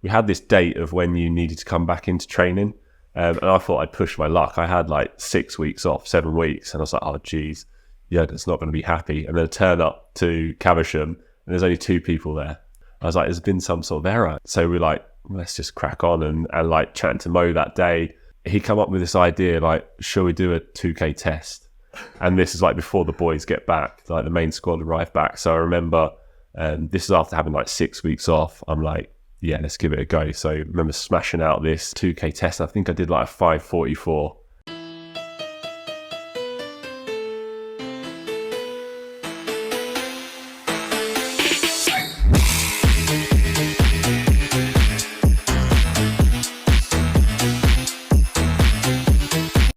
we had this date of when you needed to come back into training. And I thought I'd push my luck. I had like 6 weeks off, 7 weeks. And I was like, oh, geez, Yurgen's not going to be happy. And then I turn up to Caversham and there's only 2 people there. I was like, there's been some sort of error. So we're like, let's just crack on. And like chatting to Mo that day, he come up with this idea, like, shall we do a 2K test? And this is like before the boys get back, like the main squad arrived back. So I remember, this is after having like 6 weeks off. I'm like, yeah, let's give it a go. So I remember smashing out this 2K test. I think I did like a 5:44.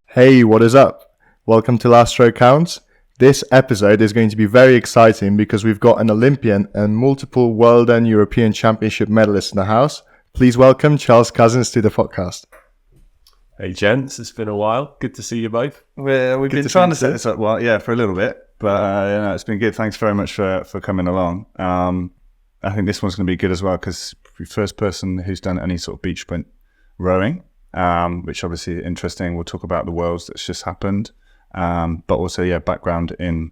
Hey, what is up? Welcome to Last Recounts. This episode is going to be very exciting because we've got an Olympian and multiple World and European Championship medalists in the house. Please welcome Charles Cousins to the podcast. Hey gents, it's been a while. Good to see you both. We've been trying to set this up, for a little bit, but it's been good. Thanks very much for coming along. I think this one's going to be good as well because you're the first person who's done any sort of beach sprint rowing, which obviously is interesting. We'll talk about the Worlds that's just happened. But also, background in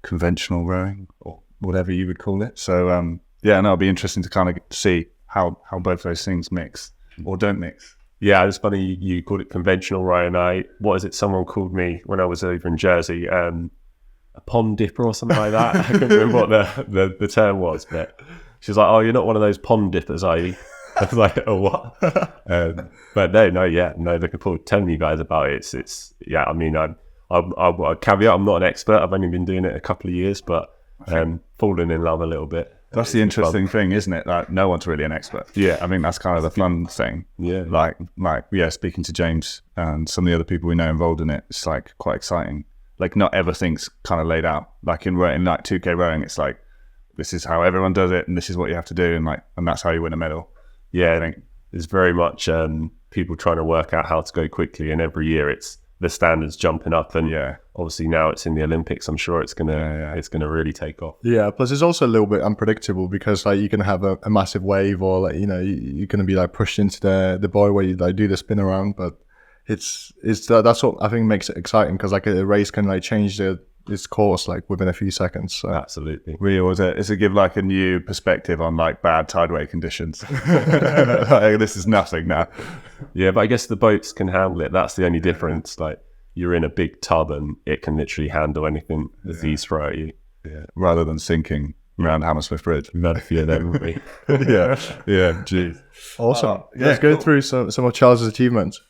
conventional rowing or whatever you would call it. So, it'll be interesting to kind of see how both those things mix or don't mix. Yeah, it's funny you called it conventional rowing. Someone called me when I was over in Jersey, a pond dipper or something like that. I can't remember what the term was, but she was like, "Oh, you're not one of those pond dippers, are you?" I was like, "Oh, what?" But no, looking forward to telling you guys about it. I'll caveat, I'm not an expert. I've only been doing it a couple of years, but falling in love a little bit. That's the interesting thing, isn't it? Like, no one's really an expert. Yeah. I think that's kind of the fun thing. Yeah. Like, speaking to James and some of the other people we know involved in it, it's like quite exciting. Like, not everything's kind of laid out. Like in like 2K rowing, it's like, this is how everyone does it and this is what you have to do and that's how you win a medal. Yeah, I think there's very much people trying to work out how to go quickly, and every year it's the standards jumping up, and obviously now it's in the Olympics. I'm sure it's gonna really take off. Yeah, plus it's also a little bit unpredictable because like you can have a massive wave, or like you're gonna be like pushed into the buoy where you like do the spin around. But it's that's what I think makes it exciting, because like a race can like change its course like within a few seconds. So. Absolutely. Rio is it give like a new perspective on like bad tideway conditions. Like, this is nothing now. Yeah, but I guess the boats can handle it. That's the only difference. Like, you're in a big tub and it can literally handle anything the seas throw at you. Yeah, rather than sinking around Hammersmith Bridge. We've had a few of them, haven't we? Geez. Awesome. Let's go through some of Charles's achievements.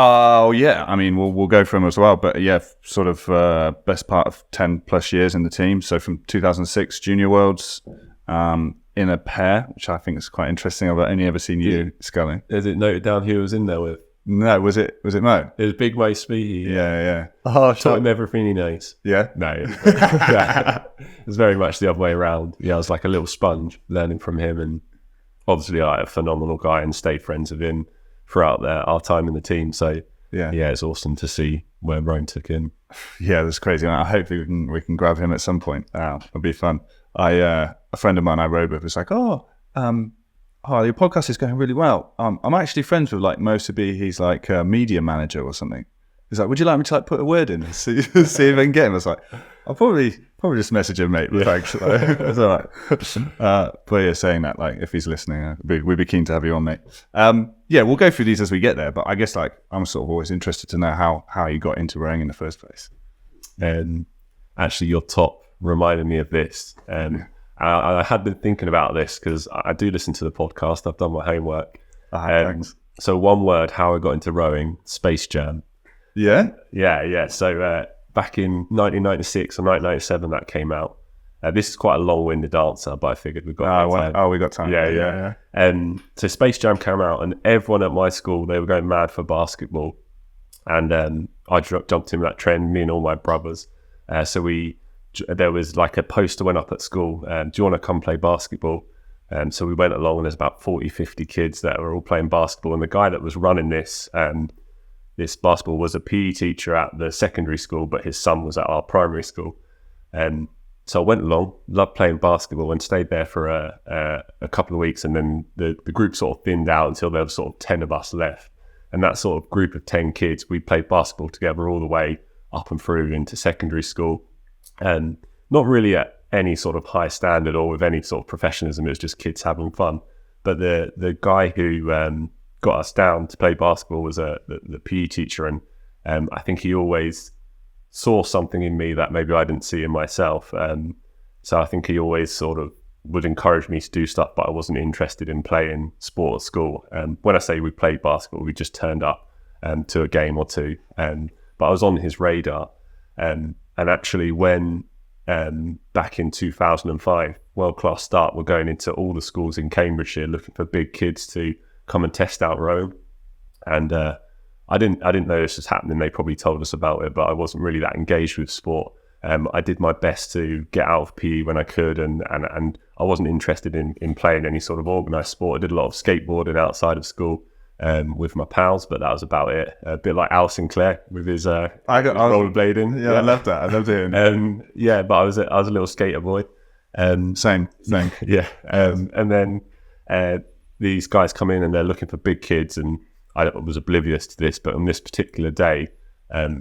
Oh, yeah. I mean, we'll go through them as well. But yeah, sort of best part of 10 plus years in the team. So from 2006 Junior Worlds in a pair, which I think is quite interesting. I've only ever seen you sculling. Is it noted down who was in there with? No, was it Mo? It was Big Mo Speedy. Yeah. Oh, taught him everything he knows. Yeah? No. It was very much the other way around. Yeah, I was like a little sponge learning from him, and obviously like a phenomenal guy, and stayed friends with him throughout our time in the team. So yeah, it's awesome to see where Rome took him. Yeah, that's crazy. I hope we can grab him at some point. It'll be fun. A friend of mine I rode with was like, your podcast is going really well. I'm actually friends with like Mo Sabi. He's like a media manager or something. He's like, would you like me to like put a word in and see if I can get him? I was like, I'll probably just message him, mate. Thanks. It's all right. But yeah, saying that, like, if he's listening, we'd be keen to have you on, mate. We'll go through these as we get there. But I guess like I'm sort of always interested to know how you got into rowing in the first place. And actually, your top reminded me of this. I had been thinking about this because I do listen to the podcast. I've done my homework. Thanks. So one word, how I got into rowing: Space Jam. Yeah. So back in 1996 or 1997, that came out. This is quite a long-winded answer, but I figured we've got time. We got time. Yeah. So Space Jam came out, and everyone at my school, they were going mad for basketball. And I jumped in that trend, me and all my brothers. There was like a poster went up at school, do you want to come play basketball? So we went along, and there's about 40, 50 kids that were all playing basketball. And the guy that was running this basketball was a PE teacher at the secondary school, but his son was at our primary school. So I went along, loved playing basketball, and stayed there for a couple of weeks. And then the group sort of thinned out until there was sort of 10 of us left. And that sort of group of 10 kids, we played basketball together all the way up and through into secondary school. And not really at any sort of high standard or with any sort of professionalism. It was just kids having fun. But the guy who got us down to play basketball was the PE teacher. And I think he always saw something in me that maybe I didn't see in myself. So I think he always sort of would encourage me to do stuff, but I wasn't interested in playing sport at school. When I say we played basketball, we just turned up to a game or two. But I was on his radar. And actually when back in 2005, World Class Start were going into all the schools in Cambridgeshire looking for big kids to come and test out rowing. And I didn't know this was happening. They probably told us about it, but I wasn't really that engaged with sport. I did my best to get out of PE when I could, and I wasn't interested in playing any sort of organised sport. I did a lot of skateboarding outside of school with my pals, but that was about it. A bit like Al Sinclair with his rollerblading. Yeah, I love that. I loved it. Yeah, but I was a little skater boy. Same. Yeah. And then these guys come in and they're looking for big kids, and I was oblivious to this, but on this particular day,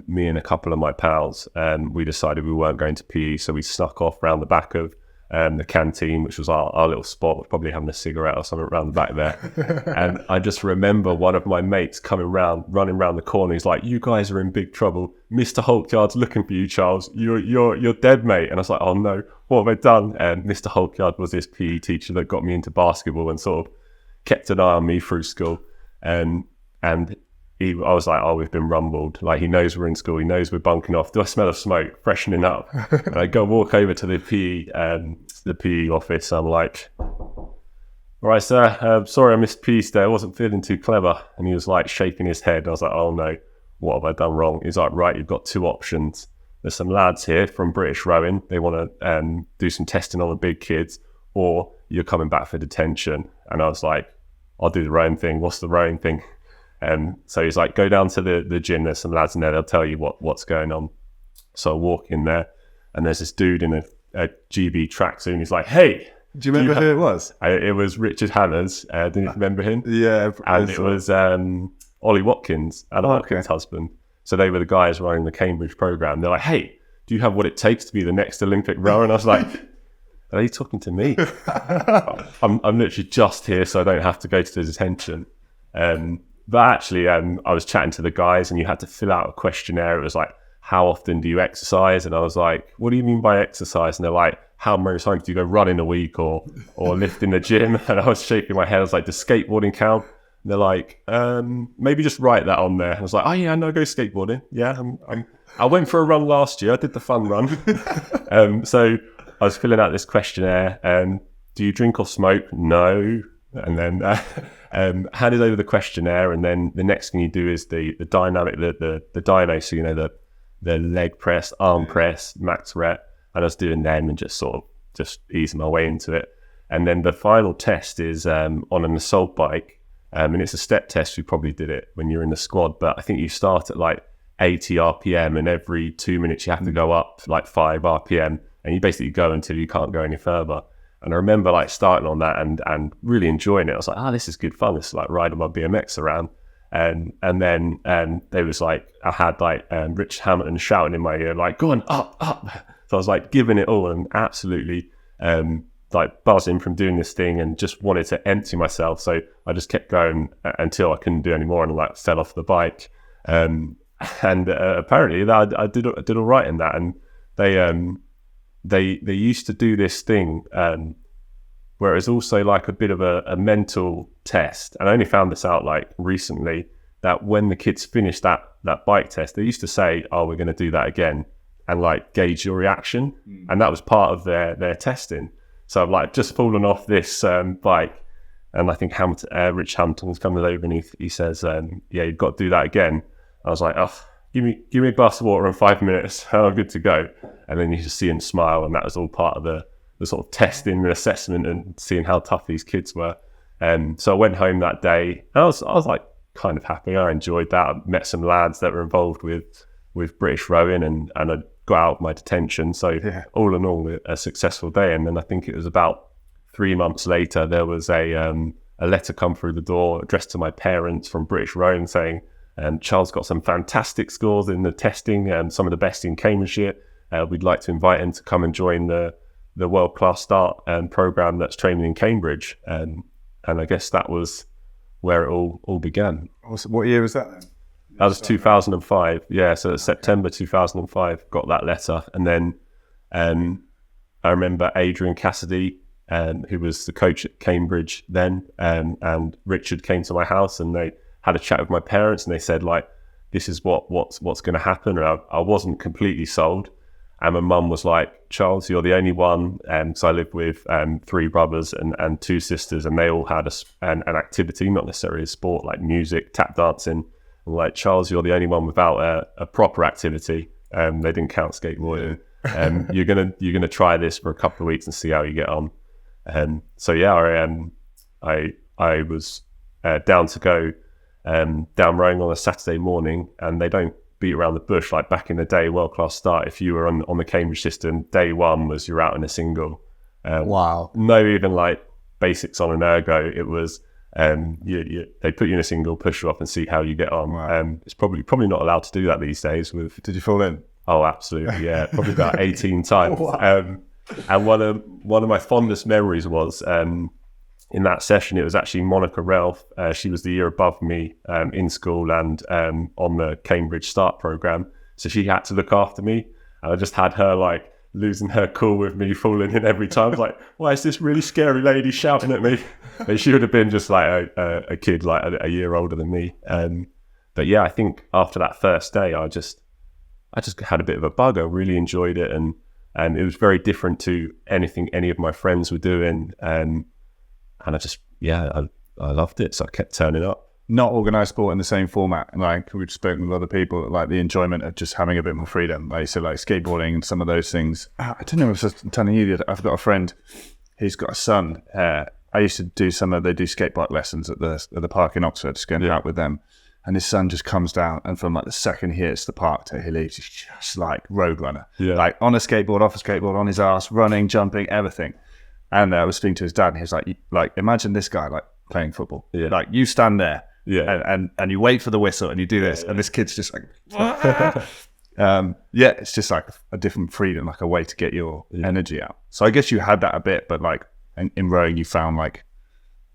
me and a couple of my pals, we decided we weren't going to PE, so we snuck off round the back of the canteen, which was our little spot. We're probably having a cigarette or something around the back there. And I just remember one of my mates running round the corner. He's like, "You guys are in big trouble. Mr. Holkyard's looking for you, Charles. You're dead, mate." And I was like, "Oh no, what have I done?" And Mr. Holkyard was this PE teacher that got me into basketball and sort of kept an eye on me through school. And I was like, "Oh, we've been rumbled." Like, he knows we're in school. He knows we're bunking off. Do I smell of smoke? Freshening up. And I go walk over to the PE office. I'm like, "All right, sir. Sorry, I missed PE today. I wasn't feeling too clever." And he was like shaking his head. I was like, "Oh no, what have I done wrong?" He's like, "Right, you've got two options. There's some lads here from British Rowing. They want to do some testing on the big kids, or you're coming back for detention." And I was like, "I'll do the rowing thing. What's the rowing thing?" So he's like, "Go down to the gym. There's some lads in there. They'll tell you what's going on." So I walk in there, and there's this dude in a GB tracksuit. And he's like, "Hey, do you remember who it was?" It was Richard Hanners. Do you remember him? Yeah. And it was Ollie Watkins, Adam Watkins' husband. So they were the guys running the Cambridge program. They're like, "Hey, do you have what it takes to be the next Olympic rower?" And I was like, "Are they talking to me?" I'm literally just here so I don't have to go to the detention. But actually, I was chatting to the guys, and you had to fill out a questionnaire. It was like, "How often do you exercise?" And I was like, "What do you mean by exercise?" And they're like, "How many times do you go run in a week or lift in the gym?" And I was shaking my head. I was like, "Does skateboarding count?" And they're like, "Maybe just write that on there." And I was like, "Oh yeah, I know, I go skateboarding. Yeah, I went for a run last year. I did the fun run." So I was filling out this questionnaire. "Do you drink or smoke?" "No." And then handed over the questionnaire, and then the next thing you do is the dynamic, the dyno, so you know the leg press, arm press, max rep, and I was doing them and just easing my way into it. And then the final test is on an assault bike, and it's a step test. We probably did it when you're in the squad, but I think you start at like 80 RPM, and every 2 minutes you have to go up like 5 RPM, and you basically go until you can't go any further. And I remember like starting on that and really enjoying it. I was like, this is good fun. This is like riding my BMX around. And then they was like, I had like Rich Hamilton shouting in my ear, like, "Go on, up." So I was like giving it all and absolutely like buzzing from doing this thing, and just wanted to empty myself. So I just kept going until I couldn't do anymore, and like fell off the bike. And apparently that I did all right in that. And they used to do this thing where it was also like a bit of a mental test, and I only found this out like recently, that when the kids finished that bike test, they used to say, "Oh, we're going to do that again," and like gauge your reaction. And that was part of their testing. So I've like just fallen off this bike, and I think Rich Hamilton was coming over, and he says, "Yeah, you've got to do that again." I was like, "Oh, give me a glass of water in 5 minutes, I'm good to go." And then you just see him smile, and that was all part of the sort of testing and assessment and seeing how tough these kids were. So I went home that day, and I was like kind of happy. I enjoyed that. I met some lads that were involved with British Rowing, and I got out of my detention. So all in all, a successful day. And then I think it was about 3 months later, there was a letter come through the door addressed to my parents from British Rowing saying, Charles got some fantastic scores in the testing and some of the best in Cambridgeshire. We'd like to invite him to come and join the world-class start program that's training in Cambridge. And I guess that was where it all began. What year was that then? That was 2005. Yeah, so September 2005, got that letter. And then I remember Adrian Cassidy, who was the coach at Cambridge then, and Richard came to my house and they had a chat with my parents and they said, like, this is what's going to happen. And I wasn't completely sold. And my mum was like, Charles, you're the only one. So I lived with 3 brothers and 2 sisters, and they all had an activity, not necessarily a sport, like music, tap dancing. And like, Charles, you're the only one without a proper activity. They didn't count skateboarding. You're gonna try this for a couple of weeks and see how you get on. So yeah, I was down to go down rowing on a Saturday morning, and they don't beat around the bush like back in the day. World class start, if you were on the Cambridge system, day one was you're out in a single. Wow. No even like basics on an ergo. It was they put you in a single, push you off, and see how you get on. Wow. It's probably not allowed to do that these days. Did you fall in? Oh, absolutely, yeah, probably about 18 times. Wow. And one of my fondest memories was in that session. It was actually Monica Ralph. She was the year above me in school and on the Cambridge Start program. So she had to look after me, and I just had her like losing her cool with me, falling in every time. I was like, why is this really scary lady shouting at me? But she would have been just like a kid, like a year older than me. But yeah, I think after that first day, I just had a bit of a bug. I really enjoyed it, and it was very different to anything any of my friends were doing. And I just, I loved it. So I kept turning up. Not organised sport in the same format. Like we've spoken with other people, like the enjoyment of just having a bit more freedom. Like so, like skateboarding and some of those things. I don't know if I was telling you that I've got a friend. He's got a son. I used to do they do skateboard lessons at the park in Oxford, just going out with them. And his son just comes down, and from like the second he hits the park till he leaves, he's just like road runner. Yeah. Like on a skateboard, off a skateboard, on his ass, running, jumping, everything. And I was speaking to his dad, and he was like, imagine this guy like playing football. Yeah. Like you stand there, and you wait for the whistle, and you do this, and this kid's just like, it's just like a different freedom, like a way to get your energy out. So I guess you had that a bit, but like in rowing, you found like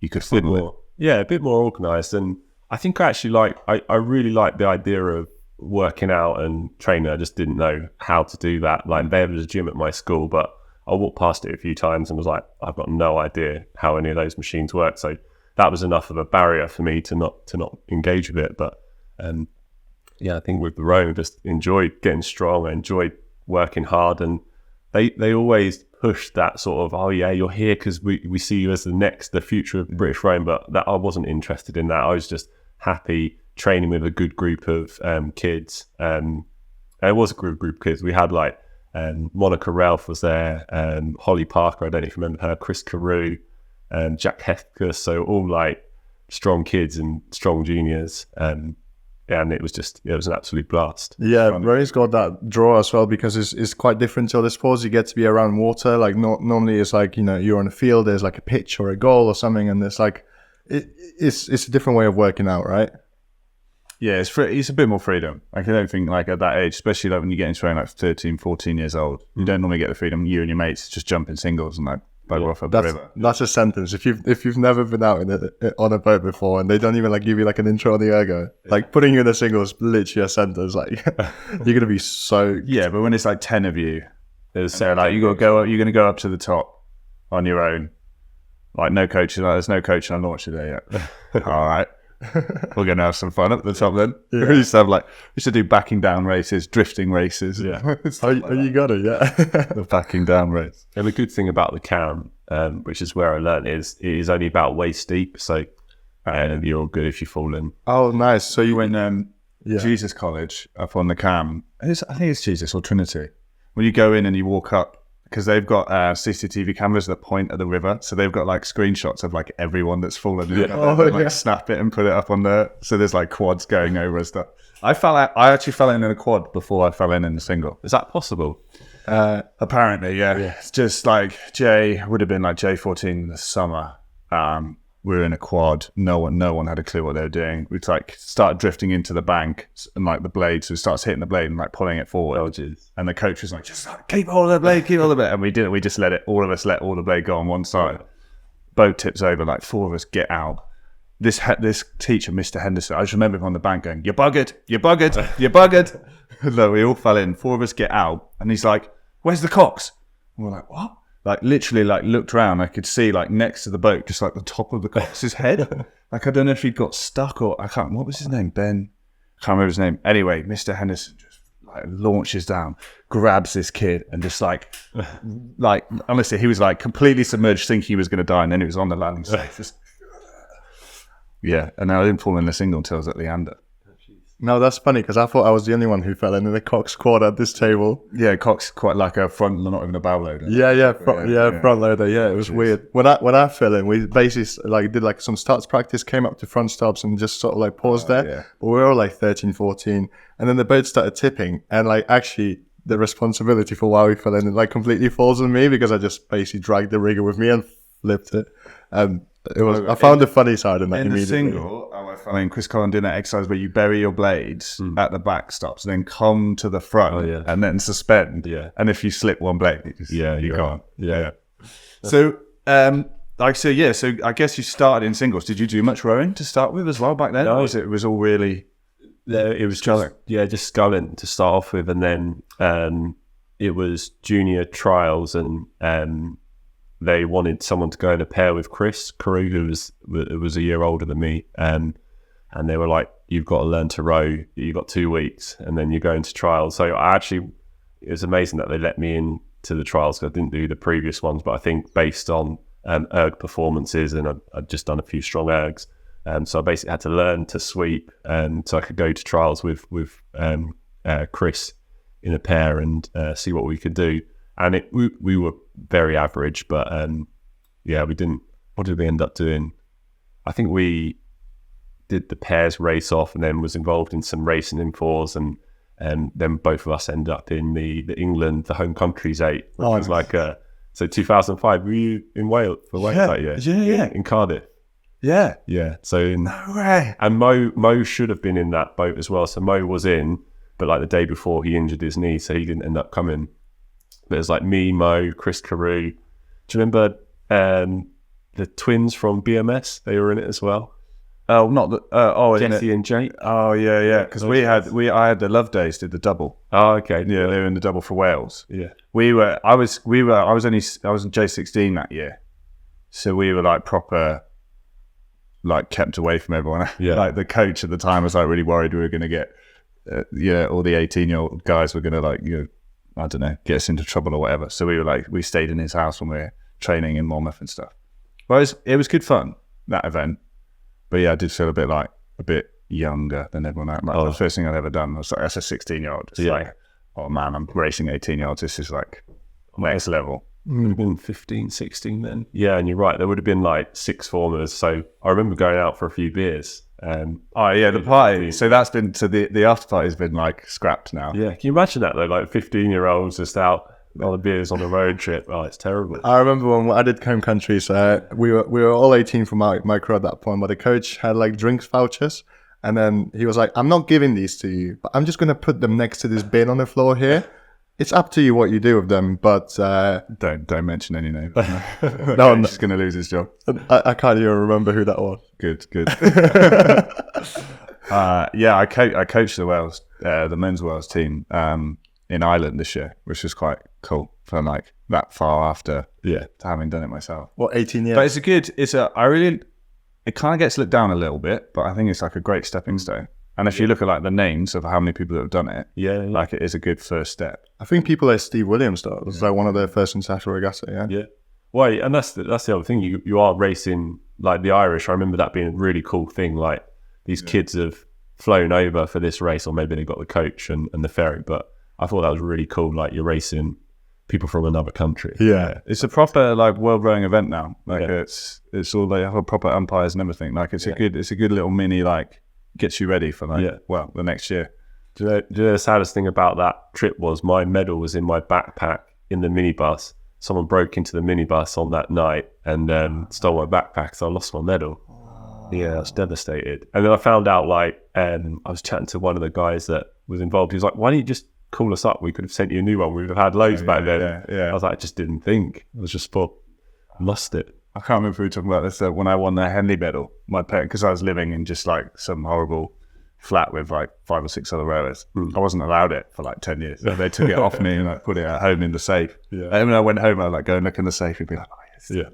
you could funnel it. Yeah, a bit more organised. And I think I actually I really like the idea of working out and training. I just didn't know how to do that. Like there was a gym at my school, but I walked past it a few times and was like, I've got no idea how any of those machines work. So that was enough of a barrier for me to not engage with it. But I think with the rowing, I just enjoyed getting strong. I enjoyed working hard, and they always push that sort of, oh yeah, you're here because we see you as the future of British rowing. But that I wasn't interested in that. I was just happy training with a good group of kids. It was a group of kids. We had like Monica Ralph was there, Holly Parker, I don't know if you remember her, Chris Carew, Jack Hesketh, so all like strong kids and strong juniors. And it was an absolute blast. Yeah, rowing's got that draw as well because it's quite different to other sports. You get to be around water. Like normally it's like, you're on a field, there's like a pitch or a goal or something, and it's like it's a different way of working out, right? Yeah, it's a bit more freedom. Like I don't think like at that age, especially like when you get into rowing like 13, 14 years old, you don't normally get the freedom. You and your mates just jump in singles and like bugger off up the river. That's a sentence. If you've never been out on a boat before and they don't even like give you like an intro on the ergo, like putting you in a single is literally a sentence. Like you're gonna be so but when it's like 10 of you, so like you're gonna go up to the top on your own. Like no coach, like there's no coach on launch today yet. All right. We're going to have some fun at the top then. Yeah. We used to do backing down races, drifting races. Yeah. You got it, yeah. The backing down race. And the good thing about the cam, which is where I learned, is it is only about waist deep. So you're all good if you fall in. Oh, nice. So you went Jesus College up on the cam. I think it's Jesus or Trinity. When you go in and you walk up because they've got CCTV cameras that point at the river, so they've got like screenshots of like everyone that's fallen in. Like snap it and put it up on the. So there's like quads going over and stuff. I actually fell in a quad before I fell in a single. Is that possible? Apparently, yeah. It's just like would have been like J14 this summer. We were in a quad. No one had a clue what they were doing. We like started drifting into the bank and like the blade. So we started hitting the blade and like pulling it forward. Oh, jeez. And the coach was like, just like, keep hold of the blade, keep hold of it. And we didn't. We just let all the blade go on one side. Boat tips over. Like 4 of us get out. This teacher, Mr. Henderson, I just remember him on the bank going, "You're buggered, you're buggered, you're buggered." No, we all fell in. 4 of us get out, and he's like, "Where's the cocks?" And we're like, "What?" Like literally, like looked around. I could see like next to the boat, just like the top of the cox's head. Like I don't know if he'd got stuck or I can't. What was his name? Ben. I can't remember his name. Anyway, Mr. Henderson just like launches down, grabs this kid, and just like honestly, he was like completely submerged, thinking he was going to die, and then it was on the landing stage. Just yeah, and I didn't fall in a single until I was at Leander. No, that's funny because I thought I was the only one who fell in the Cox quad at this table. Yeah, Cox quite like a front, not even a bow loader. Front loader. Yeah, it was weird. When I fell in, we basically like did like some starts practice, came up to front stops and just sort of like paused there. Yeah. But we were all like 13, 14, and then the boat started tipping, and like actually the responsibility for why we fell in like completely falls on me because I just basically dragged the rigger with me and flipped it. It was. I found the funny side in that in immediately. The single, I mean, Chris Collin did that exercise where you bury your blades at the back stops, and then come to the front, and then suspend. Yeah. And if you slip one blade, you can't. Yeah. So, So I guess you started in singles. Did you do much rowing to start with as well back then? No, or was it was all really? It was just sculling to start off with, and then it was junior trials, and they wanted someone to go in a pair with Chris Carew, who was a year older than me, and they were like, "You've got to learn to row. You've got 2 weeks, and then you're going to trials." So it was amazing that they let me into the trials because I didn't do the previous ones, but I think based on erg performances, and I'd just done a few strong ergs, so I basically had to learn to sweep, so I could go to trials with Chris in a pair and see what we could do. And we were very average, but we didn't. What did we end up doing? I think we did the pairs race off, and then was involved in some racing in 4s, and then both of us ended up in the England, the home countries 8, which was like so 2005. Were you in Wales for Wales that year? Yeah, in Cardiff. Yeah. So No way. And Mo should have been in that boat as well. So Mo was in, but like the day before he injured his knee, so he didn't end up coming. But it was like me, Mo, Chris Carew. Do you remember the twins from BMS? They were in it as well. Oh, not the Jesse and Jake. Oh yeah. Because I had the Love Days did the double. Oh, okay. Yeah, they were in the double for Wales. Yeah. I was in J16 that year, so we were like proper, like kept away from everyone. Yeah. Like the coach at the time was like really worried we were going to get, all the 18-year-old guys were going to like I don't know, get us into trouble or whatever. So we stayed in his house when we were training in Monmouth and stuff. But it was good fun, that event. But yeah, I did feel a bit younger than everyone else. Like, the first thing I'd ever done was like, as a 16-year-old. It's like, oh man, I'm racing 18-year-olds. This is like next level. Would have been 15, 16 then. Yeah, and you're right. There would have been like 6 formers. So I remember going out for a few beers. The party. So that's been the after party has been like scrapped now. Yeah, can you imagine that though? Like 15-year-olds just out on the beers on a road trip. Oh, it's terrible. I remember when I did home countries. We were all 18 from my crew at that point, but the coach had like drinks vouchers, and then he was like, "I'm not giving these to you, but I'm just going to put them next to this bin on the floor here. It's up to you what you do with them, but don't mention any names. No, I'm just going to lose his job. I can't even remember who that was. Good. I coached the Wales, the men's Wales team in Ireland this year, which was quite cool for like that far after having done it myself. What, 18 years? But it kind of gets looked down a little bit, but I think it's like a great stepping stone. And if you look at like the names of how many people that have done it, like it is a good first step. I think people like Steve Williams though. It was like one of their first international regatta. Yeah. Well, and that's the other thing. You are racing like the Irish. I remember that being a really cool thing. Like these kids have flown over for this race, or maybe they got the coach and the ferry. But I thought that was really cool. Like you're racing people from another country. Yeah. It's a proper like world rowing event now. Like Yeah. it's all they have proper umpires and everything. Like it's a good little mini like gets you ready for like the next year. Do you know the saddest thing about that trip was my medal was in my backpack in the minibus. Someone broke into the minibus on that night and stole my backpack, so I lost my medal. Yeah, I was devastated. And then I found out, like, I was chatting to one of the guys that was involved. He was like, why didn't you just call us up? We could have sent you a new one. We would have had loads back then. Yeah. I was like, I just didn't think. I was just thought, I lost it. I can't remember if we were talking about this when I won the Henley medal. My parents, because I was living in just like some horrible flat with like 5 or 6 other rowers. I wasn't allowed it for like 10 years. So they took it off me and like put it at home in the safe. Yeah. And when I went home, I'd like go and look in the safe and be like, oh, yes. Yeah.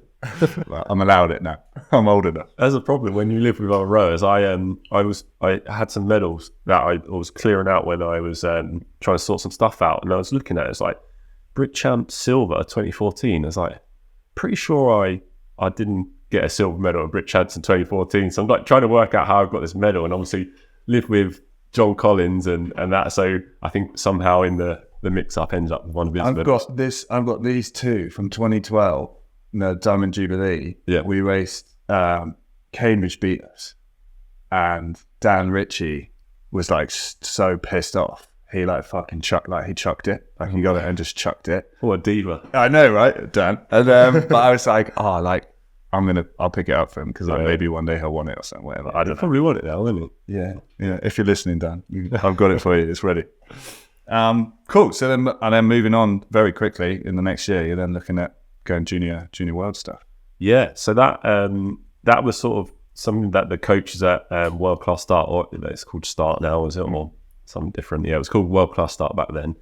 Like, I'm allowed it now. I'm old enough. There's a problem when you live with other rowers. I had some medals that I was clearing out when I was trying to sort some stuff out, and I was looking at it. It's like Brit Champ Silver 2014. I was like, pretty sure I didn't get a silver medal at Brit Champs in 2014. So I'm like trying to work out how I got this medal, and obviously live with John Collins and that. So I think somehow in the mix up ends up with one of his medals. I've got these two from 2012. The Diamond Jubilee, we raced Cambridge beat us, and Dan Ritchie was like so pissed off. He like fucking chucked it. Like he got it and just chucked it. What a diva! I know, right, Dan? And but I was like, I'll pick it up for him because like maybe one day he'll want it or something. Whatever. I don't know. Probably want it now, won't it? Yeah. If you're listening, Dan, I've got it for you. It's ready. Cool. So then moving on very quickly in the next year, you're then looking at going junior world stuff. Yeah, so that was sort of something that the coaches at World Class Start, or it's called Start now, is it, or something different? Yeah, it was called World Class Start back then.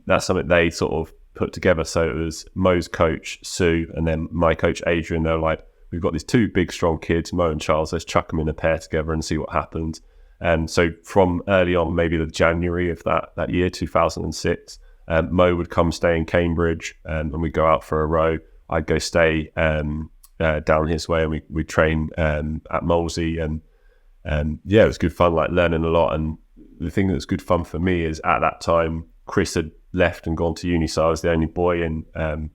That's something they sort of put together. So it was Mo's coach Sue and then my coach Adrian. They're like, we've got these 2 big strong kids, Mo and Charles. Let's chuck them in a pair together and see what happens. And so from early on, maybe the January of that year, 2006. Mo would come stay in Cambridge and we'd go out for a row. I'd go stay down his way and we'd train at Molesey and it was good fun, like learning a lot. And the thing that was good fun for me is at that time, Chris had left and gone to uni, so I was the only boy in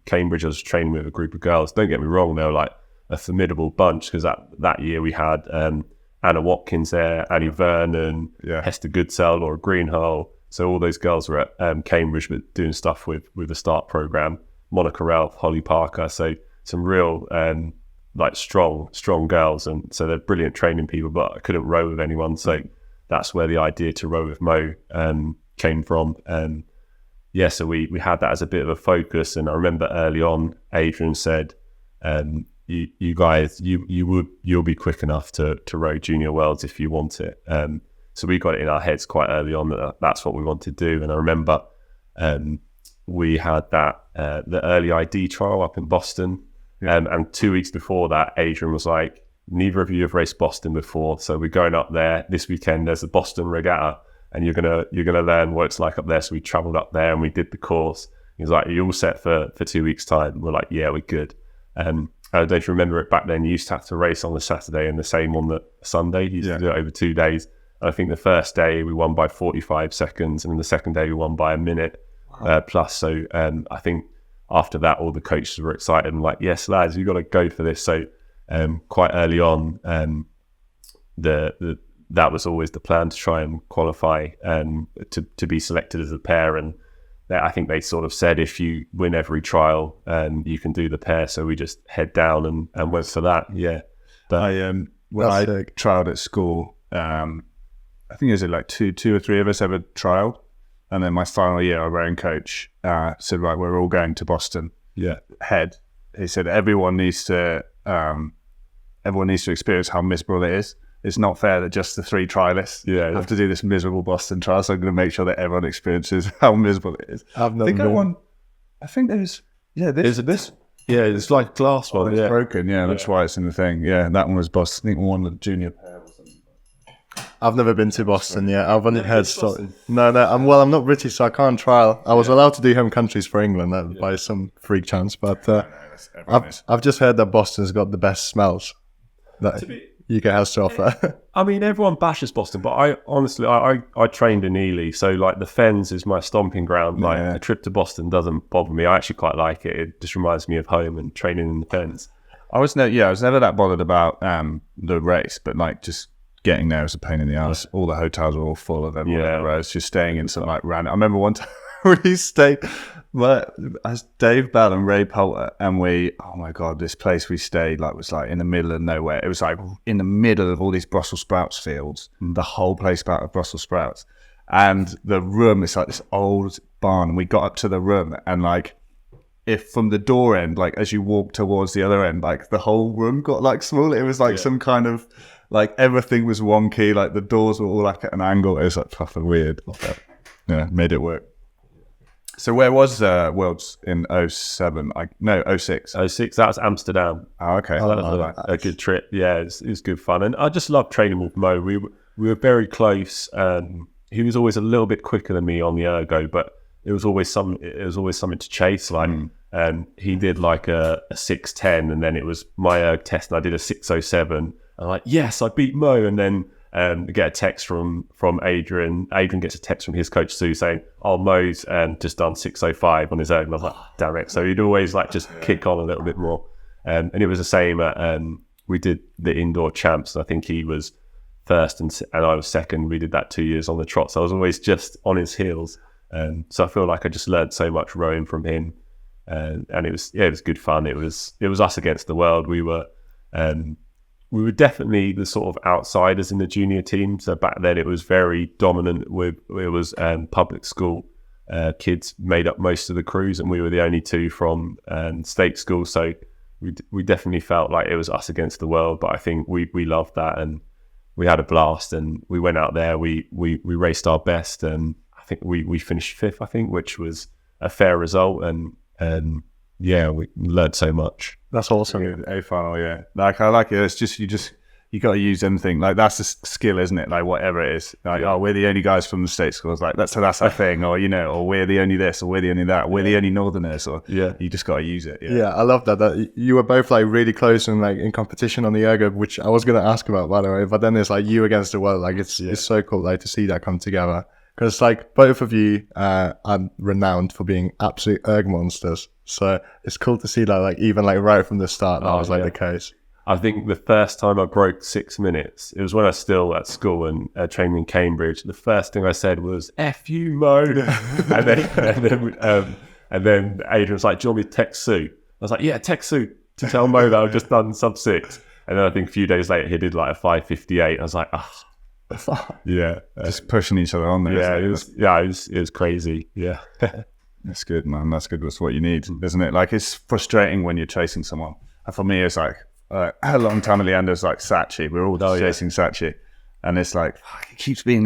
Cambridge. I was training with a group of girls. Don't get me wrong, they were like a formidable bunch because that year we had Anna Watkins there, Annie Vernon, Hester Goodsell, Laura Greenhull. So all those girls were at Cambridge, but doing stuff with the Start program. Monica Ralph, Holly Parker. So some real like strong girls, and so they're brilliant training people. But I couldn't row with anyone, so that's where the idea to row with Mo came from. So we had that as a bit of a focus. And I remember early on, Adrian said, "You guys, you'll be quick enough to row Junior Worlds if you want it." So we got it in our heads quite early on that that's what we wanted to do. And I remember we had that the early ID trial up in Boston. And 2 weeks before that, Adrian was like, neither of you have raced Boston before, so we're going up there this weekend. There's a Boston regatta and you're gonna learn what it's like up there. So we traveled up there and we did the course. He was like, are you all set for 2 weeks time? We're like, yeah, we're good. I don't know if you remember it back then, you used to have to race on the Saturday and the same on the Sunday. You used to do it over 2 days. I think the first day we won by 45 seconds and then the second day we won by a minute plus. So I think after that, all the coaches were excited and like, yes, lads, you've got to go for this. So quite early on, that was always the plan, to try and qualify to be selected as a pair. And I think they sort of said, if you win every trial, you can do the pair. So we just head down and went for that. Yeah. But when I trialed at school, I think it was like two or three of us ever trialed. And then my final year, our rowing coach said, right, we're all going to Boston. Yeah. He said, everyone needs to experience how miserable it is. It's not fair that just the 3 trialists have to do this miserable Boston trial. So I'm going to make sure that everyone experiences how miserable it is. I think there's this. Yeah, it's like glass one. It's broken. Yeah, that's why it's in the thing. Yeah, that one was Boston. I think one of the junior pair or something. I've never been to Boston yet. I've only heard stories. No. I'm not British, so I can't trial. I was allowed to do home countries for England by some freak chance, but I've just heard that Boston's got the best smells. UK has to offer. I mean, everyone bashes Boston, but I honestly, I trained in Ely, so like the Fens is my stomping ground. Like a trip to Boston doesn't bother me. I actually quite like it. It just reminds me of home and training in the Fens. I was never that bothered about the race, but like just getting there was a pain in the ass. All the hotels were all full of everyone. I was just staying in some like random. I remember one time we stayed as Dave Bell and Ray Poulter, and oh my god, this place we stayed like was like in the middle of nowhere. It was like in the middle of all these Brussels sprouts fields. The whole place about of Brussels sprouts, and the room is like this old barn. And we got up to the room, and like, if from the door end, like as you walk towards the other end, like the whole room got like smaller. It was like some kind of like everything was wonky. Like the doors were all like at an angle. It was like proper weird. Yeah, made it work. So where was Worlds in 07? 06. 06, that was Amsterdam. Oh, okay. That was a good trip. Yeah, it was good fun. And I just loved training with Mo. We were very close. He was always a little bit quicker than me on the ergo, but it was always something to chase. Like he did like a 6:10, and then it was my erg test, and I did a 6:07. I'm like, yes, I beat Mo. And then get a text from Adrian. Adrian gets a text from his coach Sue saying, "Oh, Mo's just done 6:05 on his own." And I was like, oh, damn it! So he'd always like just kick on a little bit more. And it was the same at we did the indoor champs, and I think he was first and I was second. We did that 2 years on the trot, so I was always just on his heels. So I feel like I just learned so much rowing from him, and it was good fun. It was us against the world. We were definitely the sort of outsiders in the junior team. So back then it was very dominant. It was public school kids made up most of the crews, and we were the only two from state school. So we definitely felt like it was us against the world. But I think we loved that, and we had a blast. And we went out there. We raced our best, and I think we finished fifth. I think, which was a fair result. And we learned so much. That's awesome. A final, yeah. Like I like it. It's just you got to use anything. Like that's a skill, isn't it? Like whatever it is. Like we're the only guys from the state schools. Like that's our thing. Or or we're the only this, or we're the only that. We're the only northerners. Or you just got to use it. Yeah, I love that you were both like really close and like in competition on the ergo, which I was going to ask about, by the way. But then it's like you against the world. Like it's so cool like to see that come together. Because like both of you are renowned for being absolute erg monsters. So it's cool to see that like even like right from the start that was like the case. I think the first time I broke 6 minutes, it was when I was still at school and training in Cambridge. The first thing I said was "F you, Mo," and then Adrian was like, "Do you want me to text Sue?" I was like, "Yeah, text Sue to tell Mo that I've just done sub 6." And then I think a few days later he did like a 5:58. I was like, "Ah." Just pushing each other on there. It was crazy. Yeah. That's good, man. That's good. That's what you need, isn't it? Like it's frustrating when you're chasing someone. And for me, it's like a long time at the end, it's like Sachi. We're all chasing Sachi, and it's like it keeps being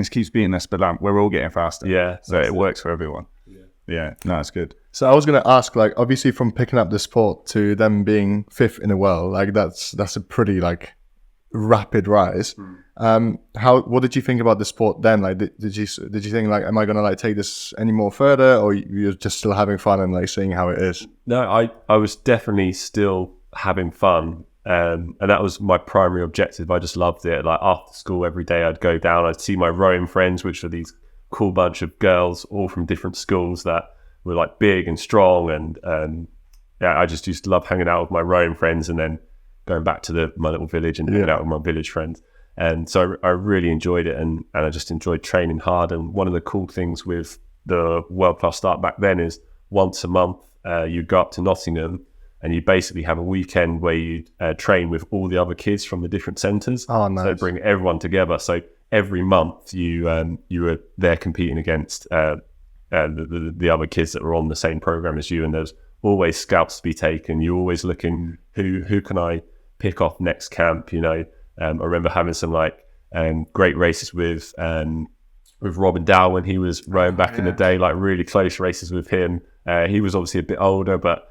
this, but we're all getting faster. Yeah, so it works for everyone. Yeah, no, it's good. So I was going to ask, like, obviously from picking up the sport to them being fifth in the world, like that's a pretty like rapid rise. What did you think about the sport then? Like, did you think like, am I going to like take this any more further, or you're just still having fun and like seeing how it is? No, I was definitely still having fun, and that was my primary objective. I just loved it. Like after school, every day I'd go down, I'd see my rowing friends, which were these cool bunch of girls, all from different schools that were like big and strong, and I just used to love hanging out with my rowing friends, and then going back to my little village and hanging out with my village friends. And so I really enjoyed it, and I just enjoyed training hard. And one of the cool things with the World Class Start back then is once a month you'd go up to Nottingham, and you basically have a weekend where you train with all the other kids from the different centres. Oh, nice. So bring everyone together. So every month you were there competing against the other kids that were on the same program as you, and there's always scouts to be taken. You're always looking who can I pick off next camp, I remember having some like great races with Robin Dow when he was rowing back in the day, like really close races with him. He was obviously a bit older, but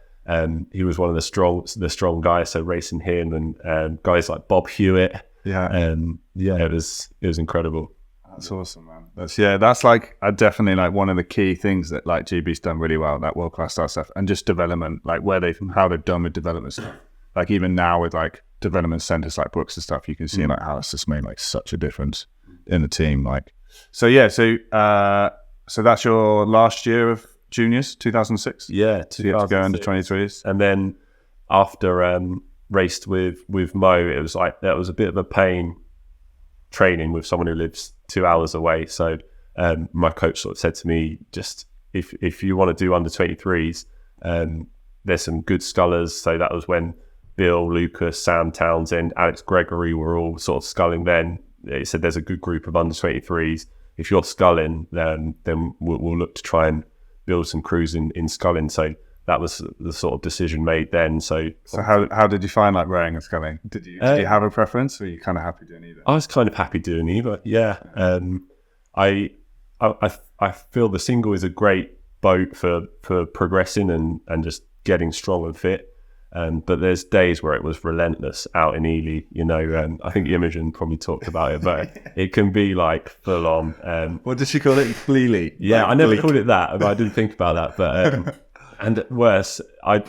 he was one of the strong guys. So racing him and guys like Bob Hewitt. It was incredible. That's awesome, man. That's like definitely like one of the key things that like GB's done really well, that World Class Start stuff, and just development, like how they've done with development stuff. Like even now with like development centers like Brooks and stuff, you can see like how it's just made like such a difference in the team. Like, so that's your last year of juniors, 2006. Yeah, so you have to go into 23s, and then after raced with Mo, it was like that was a bit of a pain training with someone who lives 2 hours away. So my coach sort of said to me, just if you want to do under 23s, there's some good scullers. So that was when Bill, Lucas, Sam Townsend, Alex Gregory were all sort of sculling then. He said there's a good group of under 23s. If you're sculling, then we'll look to try and build some crews in sculling. So that was the sort of decision made then. So how did you find like rowing and sculling? Did you have a preference, or were you kind of happy doing either? I was kind of happy doing either. Yeah. I feel the single is a great boat for progressing and just getting strong and fit. But there's days where it was relentless out in Ely, you know. I think Imogen probably talked about it, but it can be like full on. What did she call it? Fleely? Yeah, like I never bleak. called it that, but I didn't think about that. But and worse, I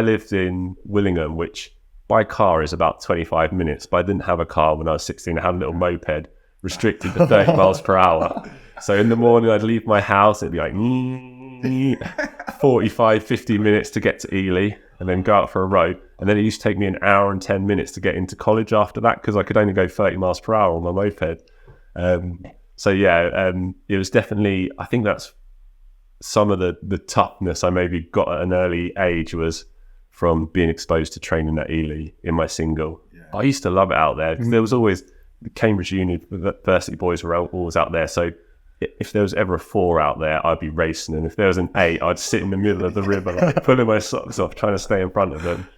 lived in Willingham, which by car is about 25 minutes, but I didn't have a car when I was 16. I had a little moped restricted to 30 miles per hour. So in the morning I'd leave my house, it'd be like 45, 50 minutes to get to Ely, and then go out for a row. And then it used to take me an hour and 10 minutes to get into college after that, because I could only go 30 miles per hour on my moped. It was definitely, I think that's some of the toughness I maybe got at an early age was from being exposed to training at Ely in my single. Yeah. I used to love it out there because there was always the Cambridge University boys were always out there. So if there was ever a 4 out there, I'd be racing, and if there was an 8, I'd sit in the middle of the river, like, pulling my socks off, trying to stay in front of them.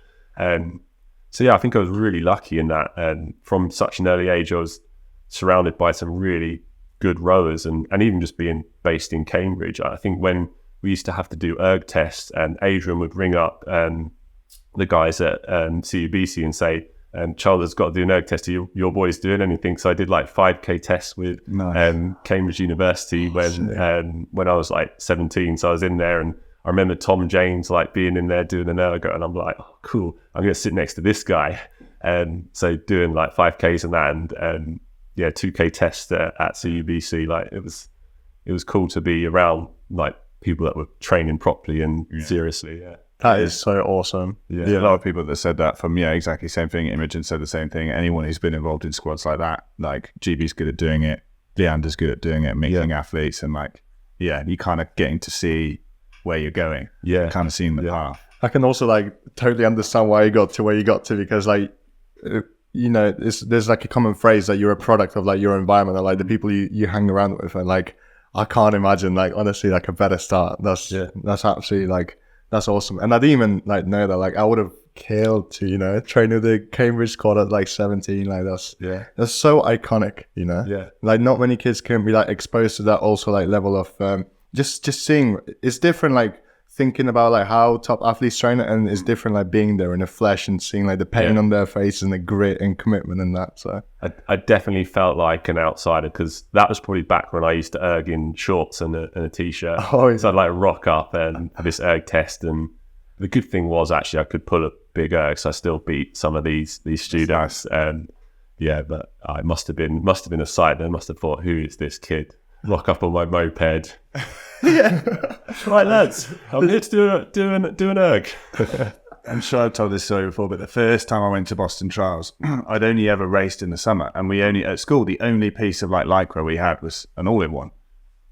So yeah, I think I was really lucky in that. And from such an early age, I was surrounded by some really good rowers, and even just being based in Cambridge, I think when we used to have to do erg tests, and Adrian would ring up the guys at CUBC and say, Charles has got to do an erg test. Are your boys doing anything? So I did like 5k tests with Cambridge University when I was like 17. So I was in there, and I remember Tom James like being in there doing an ergo, and I'm like, oh, cool, I'm going to sit next to this guy. So doing like 5Ks and that, and 2K tests at CUBC. Like it was cool to be around like people that were training properly and seriously. Yeah. That is so awesome. Yeah, a lot of people that said that from, exactly same thing. Imogen said the same thing. Anyone who's been involved in squads like that, like GB's good at doing it, Leander's good at doing it, making athletes, and like, you kind of getting to see where you're going. Yeah. Kind of seeing the path. I can also like totally understand why you got to where you got to, because like, there's like a common phrase that you're a product of like your environment, or like the people you hang around with, and like, I can't imagine like honestly like a better start. That's absolutely like, that's awesome. And I didn't even like know that, like I would have killed to, train with the Cambridge squad at like 17. Like that's so iconic, Yeah. Like not many kids can be like exposed to that also like level of just seeing. It's different like thinking about like how top athletes train it, and it's different like being there in the flesh and seeing like the pain on their faces and the grit and commitment and that. So I definitely felt like an outsider, because that was probably back when I used to erg in shorts and a t-shirt. So I'd like rock up and have this erg test, and the good thing was actually I could pull a big erg, so I still beat some of these students. But it must have been a sight. They must have thought, who is this kid? Rock up on my moped. Right, lads, I'm here to do an erg. I'm sure I've told this story before, but the first time I went to Boston Trials, I'd only ever raced in the summer, and at school the only piece of like lycra we had was an all-in-one.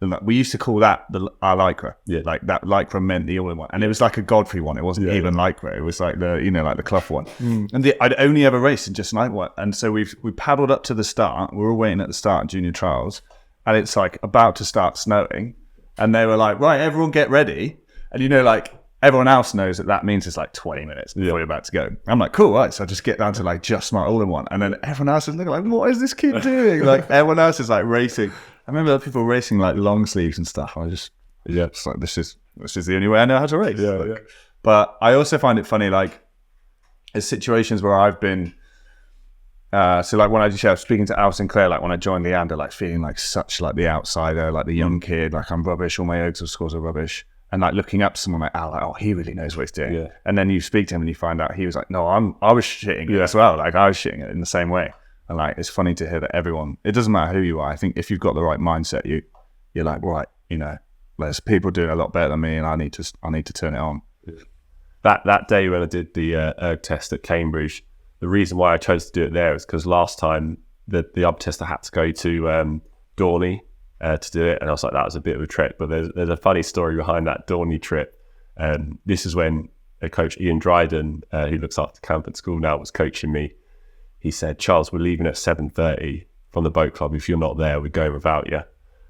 And we used to call that our lycra. Yeah, like that lycra meant the all-in-one, and it was like a Godfrey one. It wasn't even lycra. It was like the like the cloth one. And I'd only ever raced in just like one. And so we paddled up to the start. We were all waiting at the start of junior trials, and it's like about to start snowing. And they were like, right, everyone get ready. And like everyone else knows that means it's like 20 minutes before you're about to go. I'm like, cool, right. So I just get down to like just my all-in-one. And then everyone else is looking like, what is this kid doing? Like everyone else is like racing. I remember people racing like long sleeves and stuff. I just, it's like, this is the only way I know how to race. But I also find it funny, like, there's situations where I've been, so like when I was speaking to Al Sinclair, like when I joined Leander, like feeling like such like the outsider, like the young kid, like I'm rubbish, all my ergs of scores are rubbish. and like looking up to someone like Al, like, oh, he really knows what he's doing. Yeah. And then you speak to him and you find out he was like, no, I was shitting it as well. Like I was shitting it in the same way. And like, it's funny to hear that everyone, it doesn't matter who you are. I think if you've got the right mindset, you're like, right, you know, there's people doing a lot better than me and I need to turn it on. That day when I did the erg test at Cambridge, the reason why I chose to do it there is because last time the other test I had to go to Dorney to do it, and I was like, that was a bit of a trek. But there's a funny story behind that Dorney trip. This is when coach Ian Dryden, who looks after camp at school now, was coaching me. He said, Charles, we're leaving at 7:30 from the boat club. If you're not there, we're going without you.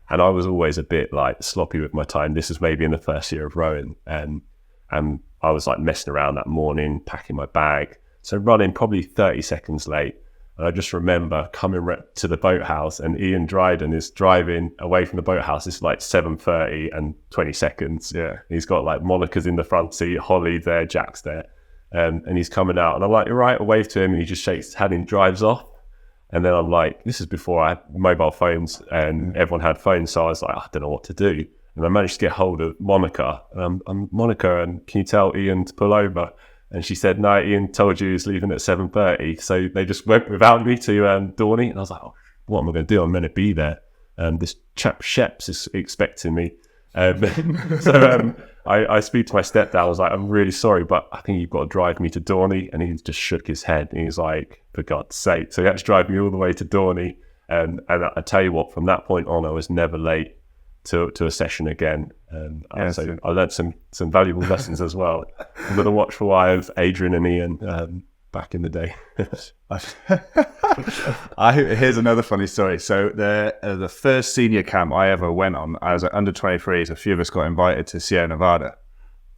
And I was always a bit like sloppy with my time. This was maybe in the first year of rowing, and I was like messing around that morning, packing my bag. So running probably 30 seconds late. And I just remember coming to the boathouse, and Ian Dryden is driving away from the boathouse. It's like 7:30 and 20 seconds. Yeah. He's got like Monica's in the front seat, Holly there, Jack's there. And he's coming out, and I'm like, you're right, I wave to him, and he just shakes his hand and drives off. And then I'm like, this is before I had mobile phones and everyone had phones. So I was like, I don't know what to do. And I managed to get hold of Monica. I'm Monica, and can you tell Ian to pull over? And she said, no, Ian told you he was leaving at 7:30. So they just went without me to Dorney. And I was like, oh, what am I going to do? I'm meant to be there. This chap Sheps is expecting me. I speak to my stepdad. I was like, I'm really sorry, but I think you've got to drive me to Dorney. And he just shook his head. And he's like, for God's sake. So he had to drive me all the way to Dorney. And I tell you what, from that point on, I was never late to a session again. So I learned some valuable lessons as well. I'm going to watch for why of Adrian and Ian back in the day. Here's another funny story. So the first senior camp I ever went on, I was at under 23s. A few of us got invited to Sierra Nevada.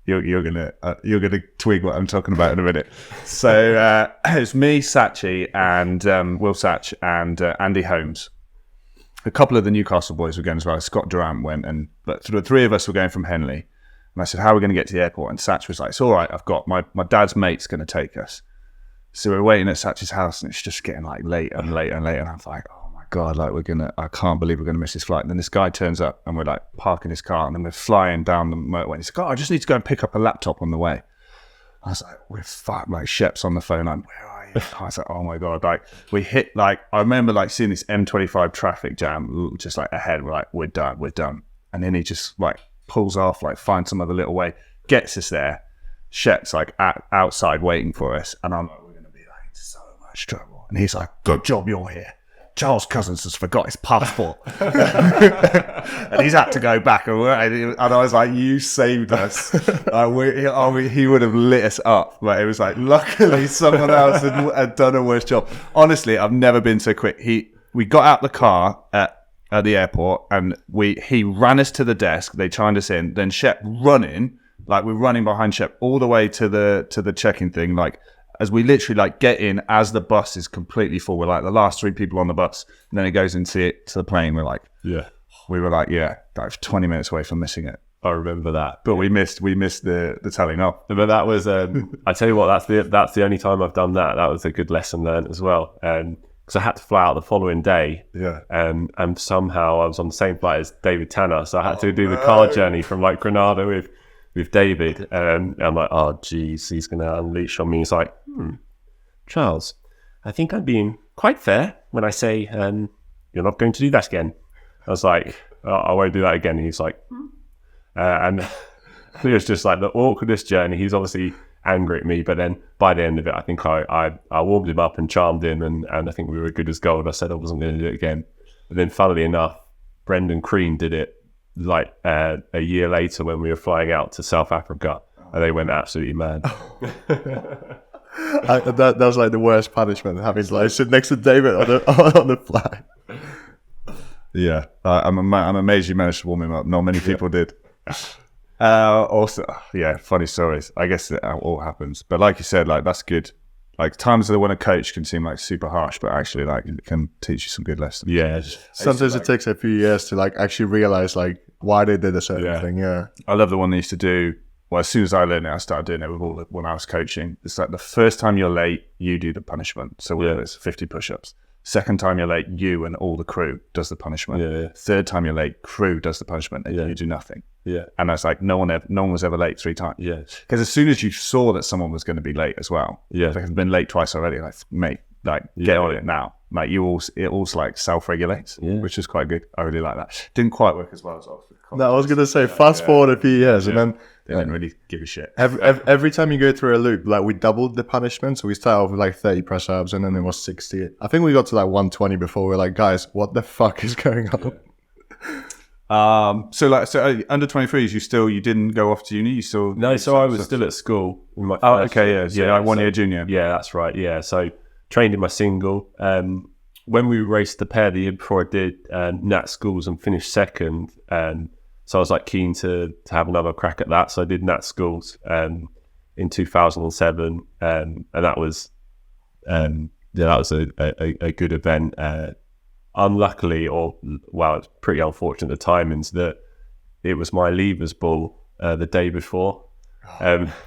You're gonna twig what I'm talking about in a minute. So it's me, Sachi, and Will Satch, and Andy Holmes. A couple of the Newcastle boys were going as well. Scott Durant went, but the three of us were going from Henley. And I said, how are we going to get to the airport? And Satch was like, it's all right, I've got my dad's mate's going to take us. So we're waiting at Satch's house, and it's just getting like late and late and late. And I'm like, oh my God, like I can't believe we're going to miss this flight. And then this guy turns up, and we're like parking his car, and then we're flying down the motorway. And he's like, oh, I just need to go and pick up a laptop on the way. I was like, we're fucked. Like Shep's on the phone, like, where are you? I was like, oh my God. Like we hit, like, I remember like seeing this M25 traffic jam just like ahead. We're like, we're done. And then he just like pulls off, like finds some other little way, gets us there. Shep's like outside waiting for us. And I'm like, we're going to be like in so much trouble. And he's like, good job you're here. Charles Cousins has forgot his passport. And he's had to go back. And I was like, you saved us. He would have lit us up. But it was like, luckily someone else had done a worse job. Honestly, I've never been so quick. We got out the car at the airport, and he ran us to the desk. They chimed us in. Then Shep running, like we're running behind Shep all the way to the check-in thing, like, as we literally like get in as the bus is completely full. We're like the last three people on the bus, and then it goes into the plane. We were like, like 20 minutes away from missing it. I remember that, but we missed the telling off. But that was, I tell you what, that's the only time I've done that. That was a good lesson learned as well. Because I had to fly out the following day, and somehow I was on the same flight as David Tanner, so I had to do the car journey from like Granada with David, and I'm like, oh geez, he's going to unleash on me. He's like, Charles, I think I'm being quite fair when I say you're not going to do that again. I was like, oh, I won't do that again. And he's like, and it was just like the awkwardest journey. He's obviously angry at me, but then by the end of it, I think I warmed him up and charmed him, and I think we were good as gold. I said I wasn't going to do it again. But then funnily enough, Brendan Crean did it like a year later when we were flying out to South Africa, and they went absolutely mad. That was like the worst punishment, having to like sit next to David on the flight. Yeah, I'm amazed you managed to warm him up. Not many people did. Also, funny stories. I guess it all happens, but like you said, like that's good. Like times that when a coach can seem like super harsh, but actually like it can teach you some good lessons. Yeah. Sometimes it takes a few years to like actually realize like why they did a certain thing. Yeah. I love the one they used to do. Well, as soon as I learned it, I started doing it when I was coaching. It's like the first time you're late, you do the punishment. So whether it's 50 push-ups, Second time you're late, you and all the crew does the punishment. Yeah. Third time you're late, crew does the punishment, and you do nothing. Yeah. And that's like no one was ever late 3 times. Yeah. Because as soon as you saw that someone was going to be late as well, Yeah. like I've been late twice already. Like, mate, like get on it now. Like it also like self-regulates, which is quite good. I really like that. Didn't quite work as well as I was. No, I was gonna say fast forward a few years, and then they didn't really give a shit. every time you go through a loop, like we doubled the punishment. So we started off with like 30 press ups, and then it was 60. I think we got to like 120 before we were like, guys, what the fuck is going on? So under 23s, you didn't go off to uni. You still No, so I was still at school. In my Oh, first okay, year. yeah, like 1 year junior. Yeah, that's right. Yeah, so trained in my single. When we raced the pair the year before, I did Nat Schools and finished second. So I was like keen to have another crack at that. So I did Nat Schools in 2007, and that was a good event. Unluckily, it's pretty unfortunate at the timings that it was my levers ball the day before.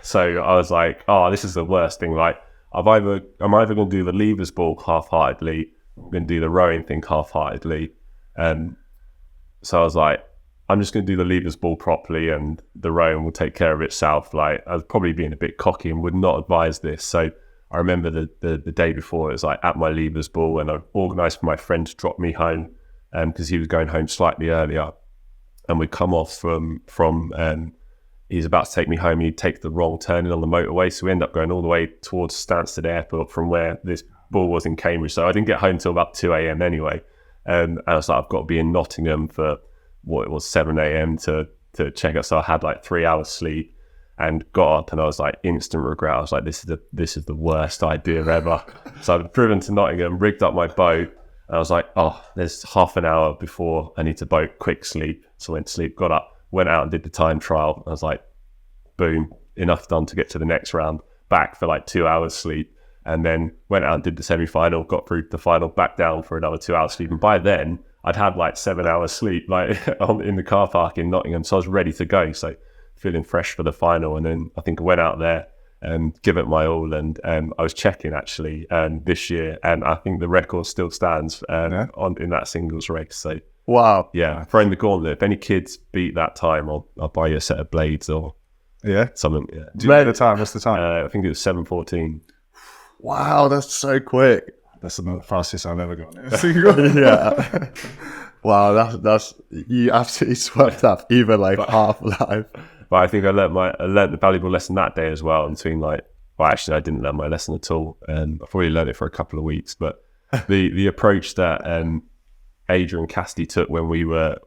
So I was like, oh, this is the worst thing. Like I'm either going to do the levers ball half-heartedly, I'm going to do the rowing thing half-heartedly. So I was like, I'm just going to do the levers ball properly, and the rowing will take care of itself. Like I was probably being a bit cocky and would not advise this. So I remember the day before, it was like at my levers ball, and I organised for my friend to drop me home because he was going home slightly earlier, and we'd come off from he's about to take me home. He'd take the wrong turn in on the motorway, so we ended up going all the way towards Stansted Airport from where this ball was in Cambridge. So I didn't get home till about 2 a.m. anyway. And I was like, I've got to be in Nottingham for what it was 7 a.m. to check it. So I had like 3 hours sleep and got up, and I was like instant regret. I was like, this is the worst idea ever. So I've driven to Nottingham, rigged up my boat, and I was like, oh, there's half an hour before I need to boat, quick sleep. So I went to sleep, got up, went out and did the time trial. I was like, boom, enough done to get to the next round. Back for like 2 hours sleep, and then went out and did the semi-final, got through the final, back down for another 2 hours sleep. And by then I'd had like 7 hours sleep, like in the car park in Nottingham. So I was ready to go. So feeling fresh for the final. And then I think I went out there and give it my all. And I was checking actually this year, and I think the record still stands in that singles race. So Wow. yeah, throwing the gauntlet. If any kids beat that time, I'll buy you a set of blades or something. Yeah. Do you know the time? What's the time? I think it was 7:14. Wow, that's so quick. That's the fastest I've ever gone. Yeah. Wow, that's you absolutely swept up even like half life. But I think I learned the valuable lesson that day as well. Between actually I didn't learn my lesson at all, and I've already learned it for a couple of weeks. But the approach that Adrian Cassidy took when we were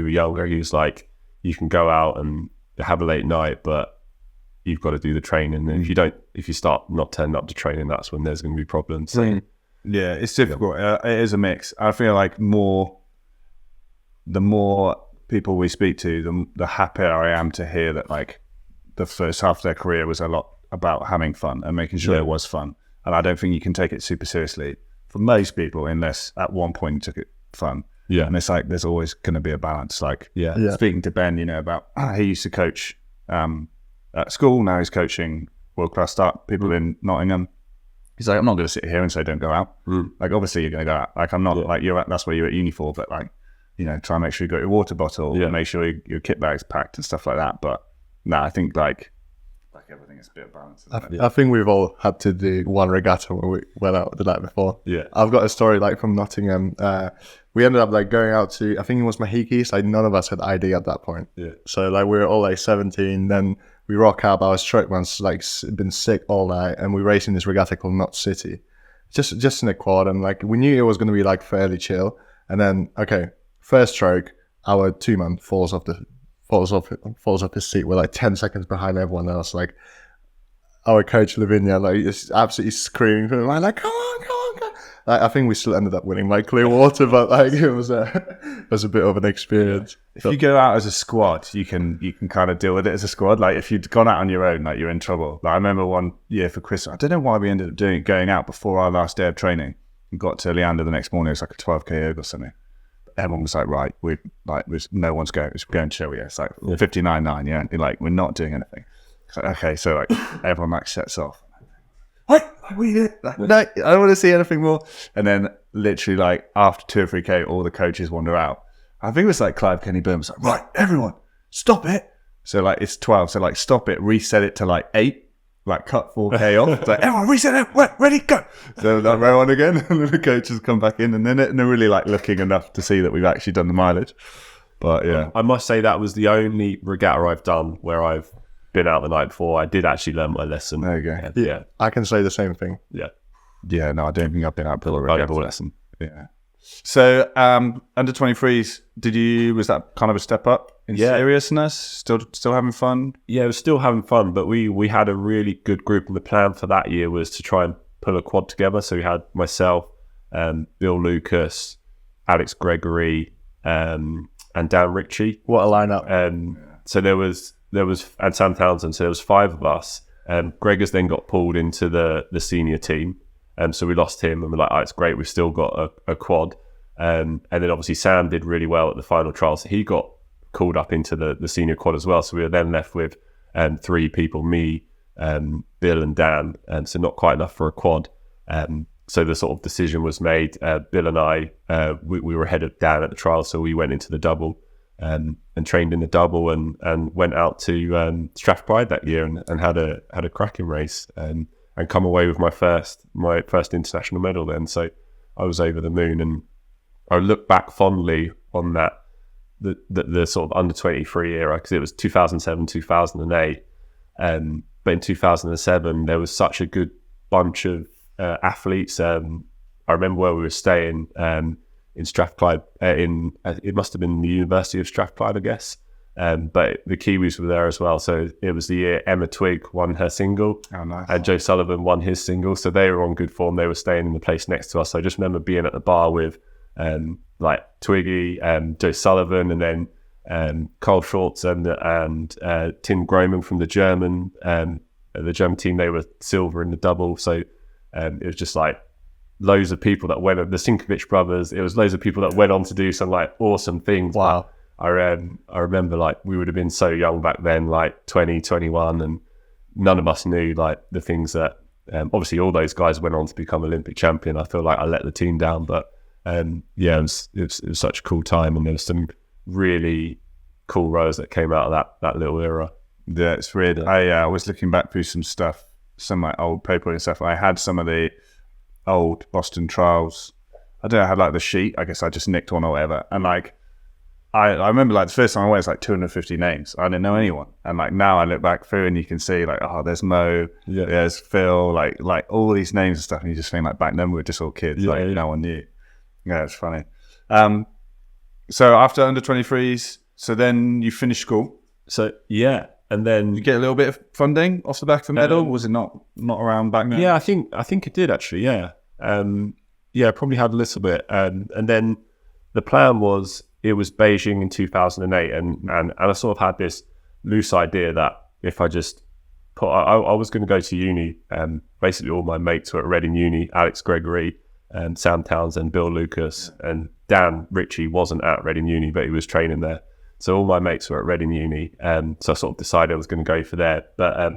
younger, he was like, you can go out and have a late night, but you've got to do the training. And if you start not turning up to training, that's when there's going to be problems. So, yeah, it's difficult. It is a mix. I feel like the more people we speak to, the happier I am to hear that like the first half of their career was a lot about having fun and making sure it was fun. And I don't think you can take it super seriously for most people unless at one point you took it fun. Yeah. And it's like there's always going to be a balance. Like speaking to Ben, about he used to coach at school. Now he's coaching world-class start people in Nottingham. He's like, I'm not going to sit here and say don't go out. Like obviously you're going to go out. Like I'm not like that's what you're at uni for, but like try and make sure you got your water bottle, make sure your kit bag's packed and stuff like that. But no, I think like everything is a bit of balance. I think we've all had to do one regatta when we went out the night before. Yeah, I've got a story like from Nottingham. We ended up like going out to, I think it was Mahikis. Like none of us had ID at that point. Yeah. So like we were all like 17. Then we rock up. I was stroke once, like been sick all night, and we raced in this regatta called Knot City, just in a quad. And like we knew it was going to be like fairly chill. And then first stroke, our 2-man falls off his seat. We're like 10 seconds behind everyone else. Like our coach Lavinia, like is absolutely screaming for him, like come on. Like, I think we still ended up winning like clear water, but like it was a bit of an experience. If you go out as a squad, you can kind of deal with it as a squad. Like if you'd gone out on your own, like you're in trouble. Like I remember one year for Christmas, I don't know why we ended up going out before our last day of training. We got to Leander the next morning. It was like a 12k erg or something. Everyone was like, right, no one's going. It's going to show you. It's like 59.9. Yeah, like we're not doing anything. It's like, okay, so like everyone like sets off. What? We did. Like, no, I don't want to see anything more. And then literally like after 2 or 3K, all the coaches wander out. I think it was like Clive Kenny Boom was like, right, everyone, stop it. So like it's 12. So like stop it, reset it to like 8, like cut 4K off. It's like, everyone reset it, right, ready, go. So like row on again, and then the coaches come back in, and then they're really like looking enough to see that we've actually done the mileage. But yeah. I must say that was the only regatta I've done where I've been out the night before. I did actually learn my lesson. There you go. Yeah. I can say the same thing. Yeah. Yeah, no, I don't think I've been out pillar Valuable regatta. lesson. Yeah. So under 23s, was that kind of a step up in seriousness? Still having fun? Yeah, it was still having fun, but we had a really good group, and the plan for that year was to try and pull a quad together. So we had myself, Bill Lucas, Alex Gregory, and Dan Ritchie. What a lineup. So there was and Sam Townsend, so there was 5 of us. Gregor's then got pulled into the senior team. So we lost him, and we're like, oh, it's great, we've still got a quad. And then obviously Sam did really well at the final trial, so he got called up into the senior quad as well. So we were then left with 3 people, me, Bill and Dan, so not quite enough for a quad. So the sort of decision was made. Bill and I, we were ahead of Dan at the trial, so we went into the double and trained in the double and went out to Strathclyde that year and had a cracking race and come away with my first international medal then. So I was over the moon, and I look back fondly on that the sort of under 23 era, because it was 2007, 2008. But in 2007 there was such a good bunch of athletes. I remember where we were staying in Strathclyde, it must have been the University of Strathclyde, I guess. But the Kiwis were there as well. So it was the year Emma Twigg won her single. Oh, nice. And Joe Sullivan won his single. So they were on good form. They were staying in the place next to us. So I just remember being at the bar with like Twiggy, Joe Sullivan, and then Carl Schwartz and Tim Groman from the German team. They were silver in the double. So it was just like loads of people that went, the Sinkovich brothers. It was loads of people that went on to do some like awesome things. Wow. I remember like we would have been so young back then, like 20, 21, and none of us knew like the things that obviously all those guys went on to become Olympic champion. I feel like I let the team down, but yeah, it was such a cool time, and there was some really cool rows that came out of that little era. Yeah, it's weird. I was looking back through some stuff, some like old paper and stuff. I had some of the old Boston trials. I don't know, I had like the sheet. I guess I just nicked one or whatever, and like. I remember like the first time I went, it's like 250 names. I didn't know anyone. And like now I look back through and you can see like, oh, there's Mo, there's Phil, like all these names and stuff. And you just think like back then we were just all kids, no one knew. Yeah, it's funny. So after under 23s, so then you finish school. So yeah. And then you get a little bit of funding off the back of the medal. Was it not around back then? Yeah, I think it did actually. Yeah. Yeah, probably had a little bit. And then the plan was, it was Beijing in 2008, and I sort of had this loose idea that if I just I was going to go to uni. Basically, all my mates were at Reading Uni. Alex Gregory, Sam Townsend, Bill Lucas, and Dan Ritchie wasn't at Reading Uni, but he was training there. So all my mates were at Reading Uni. So I sort of decided I was going to go for there. But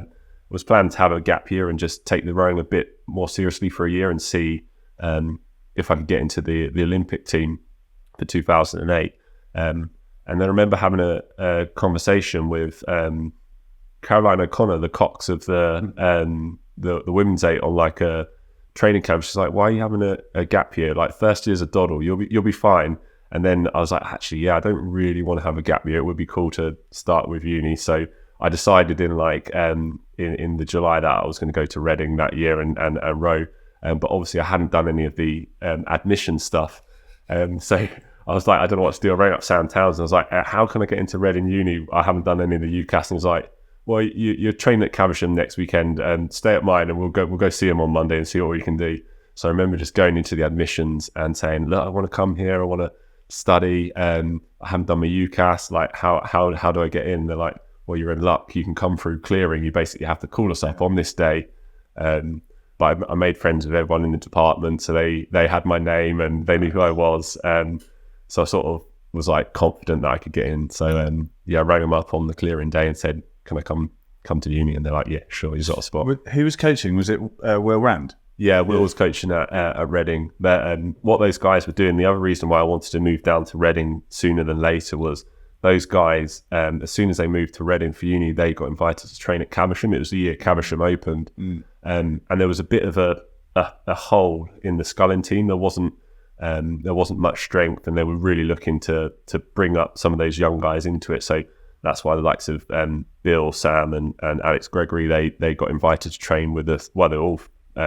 was planning to have a gap year and just take the rowing a bit more seriously for a year and see if I could get into the Olympic team for 2008. And then I remember having a conversation with Caroline O'Connor, the Cox of the women's 8, on like a training camp. She's like, "Why are you having a gap year? Like first year's a doddle, you'll be fine." And then I was like, actually, yeah, I don't really want to have a gap year. It would be cool to start with uni. So I decided in like in the July that I was going to go to Reading that year and row. But obviously I hadn't done any of the admission stuff. So I was like, I don't know what to do. I rang up Sam Townsend. I was like, how can I get into Reading Uni? I haven't done any of the UCAS. And he was like, well, you're training at Caversham next weekend, and stay at mine, and we'll go see him on Monday and see what we can do. So I remember just going into the admissions and saying, look, I want to come here. I want to study. I haven't done my UCAS. Like, how do I get in? They're like, well, you're in luck. You can come through clearing. You basically have to call us up on this day. But I made friends with everyone in the department, so they had my name and they knew who I was. So I sort of was like confident that I could get in. So I rang them up on the clearing day and said, can I come come to uni, and they're like, yeah, sure, he's got a spot. Who was coaching? Was it Will Rand? Yeah, Will was coaching at Reading. But what those guys were doing, the other reason why I wanted to move down to Reading sooner than later was those guys, as soon as they moved to Reading for uni, they got invited to train at Caversham. It was the year Caversham opened. And there was a bit of a hole in the sculling team. There wasn't much strength, and they were really looking to bring up some of those young guys into it. So that's why the likes of Bill, Sam, and Alex Gregory, they got invited to train with us. Well, they're all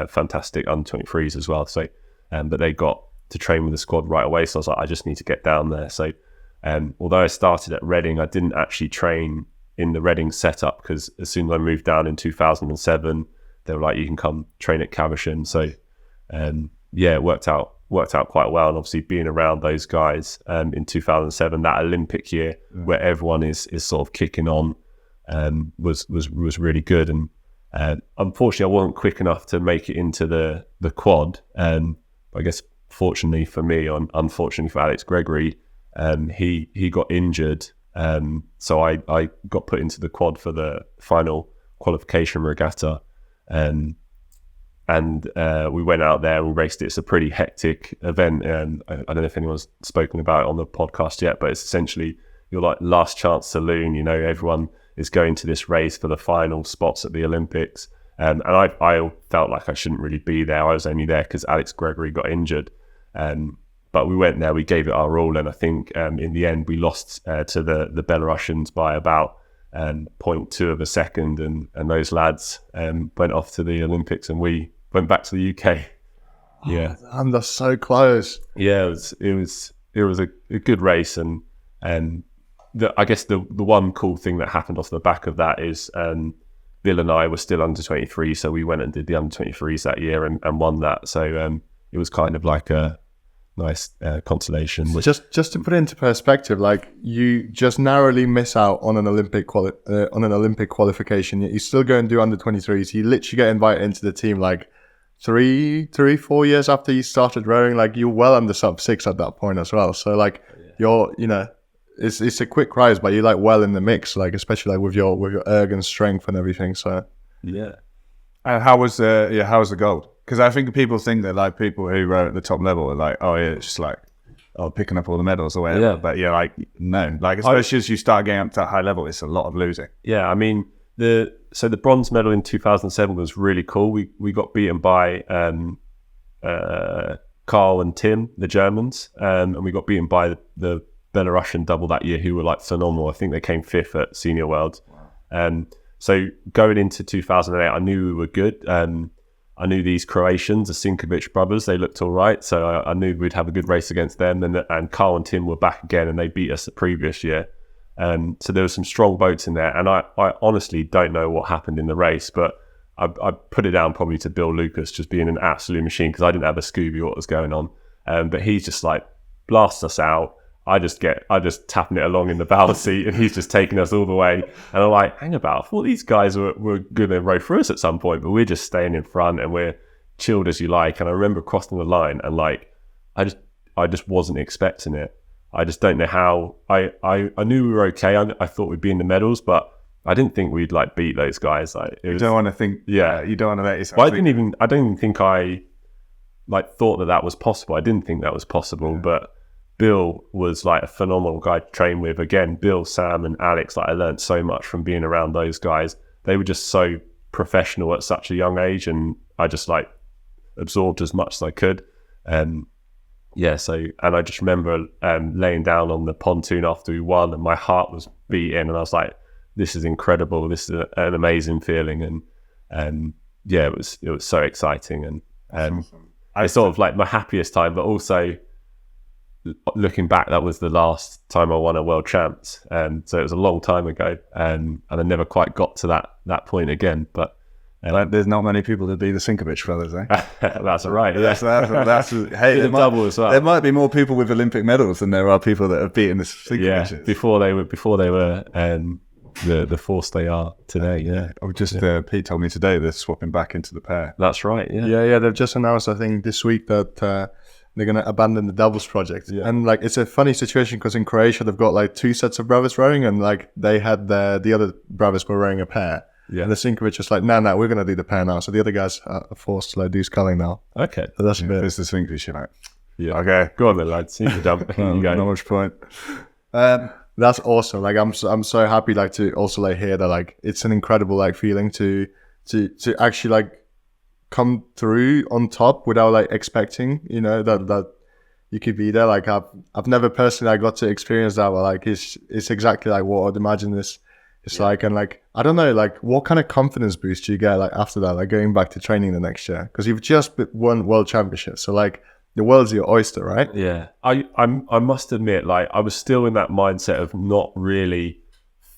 fantastic under-23s as well. So, but they got to train with the squad right away. So I was like, I just need to get down there. So, although I started at Reading, I didn't actually train in the Reading setup, because as soon as I moved down in 2007, they were like, you can come train at Caversham. So, it worked out quite well. And obviously being around those guys in 2007, that Olympic year where everyone is sort of kicking on, was really good. And unfortunately, I wasn't quick enough to make it into the quad. I guess fortunately for me, unfortunately for Alex Gregory, he got injured. So I got put into the quad for the final qualification regatta. And we went out there and raced it. It's a pretty hectic event. I don't know if anyone's spoken about it on the podcast yet, but it's essentially your like last chance saloon. You know, everyone is going to this race for the final spots at the Olympics. And I felt like I shouldn't really be there. I was only there because Alex Gregory got injured. But we went there, we gave it our all. And I think in the end, we lost to the Belarusians by about 0.2 of a second. And those lads went off to the Olympics, and we went back to the UK. Yeah, and that's so close. Yeah, it was a good race, and I guess the one cool thing that happened off the back of that is Bill and I were still under 23, so we went and did the under 23s that year and won that. So it was kind of like a nice consolation. Just to put it into perspective, like you just narrowly miss out on an Olympic qualification. You still go and do under 23s. You literally get invited into the team like 4 years after you started rowing. Like you're well under sub 6 at that point as well. So like you're, it's a quick rise, but you're like well in the mix, like especially like with your ergon strength and everything. So yeah. How was the gold? Because I think people think that like people who row at the top level are like, oh yeah, it's just like picking up all the medals or whatever. Yeah. But yeah, like no, like especially as you start getting up to that high level, it's a lot of losing. Yeah, I mean the bronze medal in 2007 was really cool. We got beaten by Carl and Tim, the Germans, and we got beaten by the Belarusian double that year, who were like phenomenal. I think they came 5th at Senior Worlds. Wow. So going into 2008, I knew we were good. I knew these Croatians, the Sinkovic brothers, they looked all right. So I knew we'd have a good race against them. And Carl and Tim were back again, and they beat us the previous year. So there were some strong boats in there. And I honestly don't know what happened in the race, but I put it down probably to Bill Lucas just being an absolute machine, because I didn't have a Scooby what was going on. But he's just like blasts us out. I just tapping it along in the bow seat, and he's just taking us all the way. And I'm like, hang about, I thought these guys were going to row through us at some point, but we're just staying in front and we're chilled as you like. And I remember crossing the line, and like, I just wasn't expecting it. I just don't know how. I knew we were okay. I thought we'd be in the medals, but I didn't think we'd like beat those guys. Like, you don't want to think. Yeah, you don't want to let yourself. Well, I don't even think I like thought that was possible. I didn't think that was possible, but Bill was like a phenomenal guy to train with. Again, Bill, Sam, and Alex, like I learned so much from being around those guys. They were just so professional at such a young age, and I just like absorbed as much as I could. And I just remember laying down on the pontoon after we won, and my heart was beating, and I was like, this is incredible. This is an amazing feeling. And it was so exciting. And awesome. It's sort of like my happiest time, but also looking back, that was the last time I won a world champs. So it was a long time ago. And I never quite got to that point again. But there's not many people to be the Sinkovic brothers, eh? That's right. Yeah. That's hey, double as well. There might be more people with Olympic medals than there are people that have beaten the Sinkovics. Yeah, before they were the force they are today. Yeah. Pete told me today they're swapping back into the pair. That's right. Yeah. Yeah. They've just announced, I think, this week that they're going to abandon the doubles project. Yeah. And like, it's a funny situation because in Croatia, they've got like 2 sets of brothers rowing, and like they had the other brothers were rowing a pair. Yeah. And the synchro just like, no, we're going to do the pair now. So the other guys are forced to like do sculling now. Okay. So that's a bit. It's the synchro shit. Like, Yeah. okay, Go on then, lads. See you jump. You go. not much point. That's awesome. Like I'm so happy like to also like hear that like it's an incredible like feeling to actually like come through on top without like expecting, you know, that you could be there. Like I've never personally got to experience that, but like it's exactly like what I'd imagine this it's like. And like I don't know, like what kind of confidence boost do you get like after that, like going back to training the next year? Because you've just won world championship, so like the world's your oyster, right? Yeah, I must admit, like I was still in that mindset of not really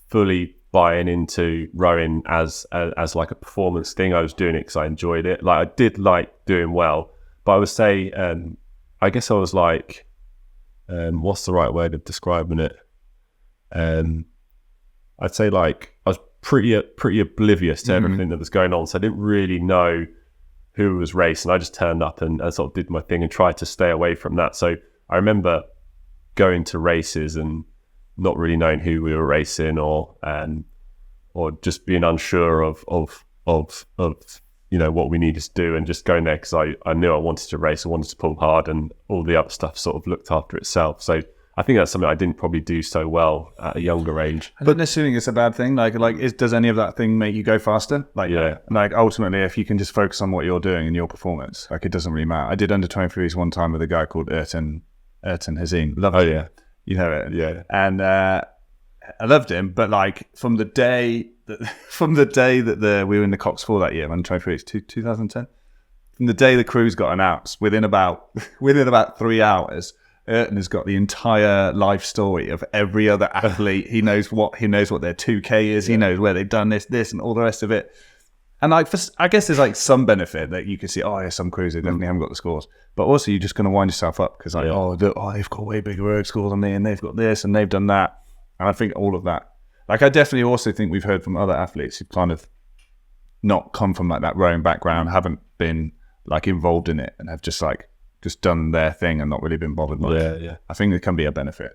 fully buying into rowing as like a performance thing. I was doing it because I enjoyed it. Like I did like doing well, but I would say, I guess I was like, what's the right word of describing it? I'd say like I was pretty oblivious to everything that was going on, so I didn't really know who was racing. I just turned up and sort of did my thing and tried to stay away from that. So I remember going to races and not really knowing who we were racing, or just being unsure of you know what we needed to do, and just going there because I knew I wanted to race, I wanted to pull hard, and all the other stuff sort of looked after itself. So I think that's something I didn't probably do so well at a younger age. But assuming it's a bad thing, does any of that thing make you go faster? Like, yeah. Like ultimately, if you can just focus on what you're doing and your performance, like it doesn't really matter. I did under 23s one time with a guy called Yurgen Hazim. Oh yeah, you know it, yeah. And I loved him, but like from the day that we were in the Cox 4 that year, under 23s, 2010. From the day the cruise got announced, within about 3 hours. Yurgen has got the entire life story of every other athlete. He knows what their 2K is. Yeah. He knows where they've done this, and all the rest of it. And like, I guess there's like some benefit that you can see. Oh, yeah, some crews they definitely haven't got the scores, but also you're just going to wind yourself up because like, they've got way bigger road scores than me, and they've got this, and they've done that. And I think all of that. Like, I definitely also think we've heard from other athletes who kind of not come from like that rowing background, haven't been like involved in it, and have just done their thing and not really been bothered by it. Yeah. I think there can be a benefit.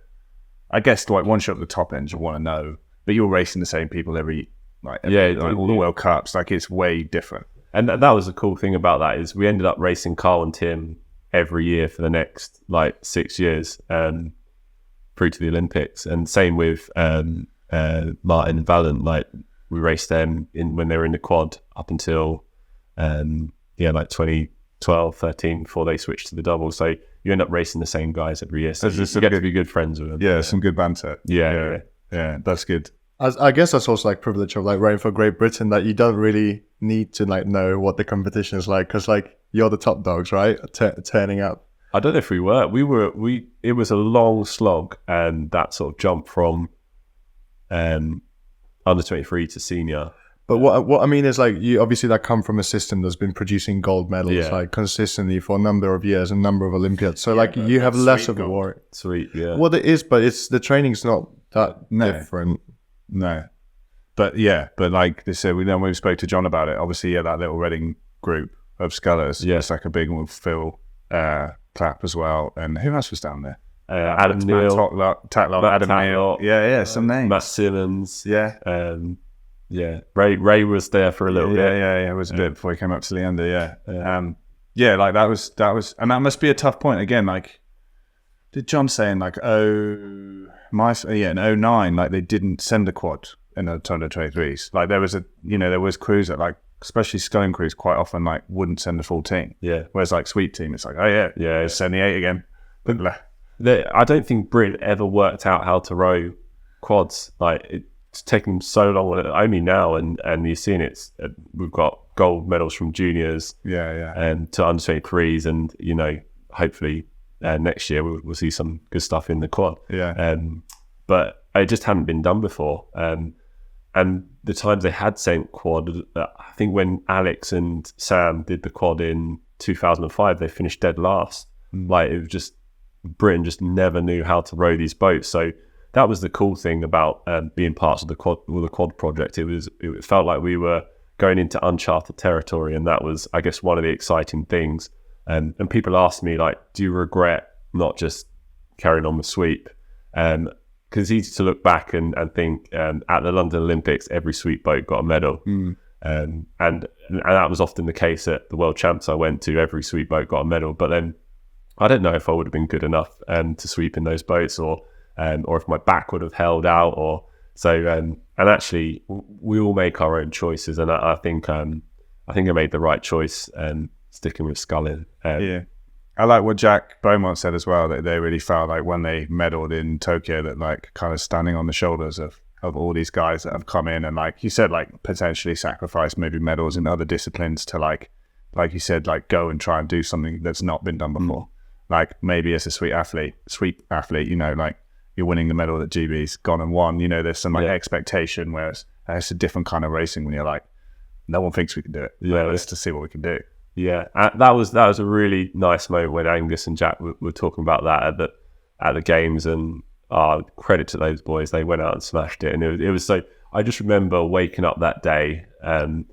I guess like once you're at the top end, you want to know, but you're racing the same people every all the World Cups. Like it's way different. And that was the cool thing about that is we ended up racing Carl and Tim every year for the next like 6 years, through to the Olympics. And same with Martin and Valent. Like we raced them when they were in the quad up until like 2012, 13 before they switched to the double. So you end up racing the same guys every year. So you get to be good friends with them. Yeah, some good banter. Yeah, that's good. I guess that's also like privilege of like rowing for Great Britain, that you don't really need to like know what the competition is like, because like you're the top dogs, right? Turning up. I don't know if we were. It was a long slog, and that sort of jump from under 23 to senior. But what I mean is like you obviously that come from a system that's been producing gold medals like consistently for a number of years, a number of Olympiads. So like you have less of a worry. Sweet, yeah. Well, it is, but the training's not that different. No, but like they said, when we spoke to John about it, obviously, that little Reading group of scullers. Yeah, it's like a big one with Phil Clapp as well, and who else was down there? Adam Neal, Tatlock, Adam Neal. Yeah, some names. Matt Simmons. Yeah. Ray was there for a little bit. Yeah, it was a bit before he came up to the end. Like that was, and that must be a tough point again. Like, did John say in like in 2009, like they didn't send a quad in the Thunder 23s. Like there was crews that like, especially sculling crews, quite often like wouldn't send a full team. Yeah. Whereas like sweep team, it's like, it's 78 again. But I don't think Britain ever worked out how to row quads. Like it's taken so long, only now, and you're seeing it. We've got gold medals from juniors, and to under 23s, and hopefully next year we'll see some good stuff in the quad. But it just hadn't been done before. And the times they had sent quad, I think when Alex and Sam did the quad in 2005, they finished dead last. Like it was just Britain just never knew how to row these boats. So that was the cool thing about being part of the quad project. It felt like we were going into uncharted territory, and that was, I guess, one of the exciting things. And people asked me like, do you regret not just carrying on with sweep? Because it's easy to look back and think at the London Olympics, every sweep boat got a medal. And that was often the case at the World Champs I went to. Every sweep boat got a medal, but then I don't know if I would have been good enough to sweep in those boats, or if my back would have held out, or so. And actually, we all make our own choices, and I think I made the right choice sticking with sculling. Yeah, I like what Jack Beaumont said as well, that they really felt like when they medaled in Tokyo, that like kind of standing on the shoulders of all these guys that have come in and, like you said, like potentially sacrifice maybe medals in other disciplines to like you said, like go and try and do something that's not been done before. Like maybe as a sweep athlete, you know, like you're winning the medal at GB's, gone and won, you know, there's some like expectation, whereas it's a different kind of racing when you're like, no one thinks we can do it. Yeah, let's just see what we can do. Yeah, that was a really nice moment when Angus and Jack were talking about that at the games, and credit to those boys, they went out and smashed it. And it was so, I just remember waking up that day and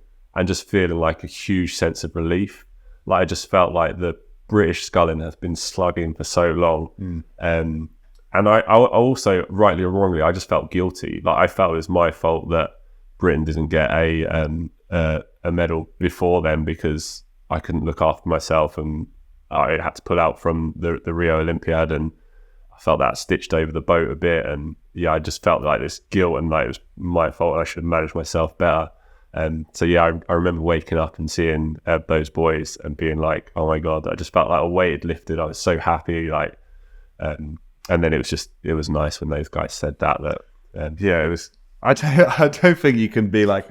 just feeling like a huge sense of relief. Like I just felt like the British sculling has been slugging for so long. And I also, rightly or wrongly, I just felt guilty. Like I felt it was my fault that Britain didn't get a medal before then, because I couldn't look after myself and I had to pull out from the Rio Olympiad, and I felt that stitched over the boat a bit. And yeah, I just felt like this guilt and like it was my fault and I should have managed myself better. So yeah, I remember waking up and seeing those boys and being like, oh my God, I just felt like a weight had lifted. I was so happy. Like, and then it was nice when those guys said that yeah, it was, I don't think you can be like,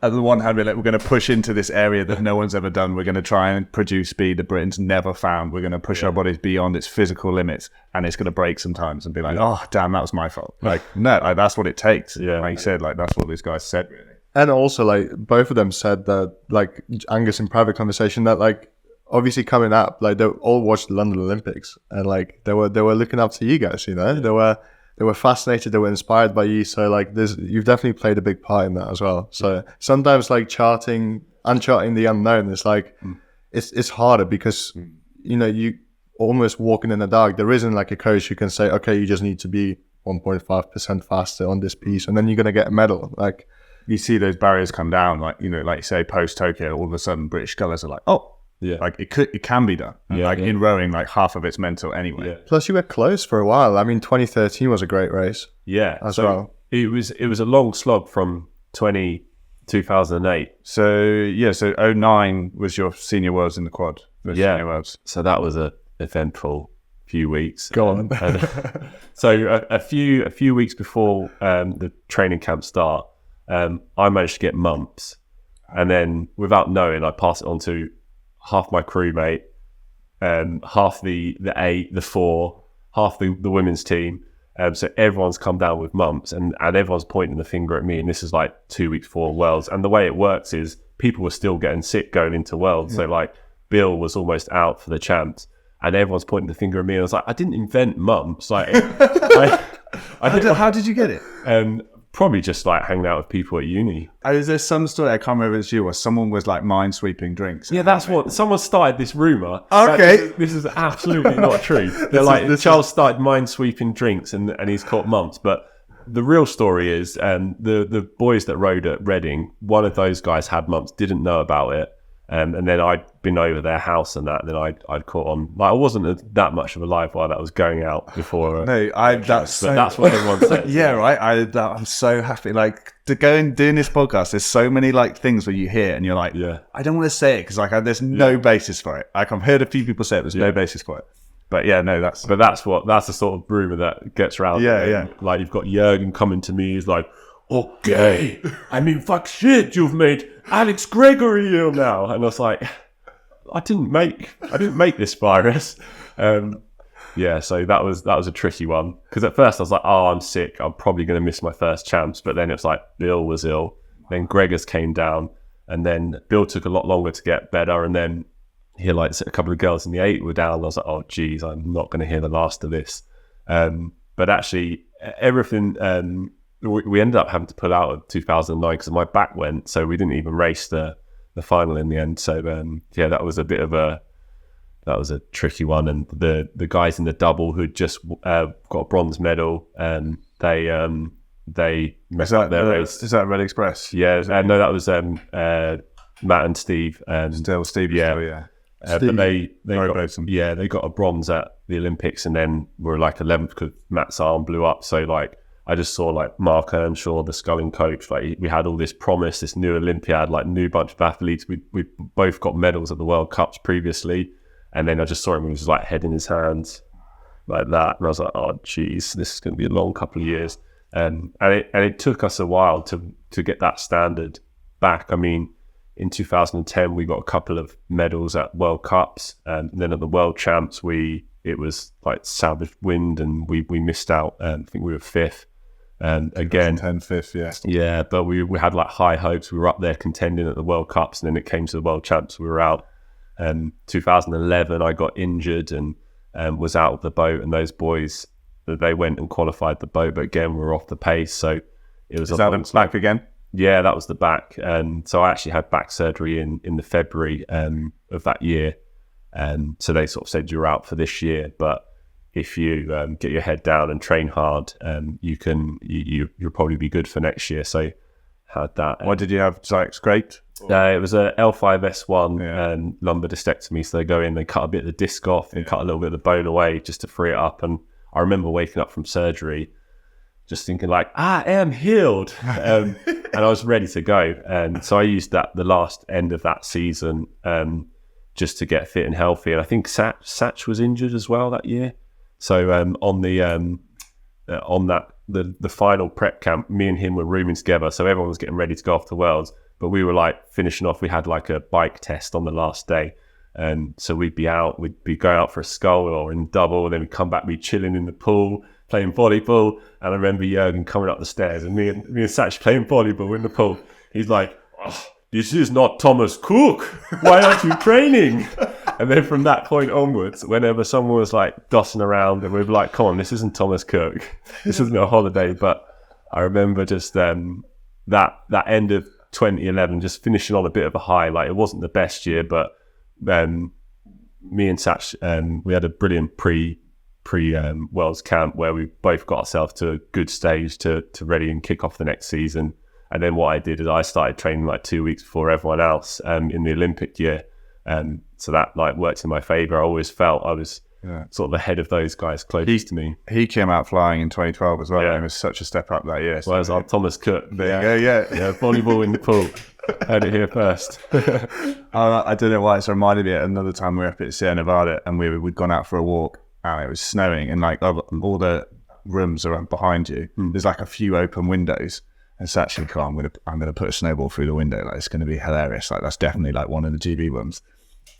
on the one hand, we're going to push into this area that no one's ever done. We're going to try and produce speed that Britain's never found. We're going to push our bodies beyond its physical limits, and it's going to break sometimes and be like, oh, damn, that was my fault. Like, no, like, that's what it takes. Yeah. Like you said, like, that's what these guys said, really. And also, like, both of them said that, like, Angus in private conversation, that, like, obviously coming up, like, they all watched the London Olympics, and, like, they were looking up to you guys, you know? They were fascinated, they were inspired by you. So like you've definitely played a big part in that as well. So sometimes like uncharting the unknown is like, it's harder because, you know, you almost walking in the dark. There isn't like a coach who can say, okay, you just need to be 1.5% faster on this piece and then you're going to get a medal. Like you see those barriers come down, like, you know, like you say post Tokyo, all of a sudden British scullers are like, oh, yeah, like it can be done. And in rowing, like half of it's mental anyway. Yeah. Plus, you were close for a while. I mean, 2013 was a great race. Yeah, as well. It was a long slog from 2008. So 09 was your senior worlds in the quad. Senior worlds. So that was a eventful few weeks. Go on. So a few weeks before the training camp start, I managed to get mumps, and then without knowing, I passed it on to half my crewmate, half the 8, the 4, half the women's team. So everyone's come down with mumps, and everyone's pointing the finger at me. And this is like 2 weeks before Worlds. And the way it works is people were still getting sick going into Worlds. So like Bill was almost out for the champs, and everyone's pointing the finger at me. And I was like, I didn't invent mumps. Like, how did you get it? Probably just like hanging out with people at uni. Is there some story, I can't remember if it's you, where someone was like mind-sweeping drinks? Yeah, that's what, someone started this rumour. Okay. This is absolutely not true. They're like, Charles started mind-sweeping drinks and he's caught mumps. But the real story is the boys that rowed at Reading, one of those guys had mumps, didn't know about it. And then I'd been over their house and that, and then I'd caught on. Like I wasn't that much of a live wire that was going out before. That's what everyone said. Yeah, right. I'm so happy. Like to go and doing this podcast. There's so many like things where you hear and you're like, I don't want to say it because like there's no basis for it. Like I've heard a few people say it. There's no basis for it. But yeah, no, that's the sort of rumor that gets around. Yeah. Like you've got Yurgen coming to me. He's like, okay, I mean, fuck shit, you've made Alex Gregory ill now. And I was like, I didn't make this virus. So that was a tricky one. Because at first I was like, oh, I'm sick. I'm probably going to miss my first champs. But then it was like, Bill was ill. Then Gregors came down. And then Bill took a lot longer to get better. And then he like a couple of girls in the 8 were down. And I was like, oh, geez, I'm not going to hear the last of this. But actually, everything... we ended up having to pull out of 2009 because my back went, so we didn't even race the final in the end. So that was a tricky one. And the guys in the double who'd just got a bronze medal, they messed up their race. Is that Red Express? Yeah, no, that was Matt and Steve. Steve, yeah. But they got a bronze at the Olympics, and then were like 11th because Matt's arm blew up. So like I just saw like Mark Earnshaw, the sculling coach, like we had all this promise, this new Olympiad, like new bunch of athletes. We both got medals at the World Cups previously, and then I just saw him with his like head in his hands like that, and I was like, oh geez, this is going to be a long couple of years. And it took us a while to get that standard back. I mean, in 2010 we got a couple of medals at World Cups, and then at the World Champs it was like savage wind, and we missed out. I think we were 5th. And again, 5th, yeah. But we had like high hopes. We were up there contending at the World Cups, and then it came to the World Champs, we were out. 2011 I got injured and was out of the boat, and those boys, they went and qualified the boat, but again we were off the pace. So it was back again. Yeah, that was the back. And so I actually had back surgery in the February of that year. And so they sort of said you're out for this year, but if you get your head down and train hard, you'll probably be good for next year. So had that. What did you have? Like scraped? It was a L5S1 and lumbar discectomy. So they go in, they cut a bit of the disc off and cut a little bit of the bone away just to free it up. And I remember waking up from surgery just thinking like, I am healed. And I was ready to go. And so I used the last end of that season just to get fit and healthy. And I think Satch was injured as well that year. So on the final prep camp, me and him were rooming together. So everyone was getting ready to go off to Worlds, but we were like finishing off. We had like a bike test on the last day. And so we'd be going out for a scull or in double, and then we'd come back, be chilling in the pool, playing volleyball. And I remember Jurgen coming up the stairs, and me and Satch playing volleyball in the pool. He's like, oh, this is not Thomas Cook. Why aren't you training? And then from that point onwards, whenever someone was like dossing around, and we were like, come on, this isn't Thomas Cook. This isn't a holiday. But I remember just that end of 2011, just finishing on a bit of a high. Like it wasn't the best year, but me and Satch, we had a brilliant pre Worlds camp where we both got ourselves to a good stage to ready and kick off the next season. And then what I did is I started training like 2 weeks before everyone else in the Olympic year. So that like worked in my favor. I always felt I was sort of ahead of those guys closest to me. He came out flying in 2012 as well. Yeah. It was such a step up that year. So well, I'm Thomas Cook. There you go, yeah, volleyball in the pool. Heard it here first. I don't know why it's reminded me. Another time we were up at Sierra Nevada, and we'd gone out for a walk, and it was snowing, and like all the rooms are behind you. There's like a few open windows. And it's actually cool. I'm gonna put a snowball through the window. Like it's gonna be hilarious. Like that's definitely like one of the GB rooms.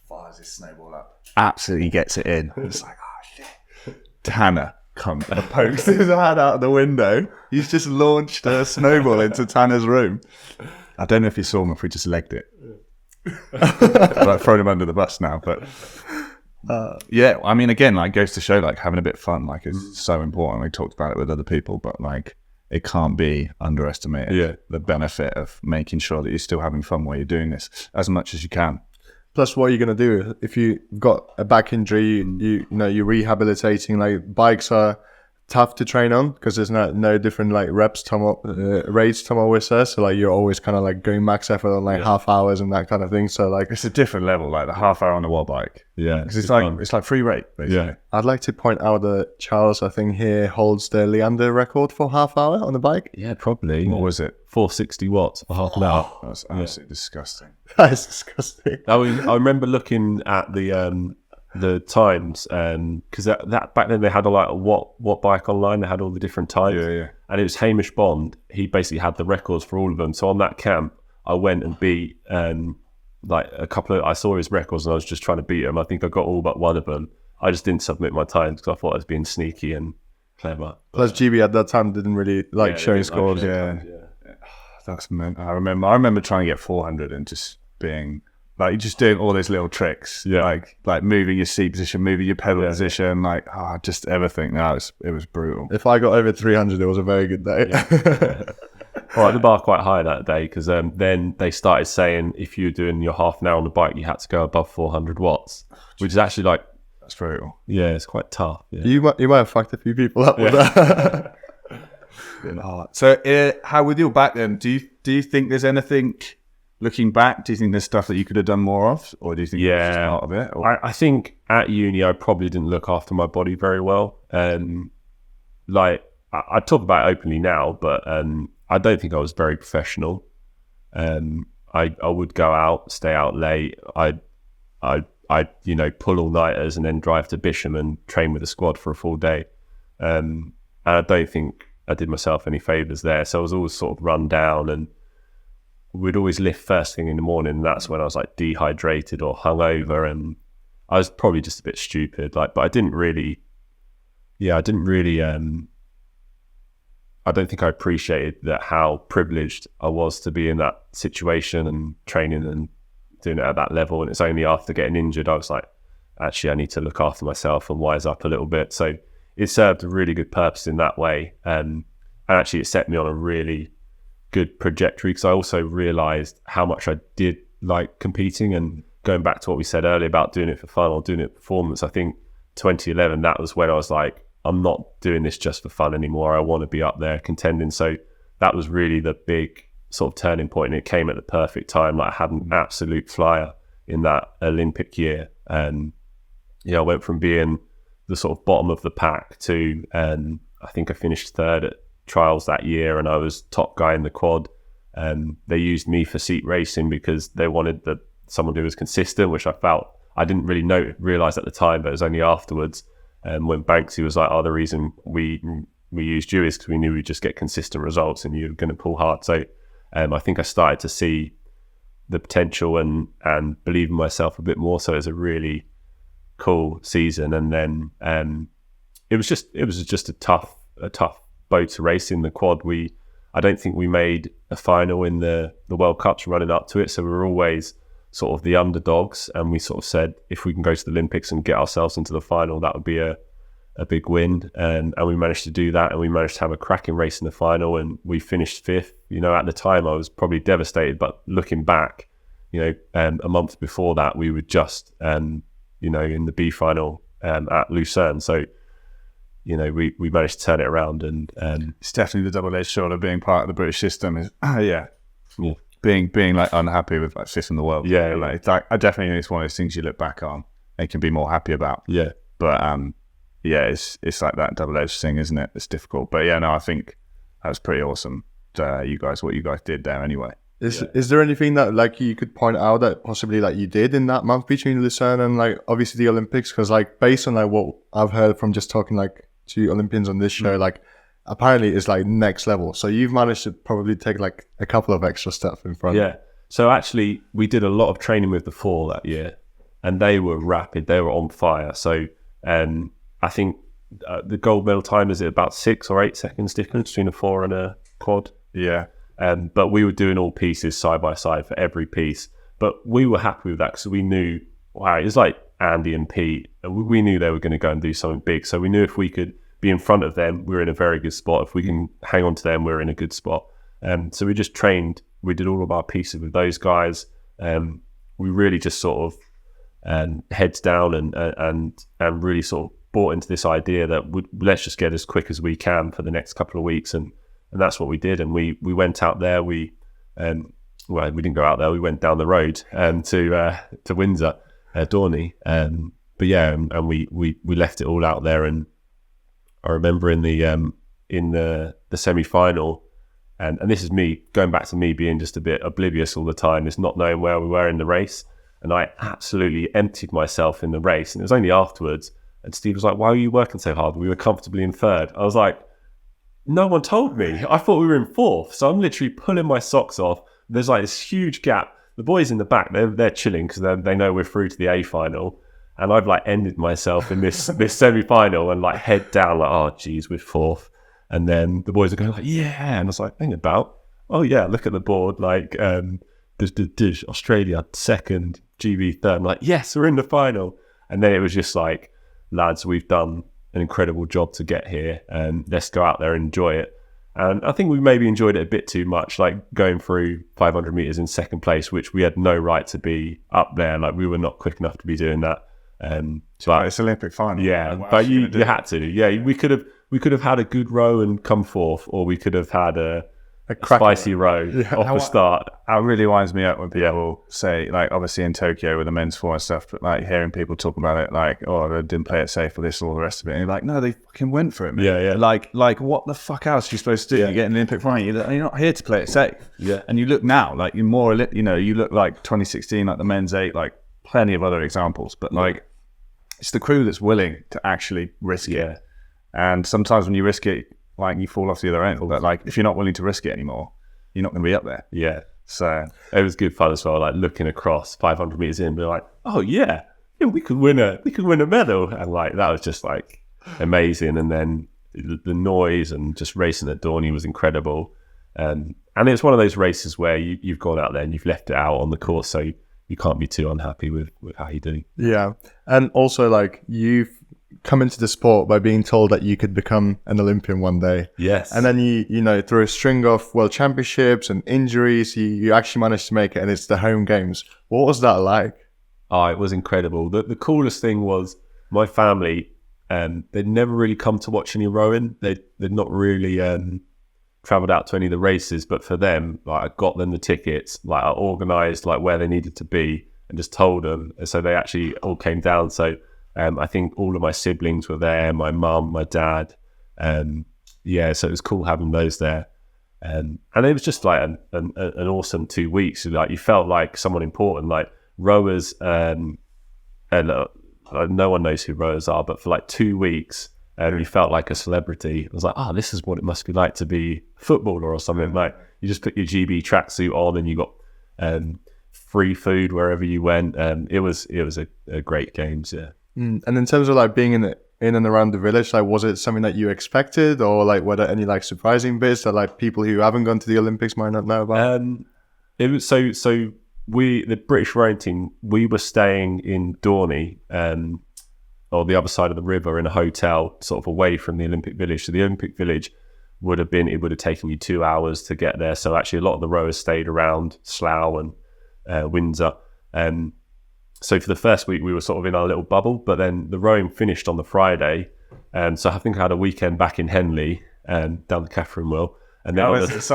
Fires this snowball up. Absolutely gets it in. It's like, oh shit. Tanner comes and pokes his hand out the window. He's just launched a snowball into Tanner's room. I don't know if he saw him or if he just legged it. Like thrown him under the bus now. But yeah, I mean, again, like goes to show like having a bit of fun like is so important. We talked about it with other people, but like it can't be underestimated. The benefit of making sure that you're still having fun while you're doing this as much as you can. Plus, what are you going to do if you've got a back injury? You're rehabilitating. Like bikes are tough to train on because there's no different like rates Tom always says. So like you're always kind of like going max effort on like half hours and that kind of thing. So like it's a different level, like the half hour on the wall bike. Yeah, because it's like free rate basically. Yeah. I'd like to point out that Charles, I think, here holds the Leander record for half hour on the bike. Yeah, probably. What was it? 460 watts for half an hour. That's absolutely disgusting. That is disgusting. I remember looking at the times, because that back then they had a what bike online. They had all the different times, and it was Hamish Bond. He basically had the records for all of them. So on that camp, I went and beat like a couple of. I saw his records and I was just trying to beat him. I think I got all but one of them. I just didn't submit my times because I thought I was being sneaky and clever. Plus, GB at that time didn't really like showing scores. That's I remember trying to get 400 and just being. Like just doing all those little tricks, like moving your seat position, moving your pedal position, like just everything. No, it was brutal. If I got over 300, it was a very good day. Well, the bar quite high that day because then they started saying if you were doing your half an hour on the bike, you had to go above 400 watts, which is actually like that's brutal. Yeah, it's quite tough. Yeah. You might have fucked a few people up with that. So, how with your back then? Do you think there's anything looking back? Do you think there's stuff that you could have done more of, or do you think it's just part of it? I think at uni I probably didn't look after my body very well. Like I talk about it openly now, but I don't think I was very professional. I would go out, stay out late. I pull all-nighters and then drive to Bisham and train with the squad for a full day. And I don't think I did myself any favours there. So I was always sort of run down, and we'd always lift first thing in the morning. And that's when I was like dehydrated or hungover, and I was probably just a bit stupid. But I didn't really. I don't think I appreciated that how privileged I was to be in that situation and training and doing it at that level. And it's only after getting injured I was like, actually I need to look after myself and wise up a little bit. So it served a really good purpose in that way. And actually it set me on a really good trajectory, because I also realised how much I did like competing. And going back to what we said earlier about doing it for fun or doing it for performance, I think 2011, that was when I was like, I'm not doing this just for fun anymore. I want to be up there contending. So that was really the big sort of turning point, and it came at the perfect time. Like I had an absolute flyer in that Olympic year, and I went from being the sort of bottom of the pack to I think I finished third at trials that year, and I was top guy in the quad. They used me for seat racing because they wanted someone who was consistent, which I felt I didn't really realize at the time, but it was only afterwards. When Banksy was like, the reason we used you is because we knew we'd just get consistent results and you're going to pull hard. So I think I started to see the potential and believe in myself a bit more. So it was a really cool season. And then it was just a tough boat to race in the quad. I don't think we made a final in the World Cups running up to it. So we were always sort of the underdogs, and we sort of said if we can go to the Olympics and get ourselves into the final, that would be a big win, and we managed to do that, and we managed to have a cracking race in the final, and we finished fifth. At the time I was probably devastated, but looking back, a month before that we were just in the B final at Lucerne. So we managed to turn it around, and it's definitely the double-edged sword of being part of the British system is being like unhappy with like fifth in the world. It's like I definitely think it's one of those things you look back on and can be more happy about. But it's like that double-edged thing, isn't it? It's difficult, but I think that was pretty awesome. What you guys did there anyway. Is there anything that like you could point out that possibly like you did in that month between Lucerne and like obviously the Olympics? Because like based on like what I've heard from just talking like to Olympians on this show, like apparently it's like next level. So you've managed to probably take like a couple of extra steps in front. Yeah. So actually we did a lot of training with the four that year, and they were rapid. They were on fire. So I think the gold medal time is about 6 or 8 seconds difference between a four and a quad. Yeah. But we were doing all pieces side by side for every piece. But we were happy with that because we knew, it was like Andy and Pete. We knew they were going to go and do something big. So we knew if we could be in front of them, we're in a very good spot. If we can hang on to them, we're in a good spot. So we just trained. We did all of our pieces with those guys. We really just sort of heads down and really sort of bought into this idea that let's just get as quick as we can for the next couple of weeks. And that's what we did. And we went out there. We didn't go out there. We went down the road to Windsor, Dorney. But yeah, and we left it all out there. And I remember in the semi-final, and this is me going back to me being just a bit oblivious all the time, is not knowing where we were in the race, and I absolutely emptied myself in the race. And it was only afterwards, and Steve was like, "Why are you working so hard? We were comfortably in third." I was like, "No one told me. I thought we were in fourth." So I'm literally pulling my socks off. There's like this huge gap. The boys in the back, they're chilling because they know we're through to the A final. And I've like ended myself in this semi-final and like head down like, oh geez, we're fourth. And then the boys are going like, yeah. And I was like, hang about. Oh yeah, look at the board. Like Australia second, GB third. I'm like, yes, we're in the final. And then it was just like, lads, we've done an incredible job to get here, and let's go out there and enjoy it. And I think we maybe enjoyed it a bit too much, like going through 500 meters in second place, which we had no right to be up there. Like we were not quick enough to be doing that. But it's Olympic final. Yeah, but you had to. Yeah, we could have we could have had a good row and come fourth, or we could have had a crack spicy row off the start. That really winds me up when people say, like, obviously in Tokyo with the men's four and stuff, but like hearing people talk about it, like, oh, they didn't play it safe or this or all the rest of it. And you're like, no, they fucking went for it, man. Yeah. Like what the fuck else are you supposed to do? You get an Olympic final, you're not here to play it safe. Yeah. And you look now, like you're more, you look like 2016, like the men's 8, like plenty of other examples, but like it's the crew that's willing to actually risk it. And sometimes when you risk it, like you fall off the other end. But like if you're not willing to risk it anymore, you're not going to be up there. Yeah. So it was good fun as well. Like looking across 500 meters in, be like, oh yeah, we could win a medal, and like that was just like amazing. And then the noise and just racing at Dorney was incredible. And it's one of those races where you've gone out there and you've left it out on the course, so you can't be too unhappy with how you do. Yeah, and also like you've come into the sport by being told that you could become an Olympian one day. Yes. And then you know, through a string of world championships and injuries, you actually managed to make it, and it's the home games. What was that like? Oh, it was incredible. The coolest thing was my family, they'd never really come to watch any rowing. They'd not really travelled out to any of the races, but for them, like I got them the tickets, like I organised like where they needed to be and just told them. And so they actually all came down. So I think all of my siblings were there, my mum, my dad. So it was cool having those there. And it was just like an awesome 2 weeks. Like you felt like someone important, like rowers, and no one knows who rowers are, but for like 2 weeks, you felt like a celebrity. I was like, this is what it must be like to be a footballer or something. Like you just put your GB tracksuit on and you got free food wherever you went. It was a great games, yeah. And in terms of like being in and around the village, like was it something that you expected, or like were there any like surprising bits that like people who haven't gone to the Olympics might not know about? It was so the British rowing team, we were staying in Dorney, or the other side of the river in a hotel, sort of away from the Olympic Village. So the Olympic Village would have taken you 2 hours to get there. So actually a lot of the rowers stayed around Slough and Windsor. So for the first week, we were sort of in our little bubble, but then the rowing finished on the Friday. So I think I had a weekend back in Henley, down the Catherine Wheel. And then it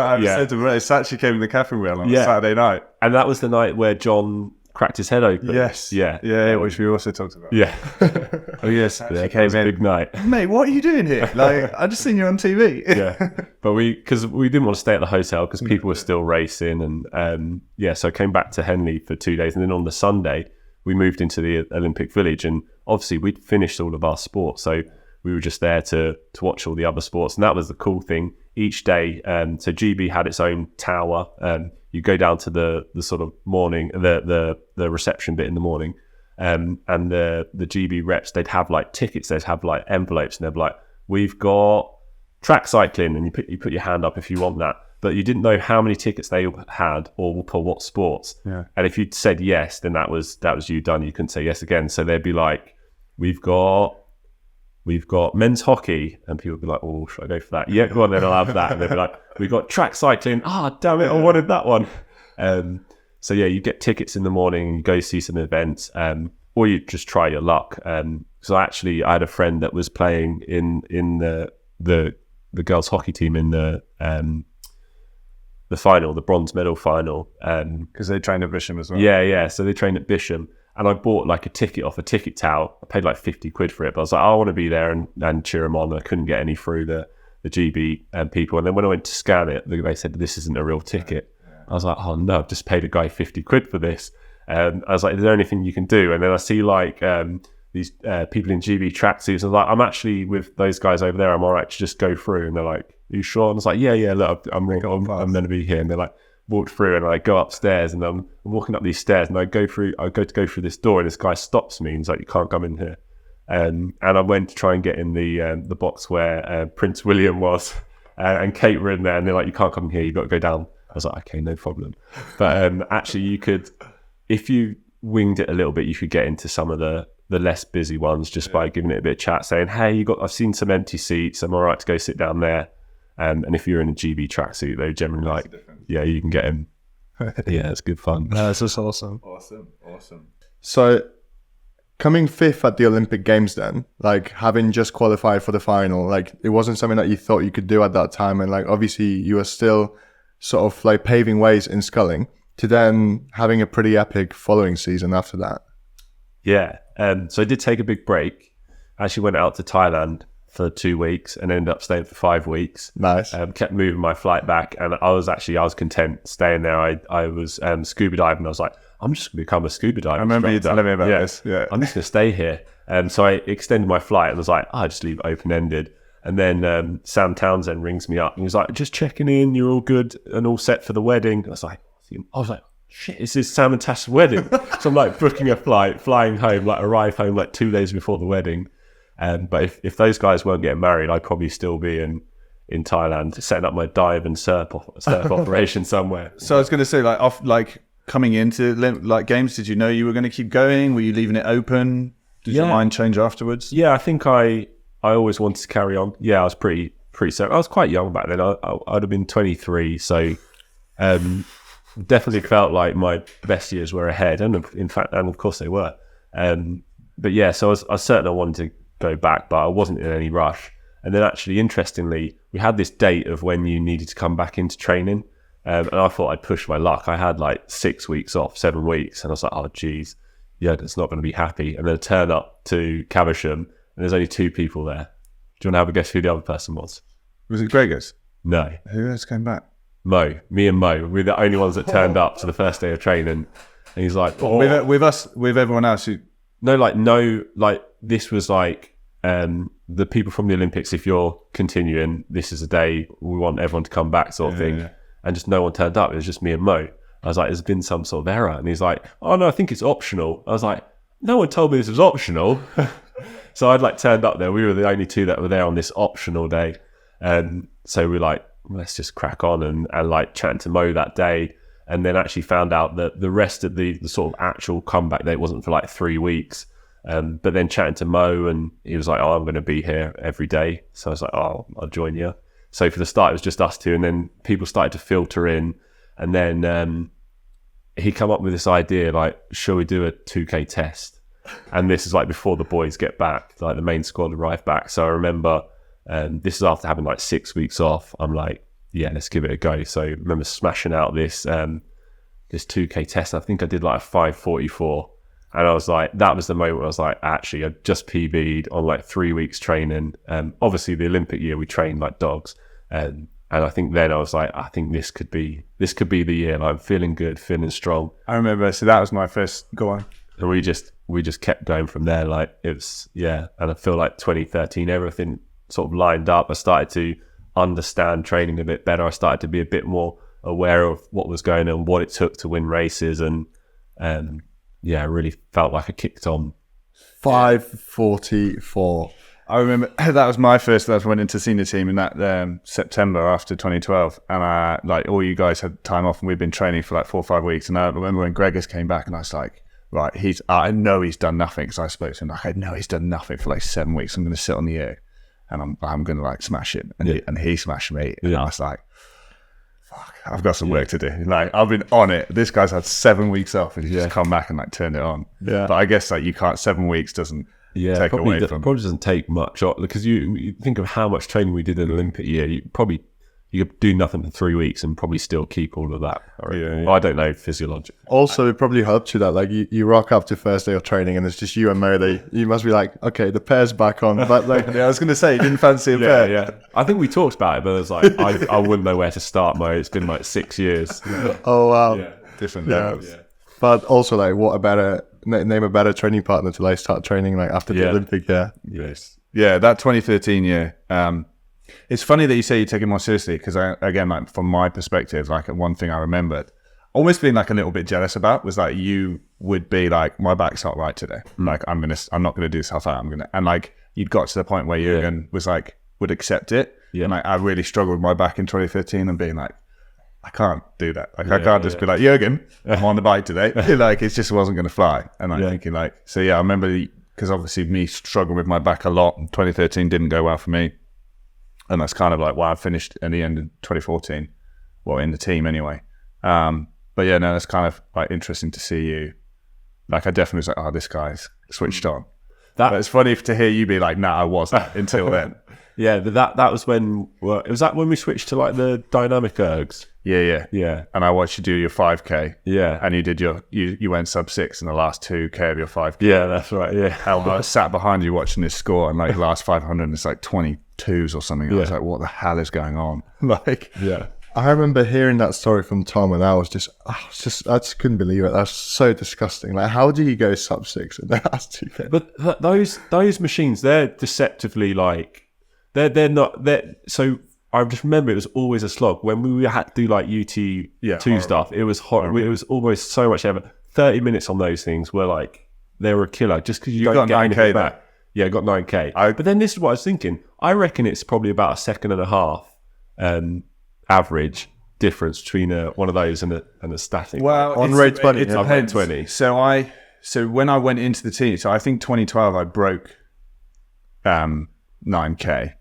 actually came in the Catherine Wheel on a Saturday night. And that was the night where John cracked his head open. Yes. Yeah, which we also talked about. Yeah. Oh, yes. It came in. Big night. Mate, what are you doing here? Like, I just seen you on TV. Yeah. But because we didn't want to stay at the hotel because people were still racing. And so I came back to Henley for 2 days. And then on the Sunday, we moved into the Olympic Village, and obviously we'd finished all of our sports, so we were just there to watch all the other sports, and that was the cool thing. Each day, so GB had its own tower. You go down to the sort of morning, the reception bit in the morning, and the GB reps, they'd have like tickets, they'd have like envelopes, and they'd be like, "We've got track cycling," and you put your hand up if you want that. But you didn't know how many tickets they had or for what sports. Yeah. And if you'd said yes, then that was you done. You couldn't say yes again. So they'd be like, we've got men's hockey. And people would be like, oh, should I go for that? Yeah, go on, then I'll have that. And they'd be like, we've got track cycling. Damn it, I wanted that one. So yeah, you get tickets in the morning and you go see some events, or you just try your luck. So actually I had a friend that was playing in the girls hockey team in the final, the bronze medal final, because they trained at Bisham as well. Yeah. So they trained at Bisham, and I bought like a ticket off a ticket tout. I paid like 50 quid for it, but I was like, I want to be there and cheer them on. I couldn't get any through the GB people, and then when I went to scan it, they said this isn't a real ticket. I was like, oh no, I've just paid a guy 50 quid for this. I was like, is there anything you can do? And then I see like these people in GB tracksuits. I was like, I'm actually with those guys over there. I'm all right to just go through. And they're like, are you sure? And I was like, yeah, look, I'm going to be here. And they're like, walked through, and I go upstairs, and I'm walking up these stairs, and I go through this door, and this guy stops me and he's like, you can't come in here. And I went to try and get in the box where Prince William was, and Kate were in there, and they're like, you can't come in here, you've got to go down. I was like, okay, no problem. But actually you could, if you winged it a little bit, you could get into some of the less busy ones just by giving it a bit of chat, saying, hey, I've seen some empty seats, I'm all right to go sit down there. And if you're in a GB tracksuit, they generally like, yeah, you can get in. Yeah, it's good fun. No, it's just awesome. Awesome. So coming fifth at the Olympic Games then, like having just qualified for the final, like it wasn't something that you thought you could do at that time. And like, obviously you were still sort of like paving ways in sculling to then having a pretty epic following season after that. Yeah. So I did take a big break. I actually went out to Thailand for 2 weeks and ended up staying for 5 weeks. Nice. Kept moving my flight back, and I was content staying there. I was scuba diving. I was like, I'm just going to become a scuba diver. I remember you telling me about this. Yeah. I'm just going to stay here. So I extended my flight and was like, I just leave it open-ended. And then Sam Townsend rings me up and he's like, just checking in, you're all good and all set for the wedding. I was like, shit, this is Sam and Tash's wedding. So I'm like booking a flight, flying home, like arrive home like 2 days before the wedding. But if those guys weren't getting married, I'd probably still be in Thailand setting up my dive and surf operation somewhere. So I was going to say, coming into like games, did you know you were going to keep going? Were you leaving it open? Did your mind change afterwards? Yeah, I think I always wanted to carry on. Yeah, I was pretty certain. I was quite young back then. I'd have been 23, so definitely felt like my best years were ahead, and in fact, and of course they were. But yeah, so I was certain I wanted to go back, but I wasn't in any rush. And then actually, interestingly, we had this date of when you needed to come back into training, and I thought I'd push my luck. I had like 6 weeks off, 7 weeks, and I was like, oh geez, yeah, it's not going to be happy. And then I turn up to Caversham, and there's only 2 people there. Do you want to have a guess who the other person was? Was it Gregors? No. Who else came back? Mo. Me and Mo. We're the only ones that turned up to the first day of training. And he's like, oh. With everyone else who... No, this was like the people from the Olympics, if you're continuing, this is a day we want everyone to come back sort of thing. Yeah. And just no one turned up. It was just me and Mo. I was like, there's been some sort of error. And he's like, oh no, I think it's optional. I was like, no one told me this was optional. So I'd like turned up there. We were the only 2 that were there on this optional day. And so we're like, let's just crack on and like chatting to Mo that day. And then actually found out that the rest of the sort of actual comeback day wasn't for like 3 weeks. But then chatting to Mo, and he was like, oh, I'm going to be here every day. So I was like, oh, I'll join you. So for the start, it was just us 2. And then people started to filter in. And then he come up with this idea, like, shall we do a 2K test? And this is like before the boys get back, like the main squad arrived back. So I remember this is after having like 6 weeks off. I'm like, yeah, let's give it a go. So I remember smashing out this 2K test. I think I did like a 5:44. And I was like, that was the moment where I was like, actually, I just PB'd on like 3 weeks training. Obviously, the Olympic year, we trained like dogs. And I think then I was like, I think this could be the year. Like, I'm feeling good, feeling strong. I remember, so that was my first go on. And we just kept going from there. Like, it was, yeah. And I feel like 2013, everything sort of lined up. I started to understand training a bit better. I started to be a bit more aware of what was going on, what it took to win races. And yeah, I really felt like I kicked on. 5:44. I remember that was my first. I went into senior team in that September after 2012, and like all you guys had time off, and we'd been training for like 4 or 5 weeks. And I remember when Gregors came back, and I was like, right, I know he's done nothing, because I spoke to him like, I know he's done nothing for like 7 weeks. I'm going to sit on the air, and I'm going to like smash it, and he smashed me, and I was like, fuck, I've got some work to do. Like, I've been on it. This guy's had 7 weeks off, and he's just come back and like turned it on. Yeah, but I guess like you can't. 7 weeks doesn't. Yeah, take away from. Probably doesn't take much, because you think of how much training we did in the Olympic year. You could do nothing for 3 weeks and probably still keep all of that. Well, I don't know physiologically. Also, it probably helped you that like you rock up to first day of training and it's just you and Mo. You must be like, okay, the pair's back on. But like, yeah, I was going to say, you didn't fancy a pair. Yeah, I think we talked about it, but it was like I wouldn't know where to start, Mo. It's been like 6 years. Oh wow, yeah. Different levels. Yeah. But also, like, what a better name a better training partner to like start training like after the Olympic year. Yes. Yeah, that 2013 year. It's funny that you say you take it more seriously, because again, like from my perspective, like one thing I remembered almost being like a little bit jealous about was like you would be like, my back's not right today. Like I'm not gonna do self out. And like you'd got to the point where Yurgen was like would accept it. Yeah. And like I really struggled with my back in 2013 and being like, I can't do that. Like I can't just be like, Yurgen, I'm on the bike today. Like it just wasn't going to fly. And I'm thinking like, so yeah, I remember because obviously me struggling with my back a lot. 2013 didn't go well for me. And that's kind of like why I finished in the end in 2014. Well, in the team anyway. But yeah, no, it's kind of like interesting to see you. Like I definitely was like, oh, this guy's switched on. That But it's funny to hear you be like, "Nah, I wasn't until then." yeah, that was when was that when we switched to like the dynamic ergs? Yeah. And I watched you do your 5K. Yeah, And you did you went sub 6 in the last 2K of your 5K. yeah, that's right. Yeah, I sat behind you watching this score, and like last 500, it's like 22s or something. I was like, "What the hell is going on?" Like, yeah. I remember hearing that story from Tom, and I just couldn't believe it. That's so disgusting. Like, how do you go sub 6 in the last 2K? But those machines, they're deceptively like they're not. So I just remember it was always a slog when we had to do like UT2 stuff. It was horrible. It was always so much effort. 30 minutes on those things were like they were a killer just because you don't got get 9K anything back. Yeah, I got 9K. But then this is what I was thinking. I reckon it's probably about a second and a half average difference between one of those and a static. well, On rate 20, it yeah. depends. 20. So when I went into the team, so I think 2012 I broke 9K,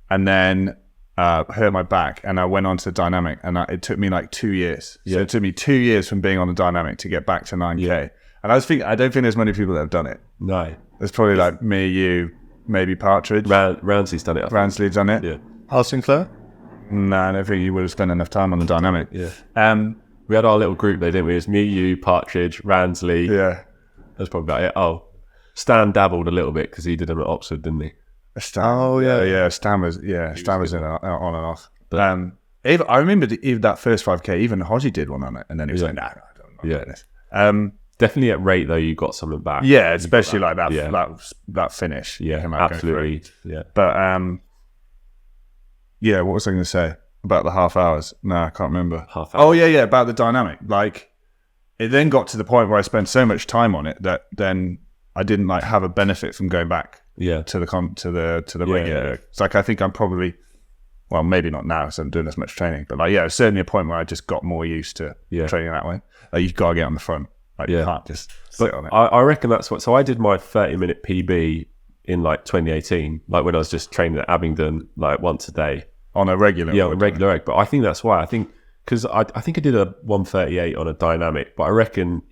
and then hurt my back, and I went on to the dynamic, and it took me like 2 years. So it took me 2 years from being on the dynamic to get back to 9K. Yeah. And I don't think there's many people that have done it. No, There's probably like me, you, maybe Partridge. Ramsey's done it. I think. Ransley's done it. Yeah, Al Sinclair? No, I don't think you would have spent enough time on the dynamic. yeah. We had our little group there, didn't we? It was me, you, Partridge, Ransley. Yeah. That's probably about it. Oh, Stan dabbled a little bit because he did them at Oxford, didn't he? Oh, yeah. Yeah, Stan was in on and off. But I remember even that first 5K, even Hodgie did one on it, and then he was like, "Nah, I don't know this." Definitely at rate though, you got something back. Yeah, especially like that. Yeah. That finish. Yeah, came out going absolutely. through. Yeah. But yeah, what was I going to say about the half hours? No, I can't remember. Half hour. Oh yeah, about the dynamic. Like, it then got to the point where I spent so much time on it that then I didn't like have a benefit from going back. Yeah. To the Yeah, regular. yeah. It's like I think I'm probably, well, maybe not now, so I'm doing as much training, but like it's certainly a point where I just got more used to training that way. Like, you've got to get on the front. Like, you can't just sit on it. I reckon that's what. So I did my 30-minute PB in like 2018, like when I was just training at Abingdon, like once a day. On a regular. Yeah, on a regular egg. But I think that's why. I think because I think I did a 138 on a dynamic, but I reckon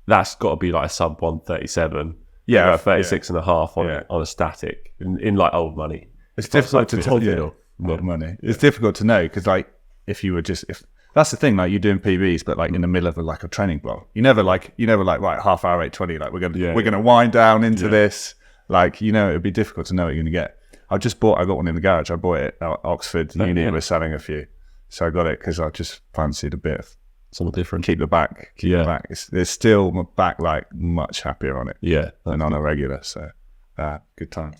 that's got to be like a sub 137. Yeah, about 36 and a half on a static in like old money. It's difficult to tell. Not money. It's difficult to know because like if that's the thing, like you're doing PBs, but like in the middle of a training block, you never like right, half hour 8:20, like we're gonna wind down into this. Like, it'd be difficult to know what you're gonna get. I got one in the garage. I bought it at Oxford Uni. Was selling a few, so I got it because I just fancied a bit of something different. Keep the back. There's still my back like much happier on it. Yeah, than on a regular. So good time.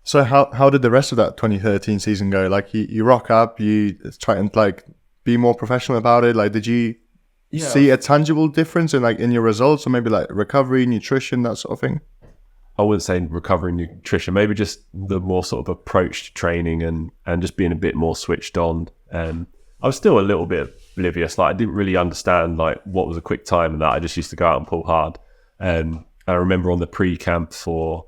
So how did the rest of that 2013 season go? Like you rock up, you try and like be more professional about it. Like, did you see a tangible difference in your results, or maybe like recovery, nutrition, that sort of thing? I wouldn't say recovery nutrition, maybe just the more sort of approach to training and just being a bit more switched on. I was still a little bit oblivious. Like, I didn't really understand like what was a quick time and that. I just used to go out and pull hard. I remember on the pre-camp for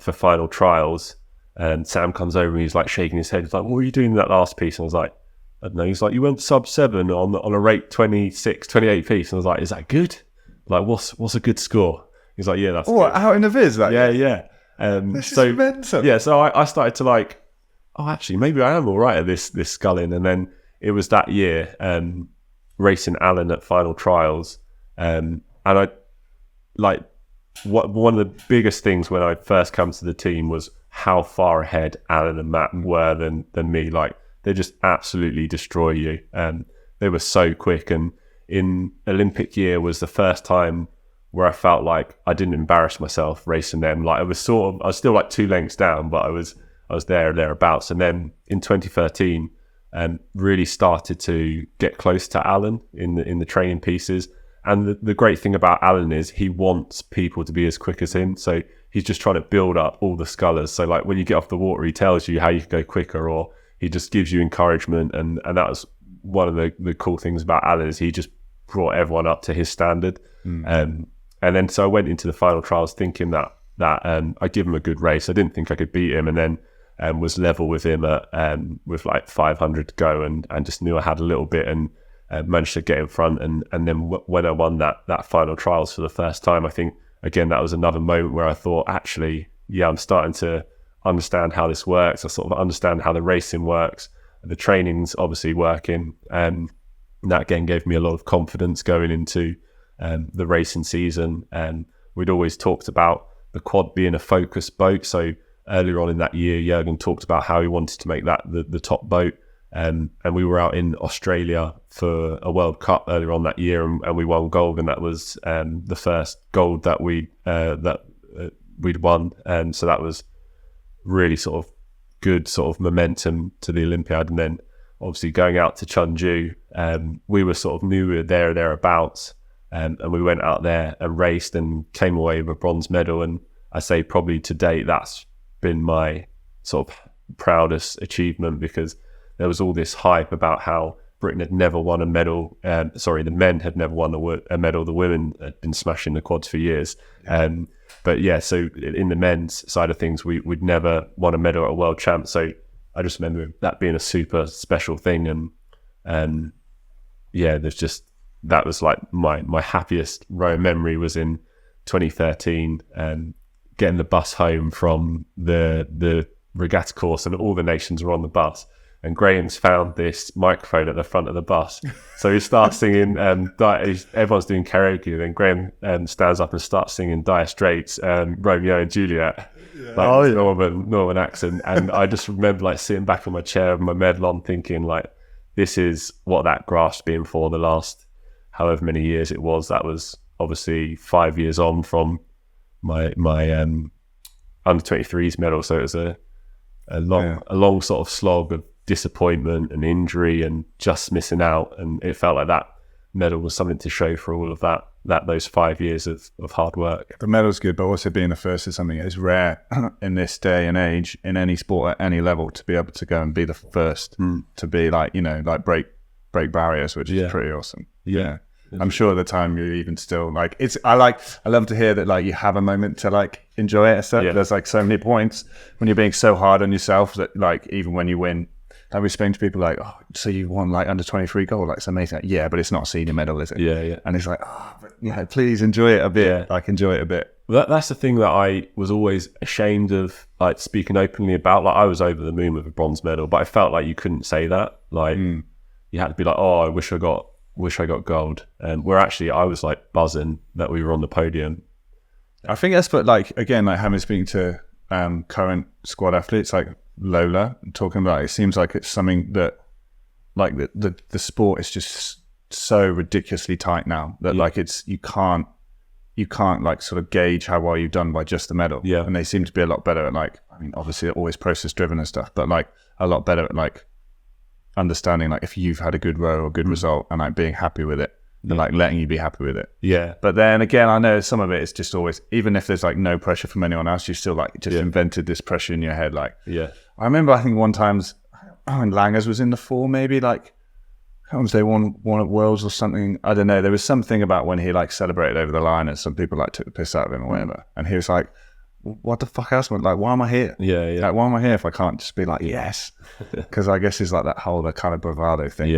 final trials, and Sam comes over and he's like shaking his head. He's like, "What were you doing in that last piece?" And I was like, "I don't know." He's like, "You went sub 7 on a rate 26, 28 piece." And I was like, "Is that good? Like, what's a good score?" He's like, "Yeah, that's good." Out in the viz, that? Yeah. This is mental. Yeah, so I started to like, actually, maybe I am all right at this sculling. And then it was that year racing Alan at final trials, and I like one of the biggest things when I first come to the team was how far ahead Alan and Matt were than me. Like, they just absolutely destroy you. They were so quick, and in Olympic year was the first time where I felt like I didn't embarrass myself racing them. Like, I was still like 2 lengths down, but I was there or thereabouts. And then in 2013, really started to get close to Alan in the training pieces. And the great thing about Alan is he wants people to be as quick as him. So he's just trying to build up all the scullers. So like when you get off the water, he tells you how you can go quicker, or he just gives you encouragement. And that was one of the cool things about Alan, is he just brought everyone up to his standard. And then so I went into the final trials thinking that I'd give him a good race. I didn't think I could beat him, and then was level with him at with like 500 to go, and just knew I had a little bit. And managed to get in front. And then when I won that final trials for the first time, I think, again, that was another moment where I thought, actually, yeah, I'm starting to understand how this works. I sort of understand how the racing works. The training's obviously working. And that, again, gave me a lot of confidence going into the racing season. And we'd always talked about the quad being a focus boat. So earlier on in that year, Yurgen talked about how he wanted to make that the top boat. And we were out in Australia for a World Cup earlier on that year, and we won gold, and that was the first gold that we'd won. And so that was really sort of good sort of momentum to the Olympiad. And then obviously going out to Chungju, we were sort of knew we were there or thereabouts, and we went out there and raced and came away with a bronze medal. And I say probably to date that's been my sort of proudest achievement, because there was all this hype about how Britain had never won a medal. The men had never won a medal. The women had been smashing the quads for years. But yeah, so in the men's side of things, we'd never won a medal at a world champ. So I just remember that being a super special thing. And yeah, that was like my happiest row memory was in 2013, getting the bus home from the regatta course, and all the nations were on the bus. And Graham's found this microphone at the front of the bus. So he starts singing, everyone's doing karaoke, and then Graham stands up and starts singing Dire Straits, Romeo and Juliet, Northern accent. And I just remember like sitting back on my chair with my medal on, thinking like, this is what that graph's been for the last however many years it was. That was obviously 5 years on from my under 23s medal. So it was a long sort of slog of disappointment and injury and just missing out, and it felt like that medal was something to show for all of those 5 years of hard work. The medal's good, but also being the first is something that is rare in this day and age in any sport at any level, to be able to go and be the first to be like, like break barriers, which is pretty awesome. I'm sure at the time you're even still like, I love to hear that like you have a moment to like enjoy it. So there's like so many points when you're being so hard on yourself that like even when you win, I was speaking to people like, oh, so you won like under 23 gold, like it's amazing. Like, yeah, but it's not a senior medal, is it? Yeah. And it's like, please enjoy it a bit. Yeah. Like enjoy it a bit. Well, that's the thing that I was always ashamed of, like speaking openly about. Like I was over the moon with a bronze medal, but I felt like you couldn't say that. Like you had to be like, oh, I wish I got gold. And where actually I was like buzzing that we were on the podium. I think that's, but like again, like having speaking to current squad athletes like Lola, talking about it seems like it's something that like the sport is just so ridiculously tight now that like it's you can't like sort of gauge how well you've done by just the medal. And they seem to be a lot better at like, I mean obviously they're always process driven and stuff, but like a lot better at like understanding like if you've had a good row or good result and like being happy with it and like letting you be happy with it. But then again, I know some of it is just always, even if there's like no pressure from anyone else, you still like just invented this pressure in your head. Like I remember I think one time when Langers was in the four, maybe like how much they won at Worlds or something, I don't know, there was something about when he like celebrated over the line and some people like took the piss out of him or whatever, and he was like, what the fuck else? Like, why am I here? Like, why am I here if I can't just be like, yes? Because I guess it's like that whole kind of bravado thing.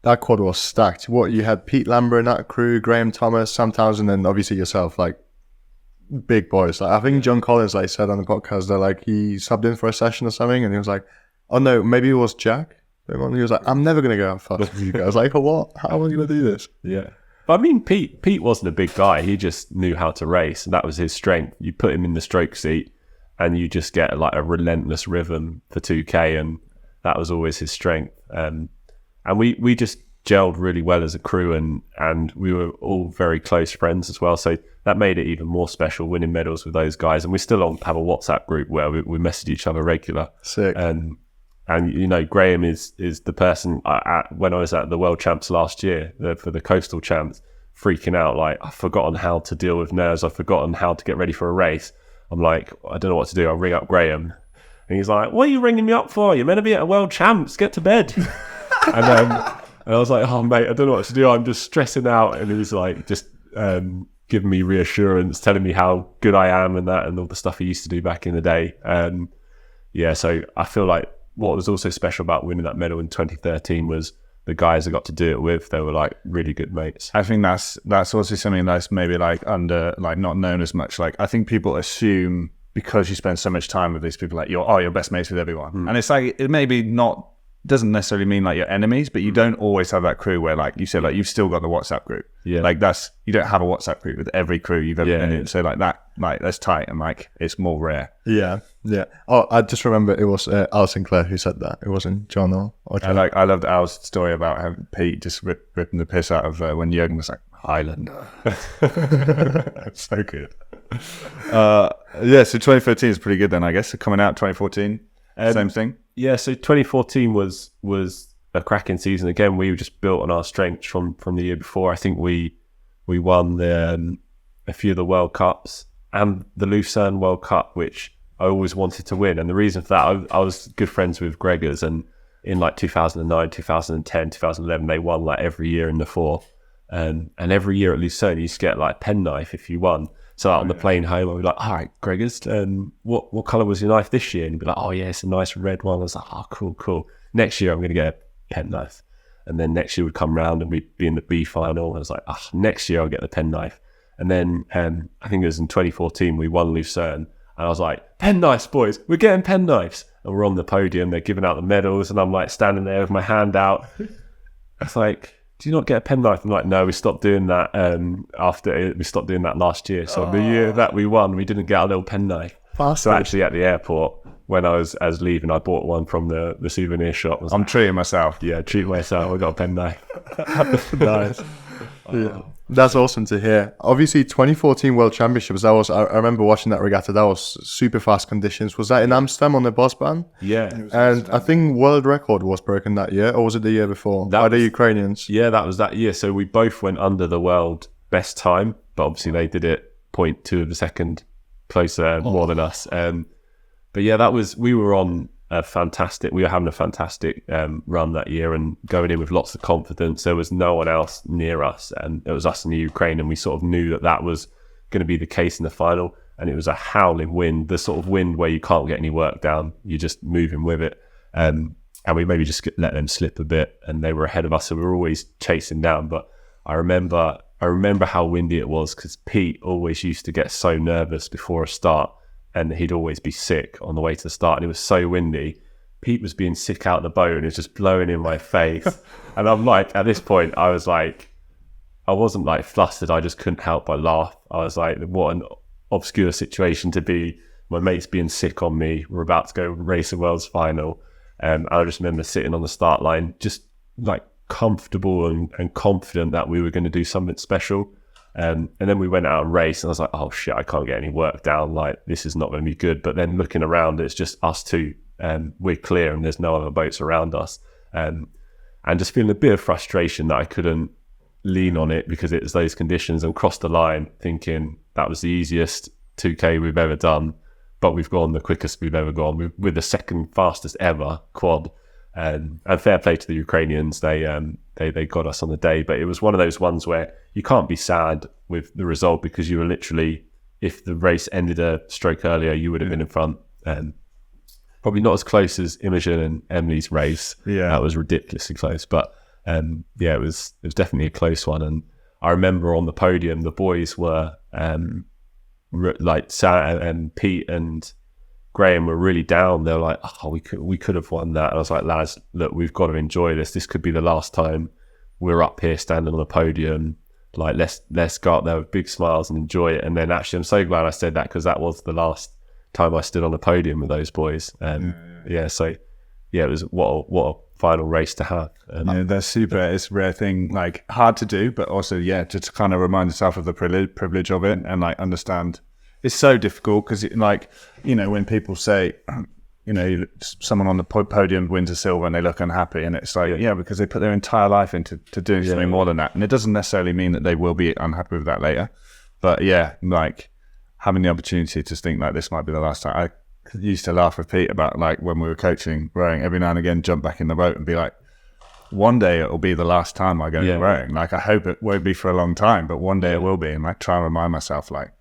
That quad was stacked. What, you had Pete Lambert in that crew, Graham Thomas, Sam Townsend, and obviously yourself, like big boys. Like I think John Collins, like said on the podcast that like he subbed in for a session or something, and he was like, oh no, maybe it was Jack. He was like, I'm never gonna go out fast with you guys. Like, what? How am I gonna do this? But I mean, Pete wasn't a big guy. He just knew how to race, and that was his strength. You put him in the stroke seat, and you just get like a relentless rhythm for 2K, and that was always his strength. And we just gelled really well as a crew, and we were all very close friends as well. So that made it even more special, winning medals with those guys. And we still have a WhatsApp group where we message each other regular. Sick. And you know, Graham is the person when I was at the World Champs last year for the Coastal Champs, freaking out like I've forgotten how to deal with nerves. I've forgotten how to get ready for a race. I'm like, I don't know what to do. I'll ring up Graham, and he's like, "What are you ringing me up for? You're meant to be at a World Champs. Get to bed." and I was like, "Oh mate, I don't know what to do. I'm just stressing out." And he was like, just giving me reassurance, telling me how good I am and all the stuff he used to do back in the day. So I feel like what was also special about winning that medal in 2013 was the guys I got to do it with. They were like really good mates. I think that's also something that's maybe like not known as much. Like I think people assume because you spend so much time with these people, like you're best mates with everyone, and it's like it maybe not. Doesn't necessarily mean like you're enemies, but you don't always have that crew where, like you said, like you've still got the WhatsApp group. Yeah. Like you don't have a WhatsApp group with every crew you've ever been in. So like that's tight and like it's more rare. Yeah. Oh, I just remember it was Al Sinclair who said that. It wasn't John or John. I loved Al's story about how Pete just ripping the piss out of when Yurgen was like Highlander. That's so good. So 2013 is pretty good then, I guess. So coming out 2014, same thing. Yeah, so 2014 was a cracking season. Again, we just built on our strengths from the year before. I think we won a few of the World Cups and the Lucerne World Cup, which I always wanted to win. And the reason for that, I was good friends with Gregors, and in like 2009, 2010, 2011, they won like every year in the four. And every year at Lucerne, you used to get like a penknife if you won. So on the plane home, I'd be like, all right, Gregors, what colour was your knife this year? And he'd be like, oh yeah, it's a nice red one. I was like, oh, cool. Next year, I'm going to get a penknife. And then next year would come round and we'd be in the B final. I was like, next year I'll get the penknife. And then I think it was in 2014, we won Lucerne. And I was like, penknives, boys, we're getting penknives. And we're on the podium, they're giving out the medals. And I'm like standing there with my hand out. It's like, do you not get a penknife? I'm like, no, we stopped doing that after we stopped doing that last year. So the year that we won, we didn't get our little penknife. So actually at the airport, when I was leaving, I bought one from the souvenir shop. I'm treating myself. Yeah, treating myself. I got a penknife. Nice. Yeah. That's awesome to hear. Obviously, 2014 World Championships, I remember watching that regatta. That was super fast conditions. Was that in Amsterdam on the Bosbahn? Yeah. And I think world record was broken that year, or was it the year before? By the Ukrainians? Yeah, that was that year. So we both went under the world best time, but obviously they did it 0.2 of a second closer more than us. But yeah, we were having a fantastic run that year and going in with lots of confidence. There was no one else near us, and it was us in the Ukraine, and we sort of knew that was going to be the case in the final. And it was a howling wind, the sort of wind where you can't get any work down, you're just moving with it. And we maybe just let them slip a bit, and they were ahead of us, so we were always chasing down. But I remember how windy it was, because Pete always used to get so nervous before a start, and he'd always be sick on the way to the start, and it was so windy. Pete was being sick out of the boat, and it was just blowing in my face. And I'm like, at this point, I wasn't like flustered, I just couldn't help but laugh. I was like, what an obscure situation to be. My mate's being sick on me, we're about to go race a world's final. And I just remember sitting on the start line, just like comfortable and confident that we were going to do something special. And then we went out and raced, and I was like, oh shit, I can't get any work down, like this is not going to be good. But then looking around, it's just us two, and we're clear and there's no other boats around us, and just feeling a bit of frustration that I couldn't lean on it because it was those conditions, and crossed the line thinking that was the easiest 2K we've ever done, but we've gone the quickest we've ever gone with the second fastest ever quad. And fair play to the Ukrainians, they got us on the day. But it was one of those ones where you can't be sad with the result, because you were literally, if the race ended a stroke earlier, you would have been in front. Probably not as close as Imogen and Emily's race. Yeah, that was ridiculously close. But it was definitely a close one. And I remember on the podium, the boys were like Sam and Pete and Graham were really down. They were like, oh, we could have won that. And I was like, lads, look, we've got to enjoy this. This could be the last time we're up here standing on the podium. Like, let's go up there with big smiles and enjoy it. And then actually, I'm so glad I said that, because that was the last time I stood on the podium with those boys. So it was what a final race to have. They're super. It's a rare thing, like hard to do, but also just to kind of remind yourself of the privilege of it, and like understand. It's so difficult because, like, when people say, someone on the podium wins a silver and they look unhappy, and it's like, because they put their entire life into doing something more than that. And it doesn't necessarily mean that they will be unhappy with that later. But like having the opportunity to think like this might be the last time. I used to laugh with Pete about, like, when we were coaching rowing, every now and again jump back in the boat and be like, one day it'll be the last time I go rowing. Like, I hope it won't be for a long time, but one day it will be. And like try and remind myself, like,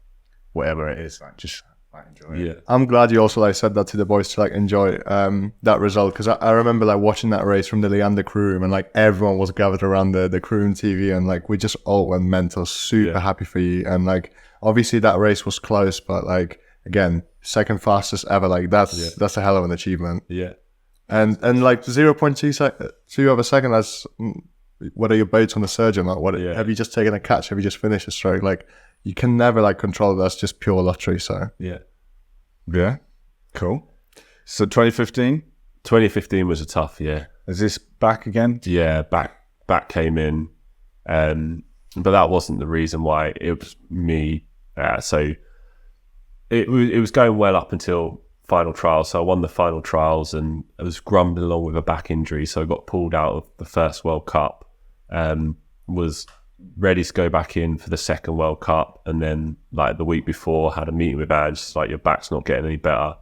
whatever it is, like just quite enjoy it. Yeah. I'm glad you also like said that to the boys to like enjoy that result, because I remember like watching that race from the Leander crew room, and like everyone was gathered around the crew room TV, and like we just all went mental, super happy for you. And like obviously that race was close, but like again, second fastest ever, like that's a hell of an achievement. Yeah. And like 0.2 of a second, that's what are your boats on the surgeon? Like what have you just taken a catch? Have you just finished a stroke? Like you can never like control that. That's just pure lottery. So yeah, cool. So 2015 was a tough year. is this back again? Yeah, back came in, but that wasn't the reason why. It was me. So it was going well up until final trials. So I won the final trials, and I was grumbling along with a back injury. So I got pulled out of the first World Cup. Was ready to go back in for the second World Cup, and then like the week before had a meeting with Ange, like your back's not getting any better,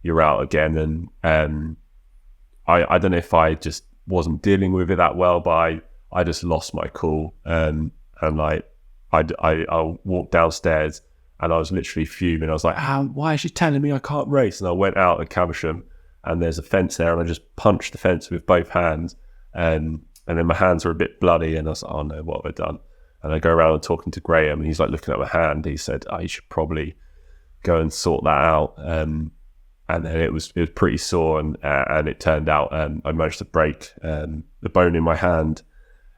you're out again. And I don't know if I just wasn't dealing with it that well, but I just lost my cool, and like I walked downstairs and I was literally fuming. I was like, why is she telling me I can't race? And I went out at Caversham, and there's a fence there, and I just punched the fence with both hands, and then my hands were a bit bloody, and I was like, oh no, what have I done? And I go around and talking to Graham, and he's like looking at my hand. He said, you should probably go and sort that out. And then it was pretty sore, and it turned out I managed to break the bone in my hand.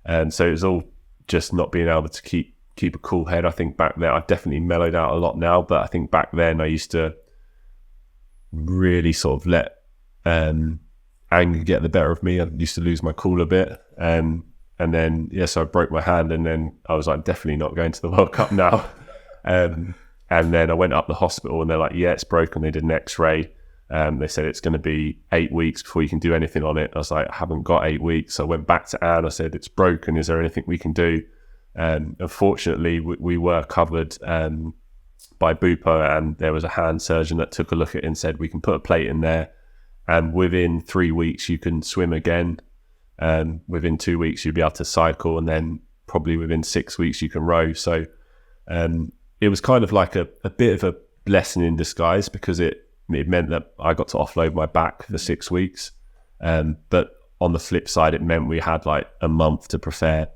And so it was all just not being able to keep a cool head. I think back then, I've definitely mellowed out a lot now, but I think back then I used to really sort of let anger get the better of me. I used to lose my cool a bit, and then so I broke my hand, and then I was like, definitely not going to the World Cup now. And then I went up the hospital, and they're like, yeah, it's broken. They did an X-ray. They said it's going to be 8 weeks before you can do anything on it. I was like, I haven't got 8 weeks. So I went back to Anne. I said, it's broken. Is there anything we can do? Unfortunately, we were covered by Bupa, and there was a hand surgeon that took a look at it and said, we can put a plate in there, and within 3 weeks you can swim again. Within 2 weeks you'll be able to cycle, and then probably within 6 weeks you can row. So it was kind of like a bit of a blessing in disguise, because it meant that I got to offload my back for 6 weeks. But on the flip side, it meant we had like a month to prepare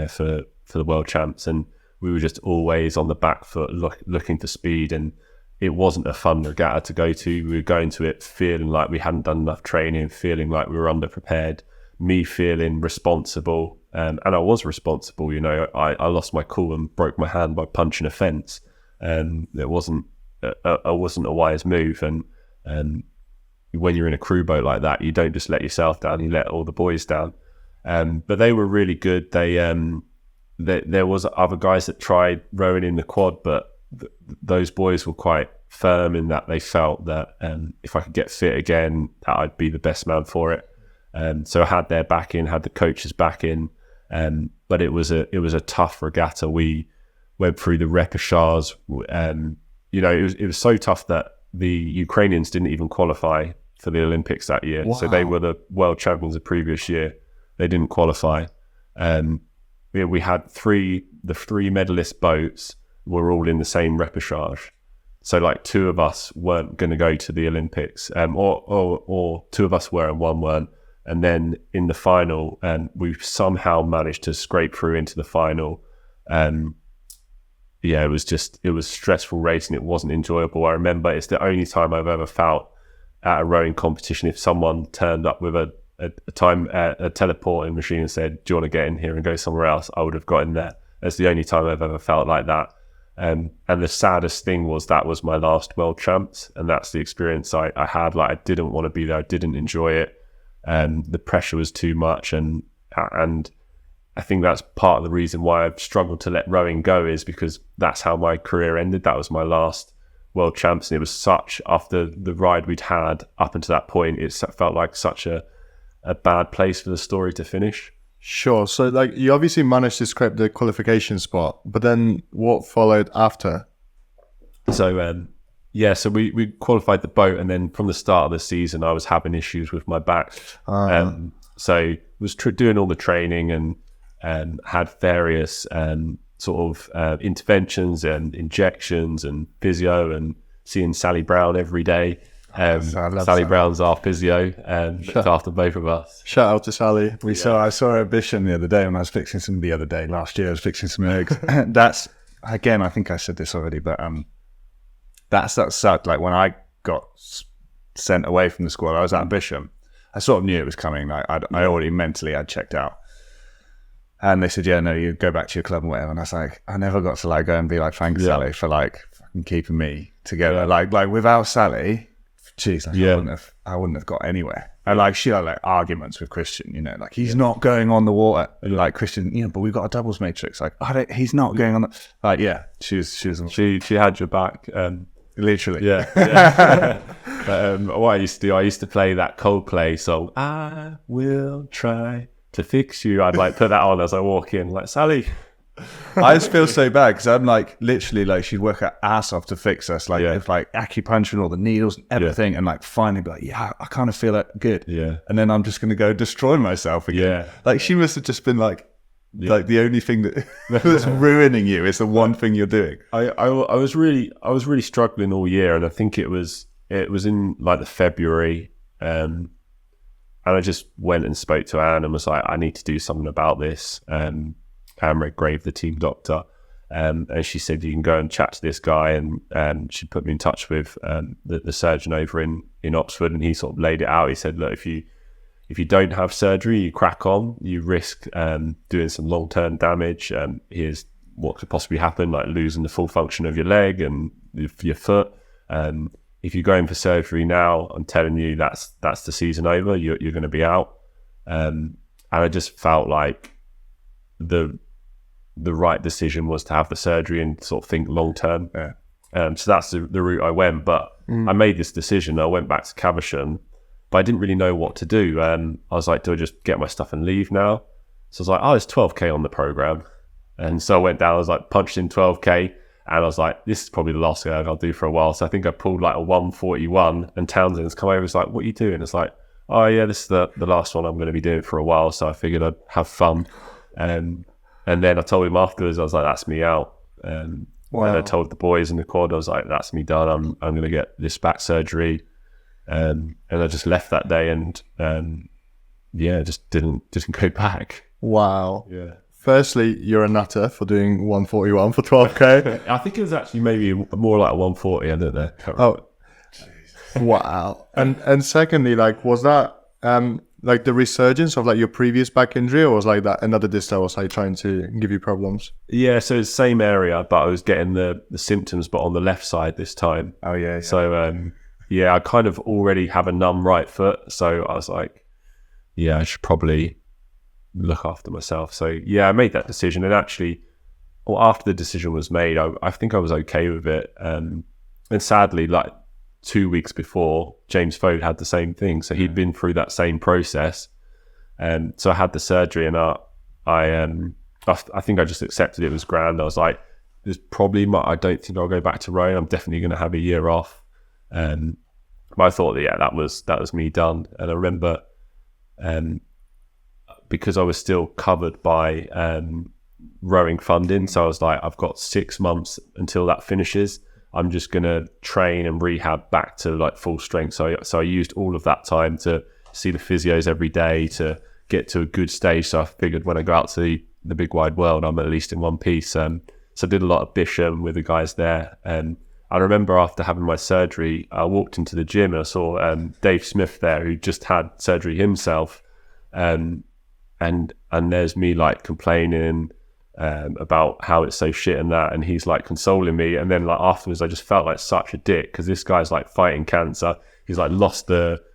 for the world champs, and we were just always on the back foot looking for speed. And it wasn't a fun regatta to go to. We were going to it feeling like we hadn't done enough training, feeling like we were underprepared, me feeling responsible. And I was responsible, I lost my cool and broke my hand by punching a fence. It wasn't a wise move. And when you're in a crew boat like that, you don't just let yourself down, you let all the boys down. But they were really good. There was other guys that tried rowing in the quad, but those boys were quite firm in that they felt that if I could get fit again, that I'd be the best man for it. So I had their back in, had the coaches back in, but it was a tough regatta. We went through the repechage. It was so tough that the Ukrainians didn't even qualify for the Olympics that year. Wow. So they were the world champions the previous year. They didn't qualify. We had the three medalist boats were all in the same repechage. So like two of us weren't going to go to the Olympics, or two of us were and one weren't. And then in the final, we somehow managed to scrape through into the final. It was stressful racing. It wasn't enjoyable. I remember it's the only time I've ever felt at a rowing competition, if someone turned up with a teleporting machine and said, do you want to get in here and go somewhere else? I would have got in there. That's the only time I've ever felt like that. And the saddest thing was that was my last world champs, and that's the experience I had. Like, I didn't want to be there. I didn't enjoy it. The pressure was too much, and I think that's part of the reason why I've struggled to let rowing go, is because that's how my career ended. That was my last world champs, and it was such, after the ride we'd had up until that point, it felt like such a bad place for the story to finish. Sure. So like, you obviously managed to scrape the qualification spot, but then what followed after? So so we qualified the boat, and then from the start of the season I was having issues with my back. So was doing all the training and had various sort of interventions and injections and physio and seeing Sally Brown every day. I love Sally Brown's our physio, looked after both of us. Shout out to Sally. I saw her at Bisham the other day when I was fixing some last year I was fixing some eggs. That's, again, I think I said this already, but that sucked. Like when I got sent away from the squad, I was at Bisham. I sort of knew it was coming. Like I already mentally had checked out. And they said, yeah, no, you go back to your club and whatever. And I was like, I never got to like go and be like, thanks Sally for like fucking keeping me together. Like without Sally, jeez, I wouldn't have got anywhere. And like she had like arguments with Christian, you know, like he's not going on the water. And like Christian, you know, but we've got a doubles matrix. Like he's not going on the, like, yeah, she had your back. Literally. Yeah. What I used to do, I used to play that Coldplay song, I Will Try to Fix You. I'd like put that on as I walk in, like, Sally. I just feel so bad because I'm like literally like she'd work her ass off to fix us, like with like acupuncture and all the needles and everything, and like finally be like, yeah, I kind of feel it good. Yeah. And then I'm just gonna go destroy myself again. Yeah. Like she must have just been like the only thing that's ruining you is the one thing you're doing. I was really struggling all year, and I think it was in like the February, and I just went and spoke to Anne and was like, I need to do something about this. Anne Redgrave, the team doctor, and she said, you can go and chat to this guy, and she put me in touch with the surgeon over in Oxford, and he sort of laid it out. He said, look, if you don't have surgery, you crack on, you risk doing some long-term damage. Here's what could possibly happen, like losing the full function of your leg and your foot. If you go in for surgery now, I'm telling you, that's the season over. You're going to be out. And I just felt like the right decision was to have the surgery and sort of think long term. So that's the route I went. But I made this decision. I went back to Caversham, but I didn't really know what to do. I was like, do I just get my stuff and leave now? So I was like, oh, there's 12K on the program. And so I went down, I was like, punched in 12K, and I was like, this is probably the last thing I'll do for a while. So I think I pulled like a 141, and Townsend's come over. It's like, what are you doing? It's like, oh yeah, this is the last one I'm going to be doing for a while. So I figured I'd have fun. And then I told him afterwards, I was like, that's me out. And I told the boys in the quad, I was like, that's me done. I'm going to get this back surgery. And I just left that day, and just didn't go back. Wow. Yeah. Firstly, you're a nutter for doing 141 for 12K. I think it was actually maybe more like a 140. I don't know. Oh, wow. And secondly, like, was that like the resurgence of like your previous back injury, or was like that another disc that was like trying to give you problems? Yeah, so it's the same area, but I was getting the symptoms, but on the left side this time. Oh yeah. So I kind of already have a numb right foot, so I was like, I should probably look after myself. So I made that decision, and actually, after the decision was made, I think I was okay with it. And sadly, like 2 weeks before, James Fode had the same thing, so he'd been through that same process. And so I had the surgery, and I think I just accepted it was grand. I was like, there's probably I don't think I'll go back to rowing. I'm definitely going to have a year off. But I thought that was me done. And I remember because I was still covered by rowing funding, so I was like, I've got 6 months until that finishes. I'm just going to train and rehab back to like full strength. So I used all of that time to see the physios every day to get to a good stage. So I figured when I go out to the big wide world, I'm at least in one piece. So I did a lot of Bisham with the guys there. And I remember after having my surgery, I walked into the gym and I saw Dave Smith there, who just had surgery himself. And there's me like complaining about how it's so shit and that, and he's like consoling me, and then like afterwards I just felt like such a dick because this guy's like fighting cancer. He's like lost he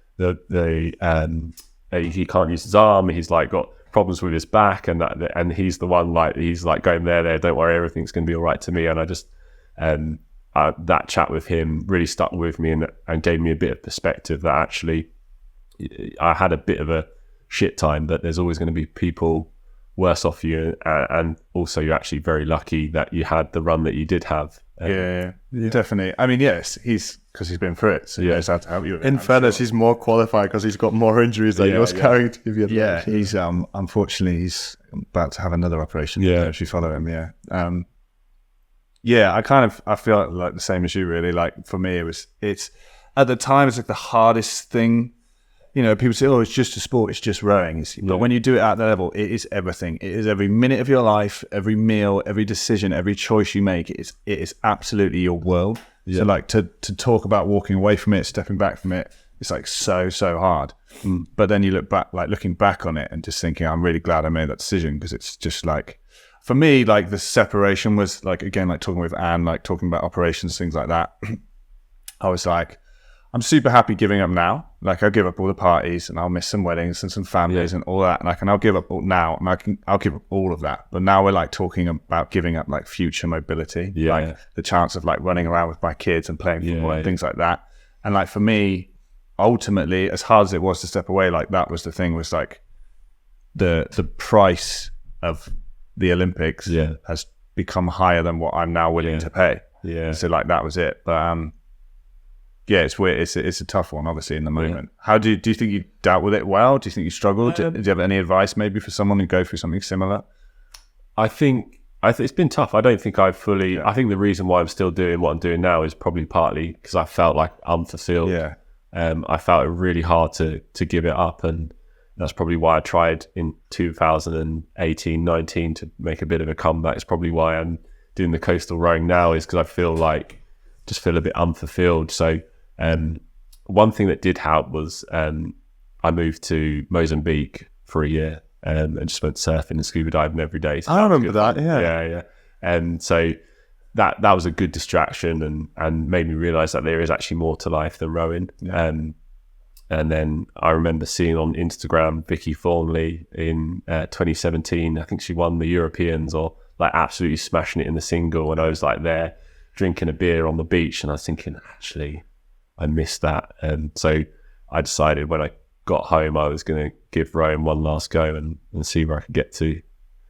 can't use his arm, he's like got problems with his back, and he's the one like he's like going there, don't worry, everything's gonna be all right to me. And I just that chat with him really stuck with me and gave me a bit of perspective that actually I had a bit of a shit time, but there's always going to be people worse off you, and also you're actually very lucky that you had the run that you did have. Yeah, definitely. I mean, yes, he's been through it, so he knows how to help you. In fairness, he's more qualified because he's got more injuries that he was carrying to give you. He's unfortunately he's about to have another operation. Yeah, if you follow him. Yeah, I feel like the same as you, really. Like for me, it's at the time, it's like the hardest thing. You know, people say, oh, it's just a sport, it's just rowing. But when you do it at that level, it is everything. It is every minute of your life, every meal, every decision, every choice you make. It is absolutely your world. Yeah. So like to talk about walking away from it, stepping back from it, it's like so hard. But then you look back, like looking back on it and just thinking, I'm really glad I made that decision, because it's just like, for me, like the separation was like, again, like talking with Anne, like talking about operations, things like that. I was like, I'm super happy giving up now. Like I'll give up all the parties and I'll miss some weddings and some families and all that. And I'll give up all now. And I'll give up all of that. But now we're like talking about giving up like future mobility, the chance of like running around with my kids and playing football and things like that. And like for me, ultimately, as hard as it was to step away, like that was the thing, was like the price of the Olympics has become higher than what I'm now willing to pay. Yeah. So like that was it. But yeah, it's weird. It's a tough one, obviously, in the moment. How do you think you dealt with it well? Do you think you struggled? Do you have any advice maybe for someone who go through something similar? I think it's been tough. I don't think I fully. I think the reason why I'm still doing what I'm doing now is probably partly because I felt like unfulfilled. Yeah. I felt it really hard to give it up, and that's probably why I tried in 2018, 19 to make a bit of a comeback. It's probably why I'm doing the coastal rowing now, is because I feel a bit unfulfilled. So one thing that did help was I moved to Mozambique for a year and just went surfing and scuba diving every day. So I remember that. Yeah. And so that was a good distraction and made me realize that there is actually more to life than rowing. And then I remember seeing on Instagram Vicky Thornley in 2017. I think she won the Europeans, or like absolutely smashing it in the single. And I was like there drinking a beer on the beach, and I was thinking, actually, I missed that. And so I decided when I got home, I was going to give rowing one last go and see where I could get to.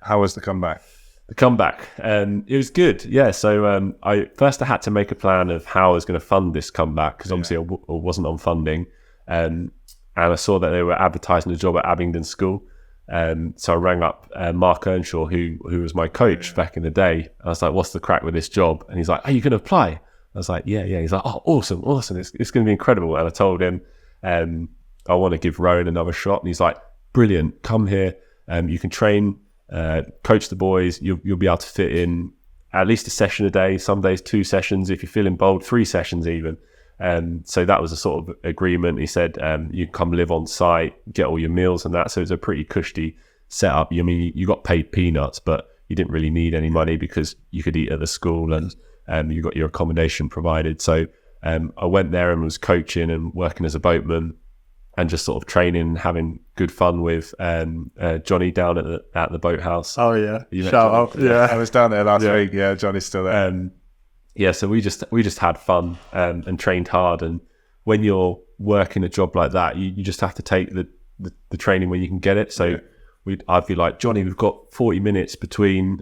How was the comeback? The comeback, it was good. Yeah. So I had to make a plan of how I was going to fund this comeback, because obviously I wasn't on funding. And I saw that they were advertising a job at Abingdon School. So I rang up Mark Earnshaw, who was my coach back in the day. I was like, what's the crack with this job? And he's like, are you going to apply? I was like, yeah. He's like, oh, awesome. It's going to be incredible. And I told him, I want to give rowing another shot. And he's like, brilliant. Come here. You can train, coach the boys. You'll be able to fit in at least a session a day. Some days 2 sessions. If you're feeling bold, 3 sessions even. So that was a sort of agreement. He said, you come live on site, get all your meals and that. So it was a pretty cushy setup. I mean, you got paid peanuts, but you didn't really need any money because you could eat at the school and you got your accommodation provided. So I went there and was coaching and working as a boatman and just sort of training and having good fun with Johnny down at the boathouse. Oh yeah, shout out! Yeah, I was down there last week. Yeah, Johnny's still there. So we just had fun and trained hard. And when you're working a job like that, you just have to take the training when you can get it. So I'd be like, Johnny, we've got 40 minutes between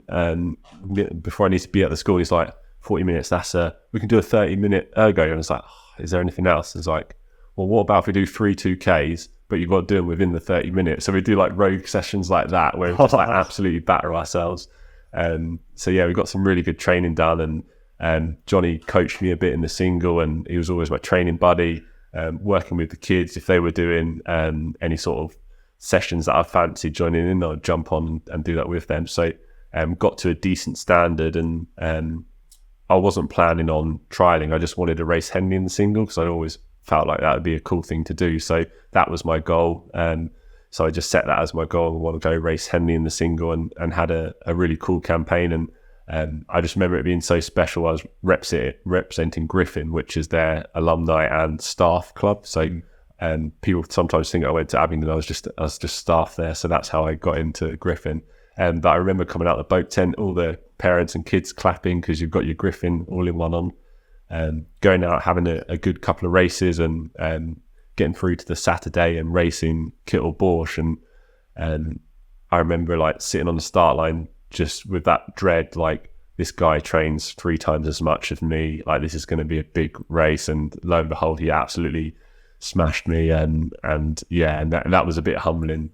before I need to be at the school. He's like, 40 minutes. We can do a 30-minute ergo. And it's like, oh, is there anything else? It's like, well, what about if we do 3 2Ks, but you've got to do them within the 30 minutes? So we do like rogue sessions like that, where we just like absolutely batter ourselves. So yeah, we got some really good training done, and Johnny coached me a bit in the single, and he was always my training buddy, working with the kids. If they were doing any sort of sessions that I fancied joining in, I'd jump on and do that with them. So got to a decent standard, and I wasn't planning on trialing. I just wanted to race Henley in the single, because I always felt like that would be a cool thing to do. So that was my goal. So I just set that as my goal. I want to go race Henley in the single, and had a really cool campaign. And I just remember it being so special. I was representing Griffin, which is their alumni and staff club. So people sometimes think I went to Abingdon. I was just staff there. So that's how I got into Griffin. But I remember coming out the boat tent, all the parents and kids clapping because you've got your Griffin all in one on. Going out, having a good couple of races, and getting through to the Saturday and racing Kittel Borsch. And I remember like sitting on the start line just with that dread, like, this guy trains 3 times as much as me. Like, this is going to be a big race. And lo and behold, he absolutely smashed me. And that was a bit humbling.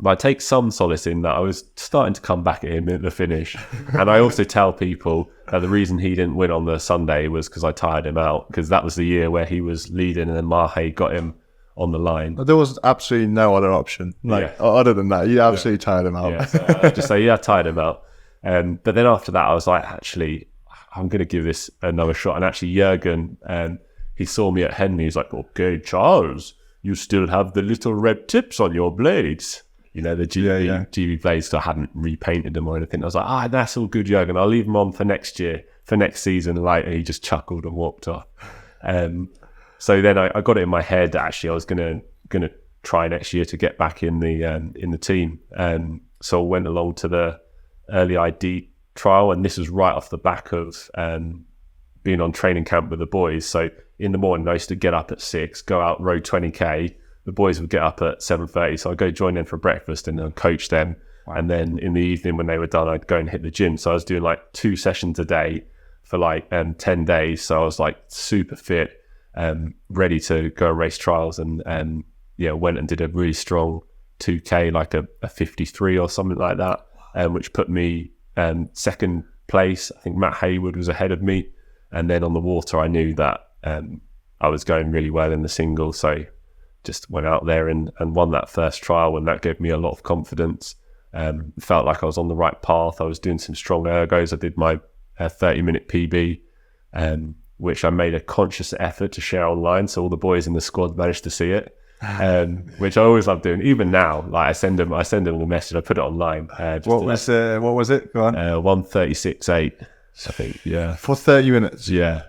But I take some solace in that I was starting to come back at him at the finish. And I also tell people that the reason he didn't win on the Sunday was because I tired him out, because that was the year where he was leading and then Mahe got him on the line. There was absolutely no other option. Other than that, you absolutely tired him out. Yeah, so I just say, I tired him out. But then after that, I was like, actually, I'm going to give this another shot. And actually, Yurgen, he saw me at Henley. He's like, okay, Charles, you still have the little red tips on your blades. You know, the GB blades, so I hadn't repainted them or anything. I was like, that's all good, Yurgen. I'll leave them on for next year, for next season. And he just chuckled and walked off. So then I got it in my head, actually, I was going to try next year to get back in the team. So I went along to the early ID trial, and this was right off the back of being on training camp with the boys. So in the morning, I used to get up at 6, go out, row 20k. The boys would get up at 7:30, so I'd go join them for breakfast and then coach them. Wow. And then in the evening when they were done, I'd go and hit the gym. So I was doing 2 sessions a day for 10 days. So I was super fit. Ready to go race trials, and went and did a really strong 2k, a 53 or something like that, which put me second place. I think Matt Hayward was ahead of me, and then on the water I knew that I was going really well in the single, so just went out there and won that first trial, and that gave me a lot of confidence. Felt like I was on the right path. I was doing some strong ergos. I did my 30-minute PB, which I made a conscious effort to share online, so all the boys in the squad managed to see it, which I always love doing. Even now, I send them a message. I put it online. What was it? Go on. 1:36.8, I think. Yeah, for 30 minutes. Yeah,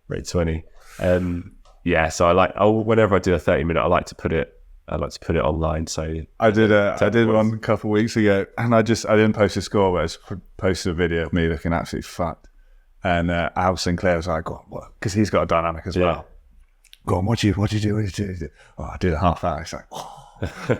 rate 20. So whenever I do a 30-minute, I like to put it online. So I did one a couple of weeks ago, and I didn't post a score, but I just posted a video of me looking absolutely fucked. And Al Sinclair was like, because he's got a dynamic as well. Go on, what do you do? Oh, I did a half hour. He's like,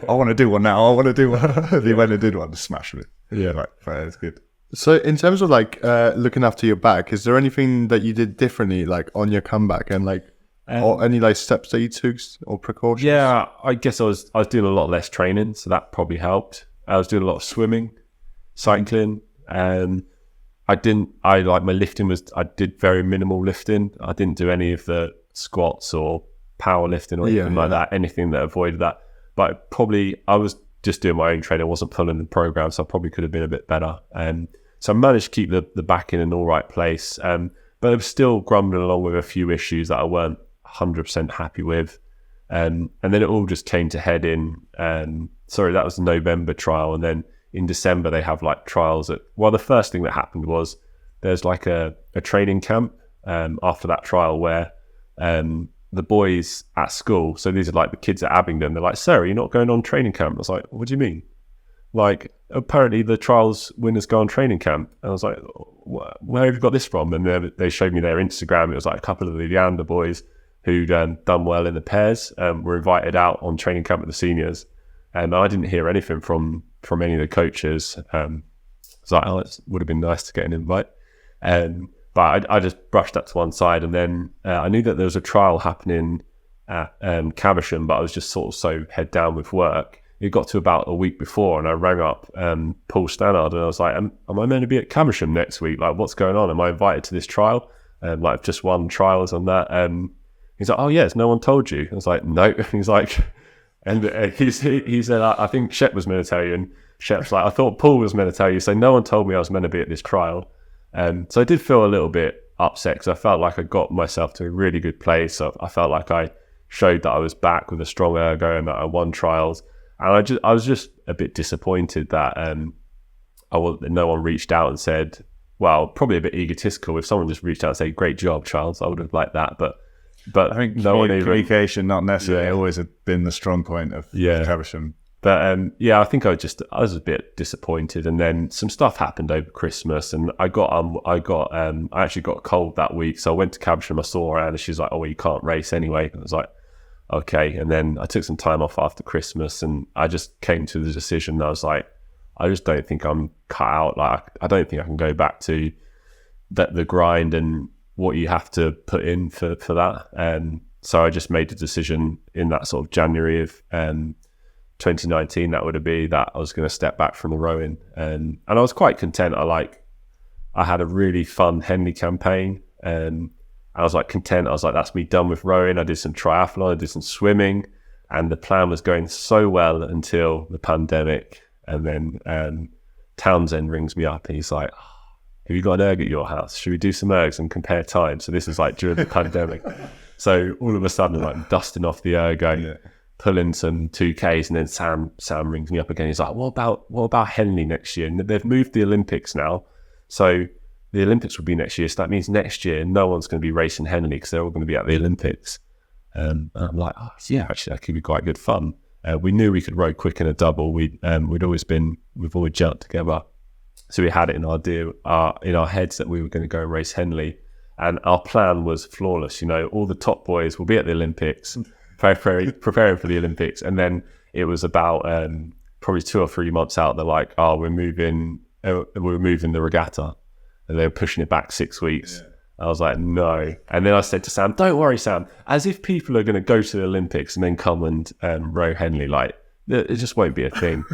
I want to do one now. He went and did one, smashed it. Yeah, it's good. So in terms of looking after your back, is there anything that you did differently on your comeback, and or any steps that you took or precautions? Yeah, I guess I was doing a lot less training, so that probably helped. I was doing a lot of swimming, cycling, and my lifting I did very minimal lifting. I didn't do any of the squats or powerlifting or anything like that, anything that avoided that. But I was just doing my own training. I wasn't following the program, so I probably could have been a bit better. So I managed to keep the back in an all right place. But I was still grumbling along with a few issues that I weren't 100% happy with. And then it all just came to head in, that was the November trial. And then in December, they have trials the first thing that happened was there's a training camp after that trial where the boys at school, so these are the kids at Abingdon, they're like, Sarah, you're not going on training camp? I was like, what do you mean? Apparently the trials winners go on training camp. And I was like, where have you got this from? And they showed me their Instagram. It was a couple of the Leander boys who'd done well in the pairs, were invited out on training camp with the seniors. And I didn't hear anything from any of the coaches. I was like, it would have been nice to get an invite. But I just brushed that to one side. And then I knew that there was a trial happening at Caversham, but I was just sort of so head down with work. It got to about a week before, and I rang up Paul Stannard, and I was like, am I meant to be at Caversham next week? What's going on? Am I invited to this trial? I've just won trials on that. He's like, oh, yes, no one told you. I was like, no. He's like... And he said, I think Shep was meant to tell you. And Shep's like, I thought Paul was meant to tell you. So no one told me I was meant to be at this trial. So I did feel a little bit upset, because I felt like I got myself to a really good place. I felt like I showed that I was back with a strong ergo and that I won trials. And I was just a bit disappointed that no one reached out and said, well, probably a bit egotistical. If someone just reached out and said, great job, Charles, I would have liked that. But I think communication not necessarily always had been the strong point of Caversham. But I think I was a bit disappointed, and then some stuff happened over Christmas, and I actually got a cold that week, so I went to Caversham. I saw her, and she's like, "Oh, well, you can't race anyway." I was like, "Okay," and then I took some time off after Christmas, and I just came to the decision. I was like, I just don't think I'm cut out. I don't think I can go back to the grind and what you have to put in for that. So I just made a decision in that sort of January of 2019, that would have been that I was going to step back from the rowing. And I was quite content. I had a really fun Henley campaign, and I was like content. I was like, that's me done with rowing. I did some triathlon, I did some swimming, and the plan was going so well until the pandemic. And then Townsend rings me up and he's like, have you got an erg at your house? Should we do some ergs and compare time? So this is like during the pandemic. So all of a sudden, like dusting off the ergo, pulling some 2Ks, and then Sam rings me up again. He's like, what about Henley next year? And they've moved the Olympics now. So the Olympics will be next year. So that means next year, no one's going to be racing Henley because they're all going to be at the Olympics. And I'm like, yeah, actually, that could be quite good fun. We knew we could row quick in a double. We've always jumped together. So we had it in our heads that we were going to go and race Henley. And our plan was flawless. All the top boys will be at the Olympics, preparing for the Olympics. And then it was about probably 2 or 3 months out. They're like, we're moving the regatta. And they were pushing it back 6 weeks. Yeah. I was like, no. And then I said to Sam, don't worry, Sam, as if people are going to go to the Olympics and then come and row Henley, like, it just won't be a thing.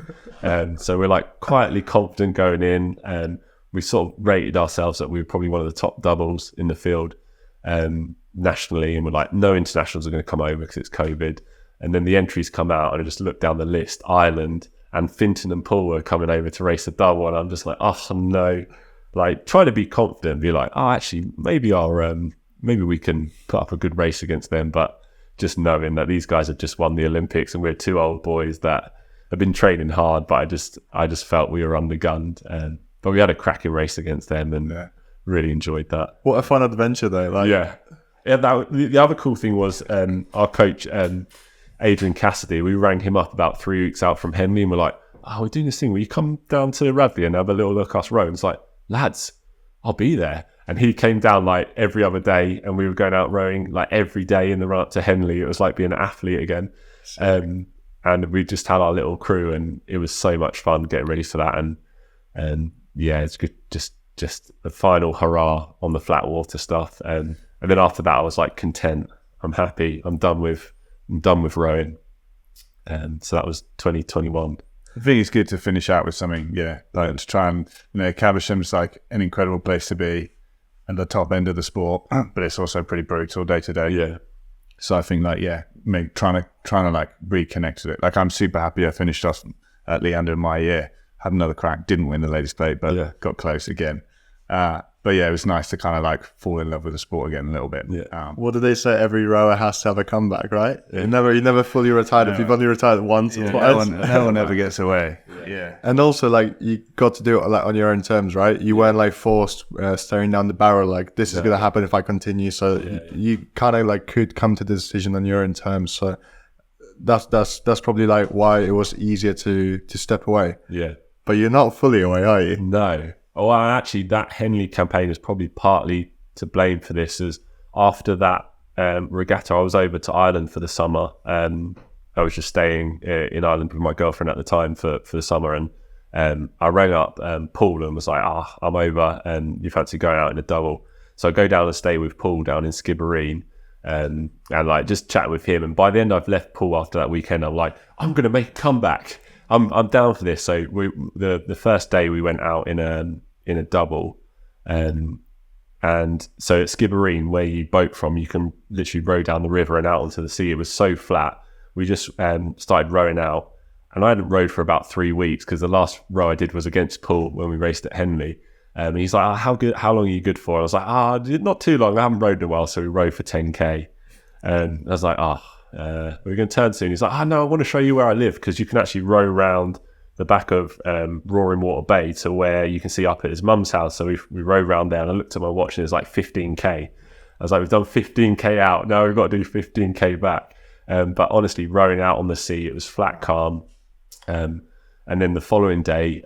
So we're like quietly confident going in, and we sort of rated ourselves that we were probably one of the top doubles in the field nationally, and we're like, no internationals are going to come over because it's COVID. And then the entries come out, and I just looked down the list, Ireland and Finton and Paul were coming over to race a double, and I'm just like, oh no. Like, try to be confident, be like, actually, maybe we can put up a good race against them. But just knowing that these guys have just won the Olympics, and we're 2 old boys that have been training hard, but I just felt we were undergunned. But we had a cracking race against them, and really enjoyed that. What a fun adventure, though! Like, the other cool thing was our coach, Adrian Cassidy. We rang him up about 3 weeks out from Henley, and we're like, we're doing this thing. Will you come down to Radley and have a little look at us row? And it's like, lads, I'll be there. And he came down like every other day, and we were going out rowing like every day in the run up to Henley. It was like being an athlete again. And we just had our little crew, and it was so much fun getting ready for that. And yeah, it's good. Just the final hurrah on the flat water stuff. And then after that, I was like content. I'm happy. I'm done with rowing. And so that was 2021. I think it's good to finish out with something, like to try and, Caversham's like an incredible place to be at the top end of the sport, but it's also pretty brutal day to day. Yeah. So I think trying to like reconnect with it. Like, I'm super happy I finished off at Leander in my year, had another crack, didn't win the ladies' plate, but got close again. But yeah, it was nice to kind of like fall in love with the sport again a little bit. Yeah. What do they say? Every rower has to have a comeback, right? Yeah. You never fully retired. If you've only retired once or twice. No one ever gets away. Yeah. And also, like, you got to do it like on your own terms, right? You weren't like forced staring down the barrel like, this is going to happen if I continue. So you kind of like could come to the decision on your own terms. So that's probably like why it was easier to step away. Yeah. But you're not fully away, are you? No. Oh, actually, that Henley campaign is probably partly to blame for this. As after that regatta, I was over to Ireland for the summer. I was just staying in Ireland with my girlfriend at the time for the summer, and I rang up Paul and was like, I'm over, and you fancy going out in a double? So I go down and stay with Paul down in Skibbereen, and like just chat with him. And by the end, I've left Paul after that weekend. I'm like, I'm going to make a comeback. I'm down for this. So the first day we went out in a double, and so at Skibbereen, where you boat from, you can literally row down the river and out onto the sea. It was so flat. We just started rowing out, and I hadn't rowed for about 3 weeks because the last row I did was against Paul when we raced at Henley. And he's like, how long are you good for? And I was like, not too long. I haven't rowed in a while, so we rowed for 10k. And I was like, we're going to turn soon. He's like, no, I want to show you where I live, because you can actually row around the back of Roaring Water Bay to where you can see up at his mum's house. So we rode around there, and I looked at my watch, and it was like 15k. I was like, we've done 15k out. Now we've got to do 15k back. But honestly, rowing out on the sea, it was flat calm. And then the following day,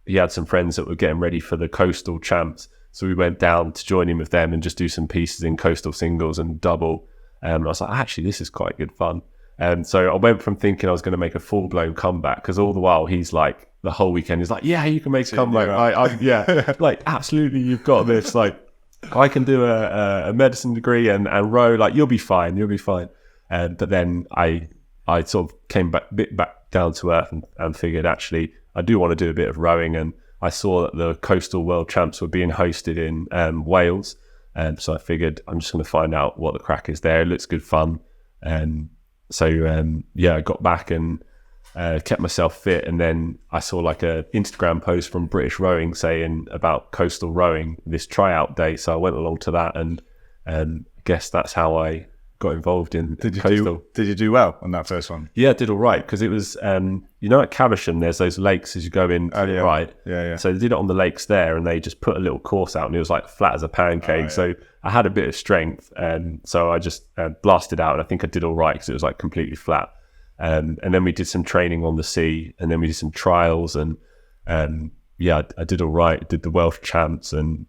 he had some friends that were getting ready for the coastal champs. So we went down to join in with them and just do some pieces in coastal singles and double. I was like, actually, this is quite good fun. And so I went from thinking I was going to make a full-blown comeback, because all the while he's like, the whole weekend, he's like, yeah, you can make a comeback. Yeah, like, absolutely, you've got this. Like, I can do a medicine degree and row. Like, you'll be fine. But then I sort of came back down to earth and figured actually I do want to do a bit of rowing. And I saw that the Coastal World Champs were being hosted in Wales. So I figured I'm just going to find out what the crack is there. It looks good fun. So I got back and kept myself fit. And then I saw like a Instagram post from British Rowing saying about coastal rowing, this tryout day. So I went along to that, and I guess that's how I got involved in coastal. Did you do well on that first one? Yeah, I did all right, because it was, at Caversham, there's those lakes as you go in to the right. Yeah. So they did it on the lakes there, and they just put a little course out, and it was like flat as a pancake. So I had a bit of strength, and so I just blasted out, and I think I did all right because it was like completely flat. And then we did some training on the sea, and then we did some trials, and I did all right. Did the Welsh champs, and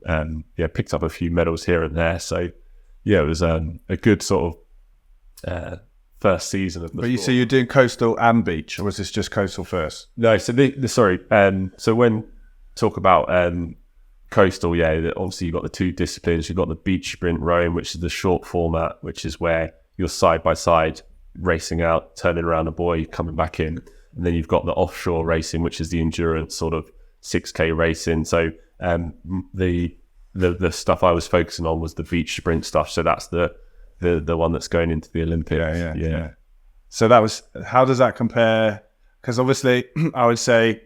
picked up a few medals here and there. So it was a good sort of first season of the sport. So you're doing coastal and beach, or was this just coastal first? No, so so when talk about coastal, obviously you've got the two disciplines. You've got the beach sprint rowing, which is the short format, which is where you're side by side racing out, turning around a buoy, coming back in. And then you've got the offshore racing, which is the endurance sort of 6K racing. So the stuff I was focusing on was the beach sprint stuff. So that's the one that's going into the Olympics. Yeah. So how does that compare? Because obviously I would say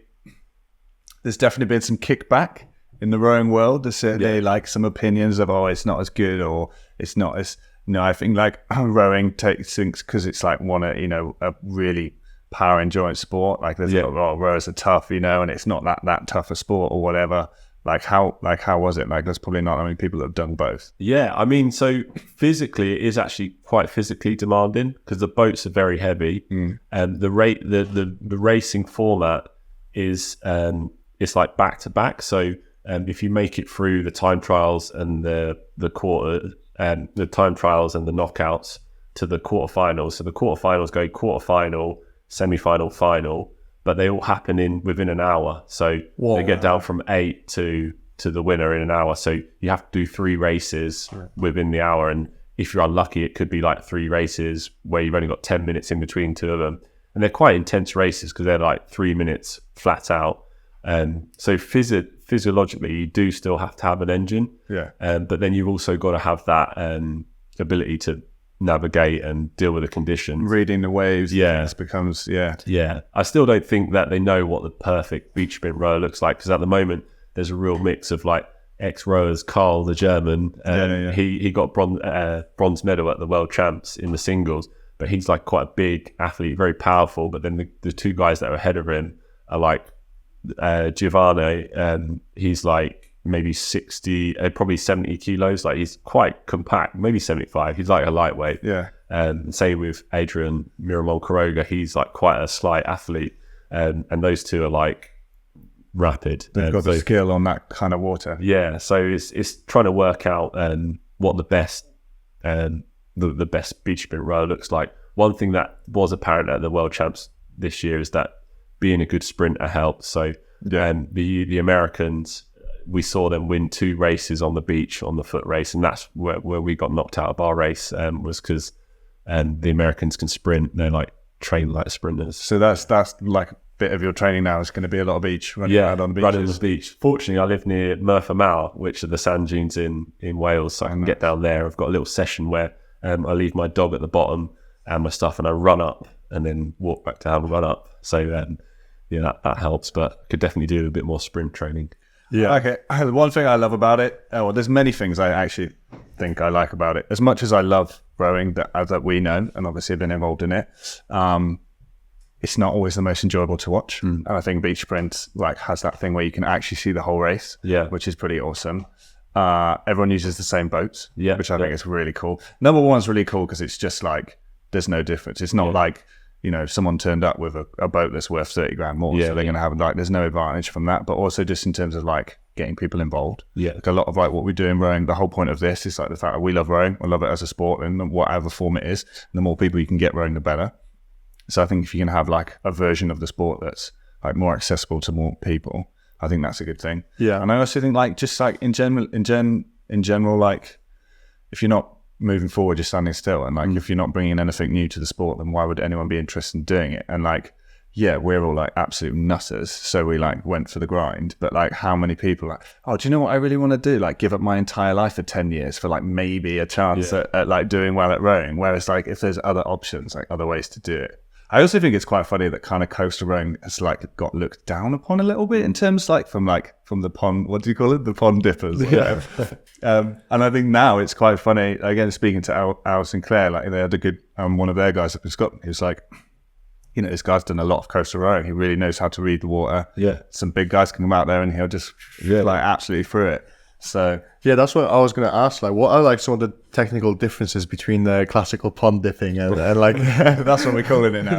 there's definitely been some kickback in the rowing world. There's certainly like some opinions of, it's not as good, or it's not as, I think like rowing takes things because it's like a really power endurance sport. Like there's rowers are tough, and it's not that tough a sport or whatever. How was it? Like there's probably not that many people that have done both. Yeah, I mean, so physically it is actually quite physically demanding because the boats are very heavy, and the racing format is it's like back to back. So if you make it through the time trials and the time trials and the knockouts to the quarterfinals, so the quarterfinals go quarterfinal, semi-final, final, but they all happen within an hour. So they get down from 8 to the winner in an hour. So you have to do 3 races within the hour. And if you're unlucky, it could be like 3 races where you've only got 10 minutes in between 2 of them. And they're quite intense races because they're like 3 minutes flat out. So physiologically, you do still have to have an engine. Yeah. But then you've also got to have that ability to navigate and deal with the conditions. Reading the waves. Yeah. Becomes. I still don't think that they know what the perfect beach sprint rower looks like, because at the moment there's a real mix of like ex-rowers. Carl, the German, he got bronze medal at the World Champs in the singles, but he's like quite a big athlete, very powerful. But then the 2 guys that are ahead of him are like Giovanni, he's like maybe 60, probably 70 kilos. Like he's quite compact, maybe 75. He's like a lightweight. Yeah. Same with Adrian Miramon-Quiroga. He's like quite a slight athlete. And those 2 are like rapid. They've got the skill on that kind of water. Yeah. So it's trying to work out what the best the best beach sprint rower looks like. One thing that was apparent at the World Champs this year is that being a good sprinter helps. So the Americans, we saw them win 2 races on the beach on the foot race, and that's where we got knocked out of our race, was because the Americans can sprint. They're like trained like sprinters. So that's like a bit of your training now is going to be a lot of beach, running around on the beaches. Running on the beach. Fortunately, I live near Merthyr Mawr, which are the sand dunes in Wales, so I can get down there. I've got a little session where I leave my dog at the bottom and my stuff, and I run up and then walk back down and run up. So that helps, but I could definitely do a bit more sprint training. Yeah. Okay. One thing I love about it, there's many things I actually think I like about it. As much as I love rowing that we know, and obviously have been involved in it, it's not always the most enjoyable to watch. And I think beach sprint has that thing where you can actually see the whole race, which is pretty awesome. Everyone uses the same boats, which I think is really cool. Number one's really cool because it's just like there's no difference. It's not like if someone turned up with a boat that's worth 30 grand more, so they're going to have there's no advantage from that. But also just in terms of getting people involved. Like a lot of what we do in rowing, the whole point of this is the fact that we love rowing. I love it as a sport, and whatever form it is, and the more people you can get rowing, the better. So I think if you can have a version of the sport that's more accessible to more people, I think that's a good thing. Yeah. And I also think in general, if you're not moving forward, you're standing still. And if you're not bringing anything new to the sport, then why would anyone be interested in doing it? And yeah, we're all like absolute nutters, so we like went for the grind. But like, how many people like, oh, do you know what I really want to do? Like, give up my entire life for 10 years for like maybe a chance at like doing well at rowing. Whereas like, if there's other options, like other ways to do it. I also think it's quite funny that kind of coastal rowing has like got looked down upon a little bit in terms like from the pond, what do you call it? The pond dippers. Yeah. And I think now it's quite funny, again, speaking to Al Sinclair, like they had a good, one of their guys up in Scotland, he was like, you know, this guy's done a lot of coastal rowing. He really knows how to read the water. Yeah. Some big guys can come out there and he'll just like absolutely through it. So yeah, that's what I was going to ask. Like, what are like some of the technical differences between the classical pond dipping and like that's what we're calling it now.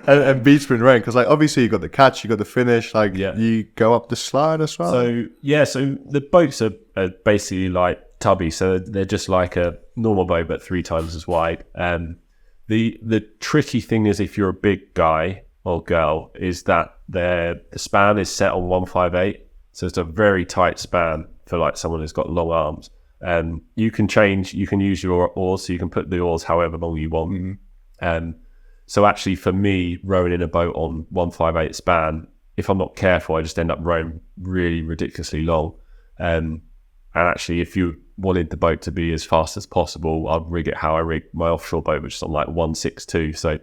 and beach sprint rowing? Because like obviously you got the catch, you got the finish. Like you go up the slide as well. So the boats are basically like tubby, so they're just like a normal boat but 3 times as wide. The tricky thing is if you're a big guy or girl is that the span is set on 158, so it's a very tight span for like someone who's got long arms. You can use your oars, so you can put the oars however long you want. So actually for me, rowing in a boat on 158 span, if I'm not careful, I just end up rowing really ridiculously long. And actually, if you wanted the boat to be as fast as possible, I'd rig it how I rig my offshore boat, which is on like 162. So,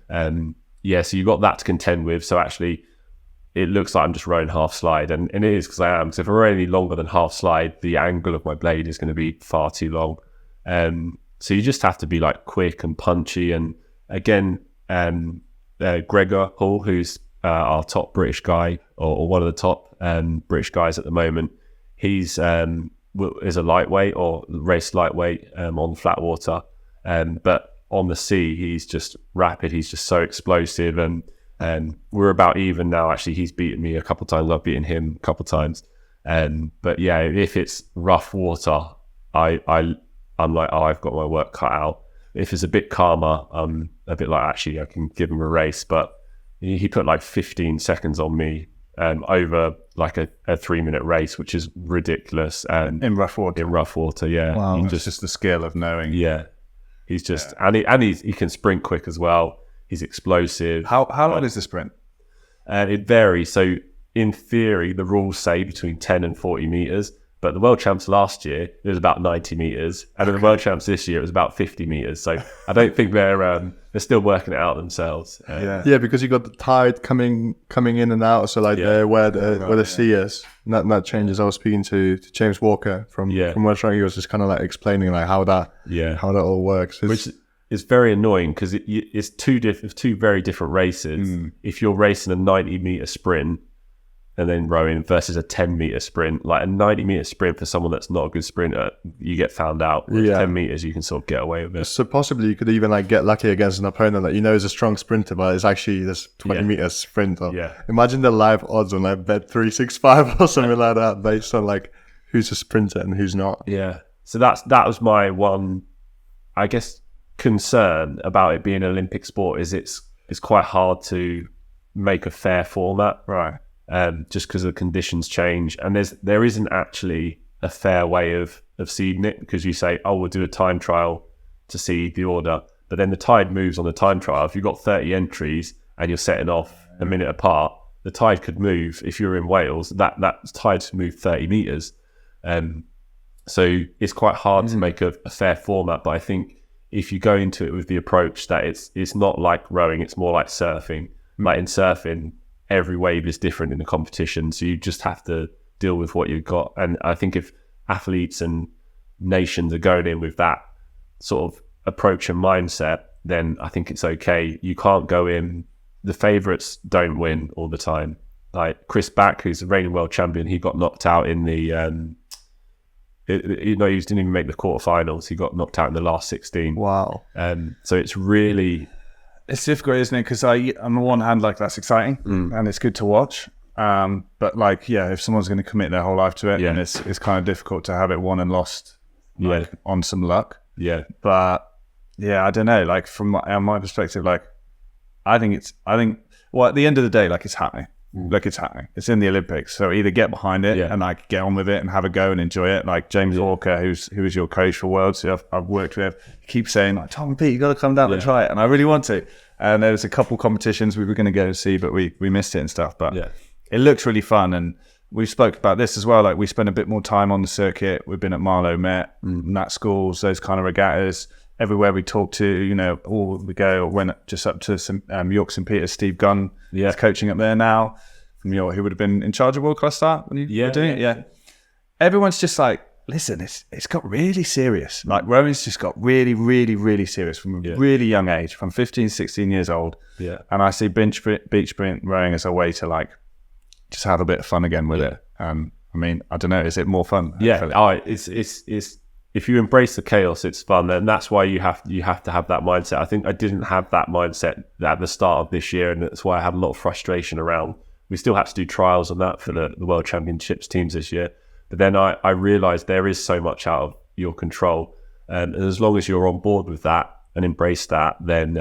so you've got that to contend with. So actually, it looks like I'm just rowing half slide, and it is because I am. So if I row any longer than half slide, the angle of my blade is going to be far too long. So you just have to be like quick and punchy. And again, Gregor Hall, who's our top British guy, or one of the top British guys at the moment, he's is a lightweight or race lightweight on flat water, but on the sea he's just rapid. He's just so explosive, and we're about even now. Actually, he's beaten me a couple of times. I've beaten him a couple of times. But yeah, if it's rough water, I'm like, oh, I've got my work cut out. If it's a bit calmer, I'm a bit like, actually, I can give him a race. But he put like 15 seconds on me over like a 3-minute race, which is ridiculous. And in rough water. Yeah. Wow. Just the skill of knowing. Yeah. He's just, and he can sprint quick as well. He's explosive. How long is the sprint? It varies. So in theory, the rules say between 10 and 40 meters. But the world champs last year, it was about 90 meters. And then the world champs this year, it was about 50 meters. So I don't think they're still working it out themselves. Because you got the tide coming in and out. So like where the sea is, and that changes. I was speaking to James Walker from West Rowing. He was just kind of like explaining like how that all works. Which is very annoying because it's two very different races. If you're racing a 90-meter sprint and then rowing versus a 10-meter sprint, like a 90-meter sprint for someone that's not a good sprinter, you get found out. With 10 meters, you can sort of get away with it. So possibly you could even like get lucky against an opponent that you know is a strong sprinter, but it's actually this 20-meter sprinter. Imagine the live odds on like Bet 365 or something like that, based on like who's a sprinter and who's not. Yeah. So that was my one, I guess, concern about it being an Olympic sport is it's quite hard to make a fair format. Right. Just because the conditions change, and there isn't actually a fair way of seeding it, because you say, oh, we'll do a time trial to seed the order, but then the tide moves on the time trial. If you've got 30 entries and you're setting off a minute apart, the tide could move. If you're in Wales, that tide could move 30 meters. So it's quite hard to make a fair format. But I think if you go into it with the approach that it's not like rowing, it's more like surfing. Like in surfing, every wave is different in the competition, so you just have to deal with what you've got. And I think if athletes and nations are going in with that sort of approach and mindset, then I think it's okay. You can't go in, the favourites don't win all the time. Like Chris Back, who's the reigning world champion, he got knocked out in the he didn't even make the quarterfinals. He got knocked out in the last 16. Wow. So it's really... It's difficult, isn't it? Because on the one hand, like, that's exciting and it's good to watch. But like, if someone's going to commit their whole life to it, then it's kind of difficult to have it won and lost on some luck. Yeah. But I don't know. Like from my perspective, like I think at the end of the day, like it's happening. look, it's happening. It's in the Olympics. So either get behind it and like get on with it and have a go and enjoy it. Like James Walker, who was your coach for Worlds, who I've worked with, keeps saying like, Tom and Pete, you got to come down and try it. And I really want to. And there was a couple competitions we were going to go see, but we missed it and stuff. But it looks really fun. And we spoke about this as well. Like we spent a bit more time on the circuit. We've been at Marlow Met, Nat Schools, those kind of regattas. Everywhere we talk to, you know, we go, went just up to York St. Peter's. Steve Gunn is coaching up there now from York, who would have been in charge of World Class Start when you were doing it. Yeah. Everyone's just like, listen, it's got really serious. Like rowing's just got really, really, really serious from a really young age, from 15, 16 years old. Yeah. And I see beach sprint rowing as a way to like just have a bit of fun again with it. I mean, I don't know, is it more fun? Yeah. It's if you embrace the chaos, it's fun, and that's why you have to have that mindset. I think I didn't have that mindset at the start of this year, and that's why I had a lot of frustration around. We still have to do trials on that for the World Championships teams this year, but then I realised there is so much out of your control, and as long as you're on board with that and embrace that, then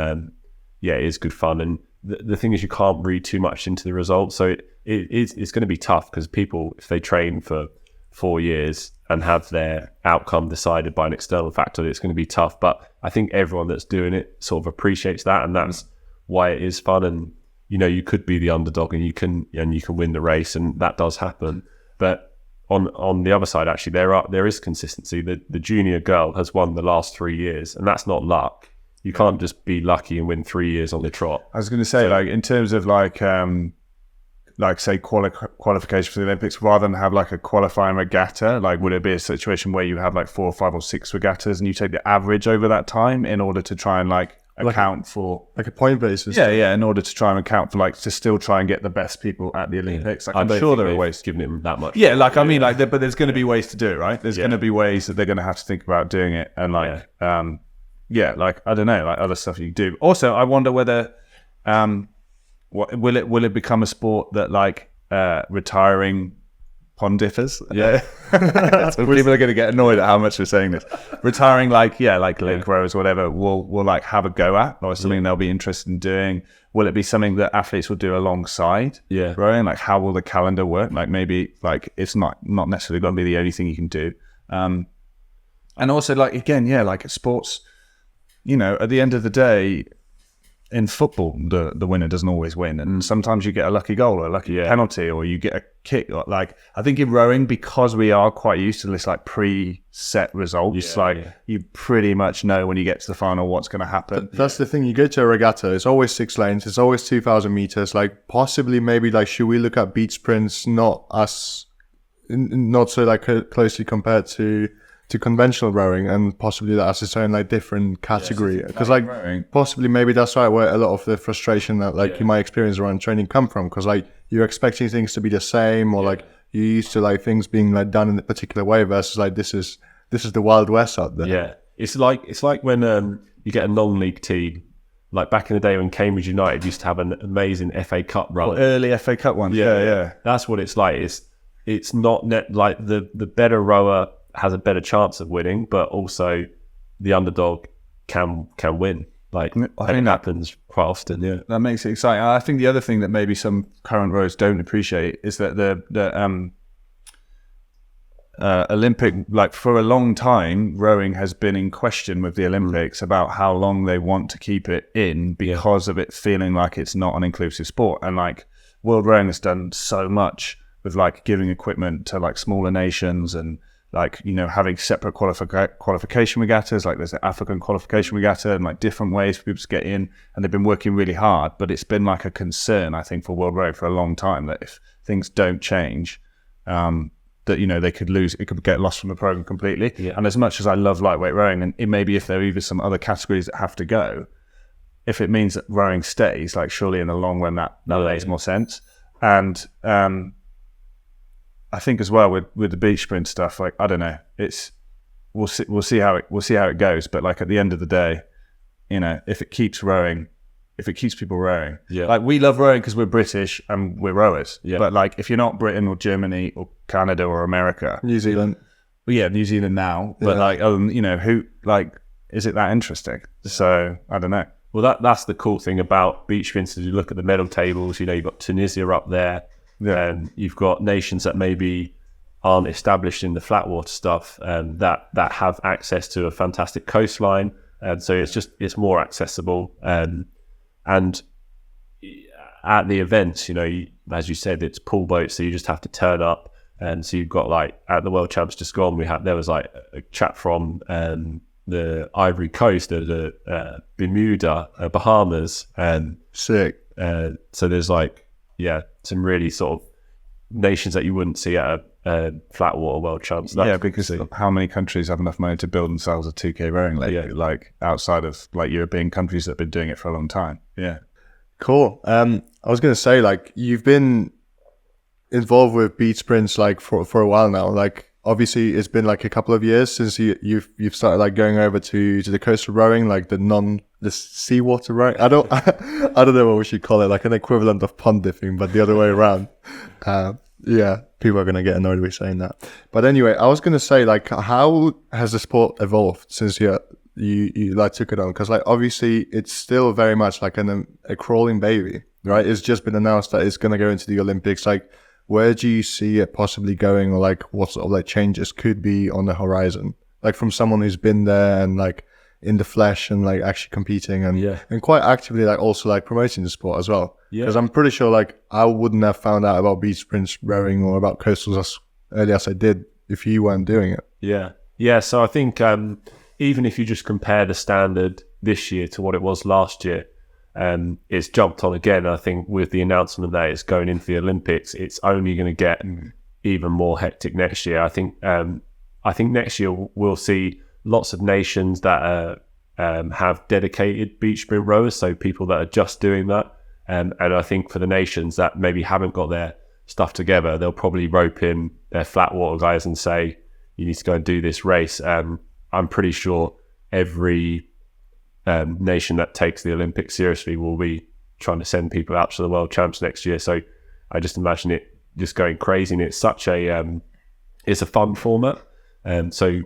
it is good fun. And the thing is, you can't read too much into the results, so it's going to be tough because people, if they train for 4 years and have their outcome decided by an external factor, it's going to be tough. But I think everyone that's doing it sort of appreciates that, and that's why it is fun. And you know, you could be the underdog and you can win the race, and that does happen. But on the other side, actually, there is consistency. The junior girl has won the last 3 years, and that's not luck. You can't just be lucky and win 3 years on the trot. I was going to say, like in terms of like say qualification for the Olympics, rather than have like a qualifying regatta, like would it be a situation where you have like 4 or 5 or 6 regattas and you take the average over that time in order to try and like account for like a point basis? Yeah, in order to try and account for like to still try and get the best people at the Olympics. Like, I'm sure there are ways giving him that much. Yeah, like I mean, like, but there's going to be ways to do it, right? There's going to be ways that they're going to have to think about doing it, and like, like I don't know, like other stuff you do. Also, I wonder whether, will it become a sport that like retiring pondiffers? Yeah, so people are going to get annoyed at how much we're saying this. Retiring like link rowers, whatever, will like have a go at, or something they'll be interested in doing. Will it be something that athletes will do alongside rowing? Like how will the calendar work? Like maybe like it's not necessarily going to be the only thing you can do. And also like again, like sports, you know, at the end of the day, in football, the winner doesn't always win, and sometimes you get a lucky goal or a lucky penalty, or you get a kick. Like I think in rowing, because we are quite used to this like pre-set results, you pretty much know when you get to the final what's going to happen. That's the thing. You go to a regatta, it's always 6 lanes, it's always 2,000 meters. Like possibly, maybe like should we look at beach sprints not so like closely compared to conventional rowing, and possibly that has its own like different category, because like rowing, possibly maybe that's right where a lot of the frustration that like you might experience around training come from, because like you're expecting things to be the same, or like you're used to like things being like done in a particular way, versus like this is the Wild West out there. It's like when you get a non-league team, like back in the day when Cambridge United used to have an amazing FA Cup run, early FA Cup ones. That's what it's like. It's not like the better rower has a better chance of winning, but also the underdog can win. Like I think that happens quite often. Yeah, that makes it exciting. I think the other thing that maybe some current rowers don't appreciate is that the Olympic, like for a long time, rowing has been in question with the Olympics about how long they want to keep it in, because of it feeling like it's not an inclusive sport. And like World Rowing has done so much with like giving equipment to like smaller nations, and like, you know, having separate qualification regattas, like there's the African qualification regatta, and like different ways for people to get in, and they've been working really hard. But it's been like a concern, I think, for World Rowing for a long time, that if things don't change, that, you know, it could get lost from the program completely. And as much as I love lightweight rowing, and it maybe if there are even some other categories that have to go, if it means that rowing stays, like surely in the long run that makes more sense. And I think as well with the beach sprint stuff, like I don't know, we'll see how it goes. But like at the end of the day, you know, if it keeps people rowing, like we love rowing because we're British and we're rowers. But like if you're not Britain or Germany or Canada or America, New Zealand, New Zealand now. But like you know, who like is it that interesting? So I don't know. Well, that's the cool thing about beach sprints. As you look at the medal tables, you've got Tunisia up there, and you've got nations that maybe aren't established in the flat water stuff, that have access to a fantastic coastline, and so it's more accessible. And at the events, as you said, it's pool boats, so you just have to turn up. And so you've got, like, at the World Champs just gone, there was like a chap from the Ivory Coast, the Bermuda, Bahamas, and Sick. so there's some really sort of nations that you wouldn't see at a flat water World Champs. Because how many countries have enough money to build themselves a 2K rowing lake, like outside of like European countries that have been doing it for a long time? Yeah. Cool. I was going to say, like, you've been involved with beach sprints like for a while now. Like, obviously it's been like a couple of years since you've started like going over to the coastal rowing, like the seawater rowing. I don't know what we should call it, like an equivalent of pond dipping, but the other way around. People are going to get annoyed with saying that. But anyway, I was going to say, like, how has the sport evolved since you like took it on? Because, like, obviously it's still very much like a crawling baby, right? It's just been announced that it's going to go into the Olympics. Like, where do you see it possibly going, or like what sort of like changes could be on the horizon? Like, from someone who's been there and like in the flesh and like actually competing and quite actively like also like promoting the sport as well. Because I'm pretty sure like I wouldn't have found out about beach sprints rowing or about coastals as early as I did if you weren't doing it. Yeah. So I think even if you just compare the standard this year to what it was last year, it's jumped on again. I think with the announcement that it's going into the Olympics, it's only going to get even more hectic next year. I think next year we'll see lots of nations that have dedicated beach sprint rowers, so people that are just doing that. And I think for the nations that maybe haven't got their stuff together, they'll probably rope in their flat water guys and say, you need to go and do this race. I'm pretty sure every nation that takes the Olympics seriously will be trying to send people out to the World Champs next year. So I just imagine it just going crazy, and it's such it's a fun format. So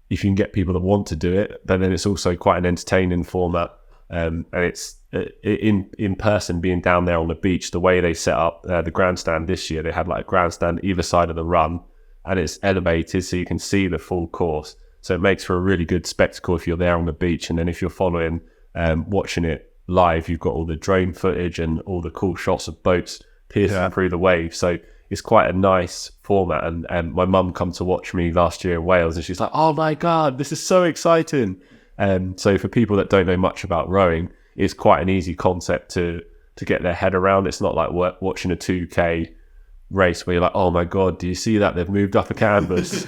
if you can get people that want to do it, but then it's also quite an entertaining format. And it's in person, being down there on the beach, the way they set up the grandstand this year, they had like a grandstand either side of the run, and it's elevated so you can see the full course. So it makes for a really good spectacle if you're there on the beach. And then if you're following, watching it live, you've got all the drone footage and all the cool shots of boats piercing through the waves. So it's quite a nice format. And my mum come to watch me last year in Wales, and she's like, oh my God, this is so exciting. So for people that don't know much about rowing, it's quite an easy concept to get their head around. It's not like watching a 2K race where you're like, oh my God, do you see that? They've moved up a canvas.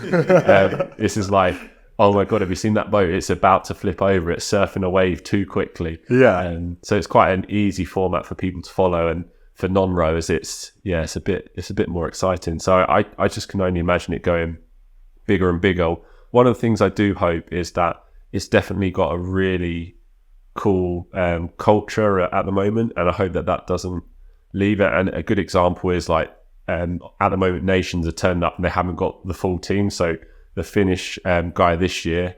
This is like, oh my God, have you seen that boat? It's about to flip over. It's surfing a wave too quickly. So it's quite an easy format for people to follow. And for non-rowers, it's a bit more exciting. So I just can only imagine it going bigger and bigger. One of the things I do hope is that it's definitely got a really cool culture at the moment, and I hope that doesn't leave it. And a good example is like at the moment nations are turned up and they haven't got the full team. So the Finnish guy this year,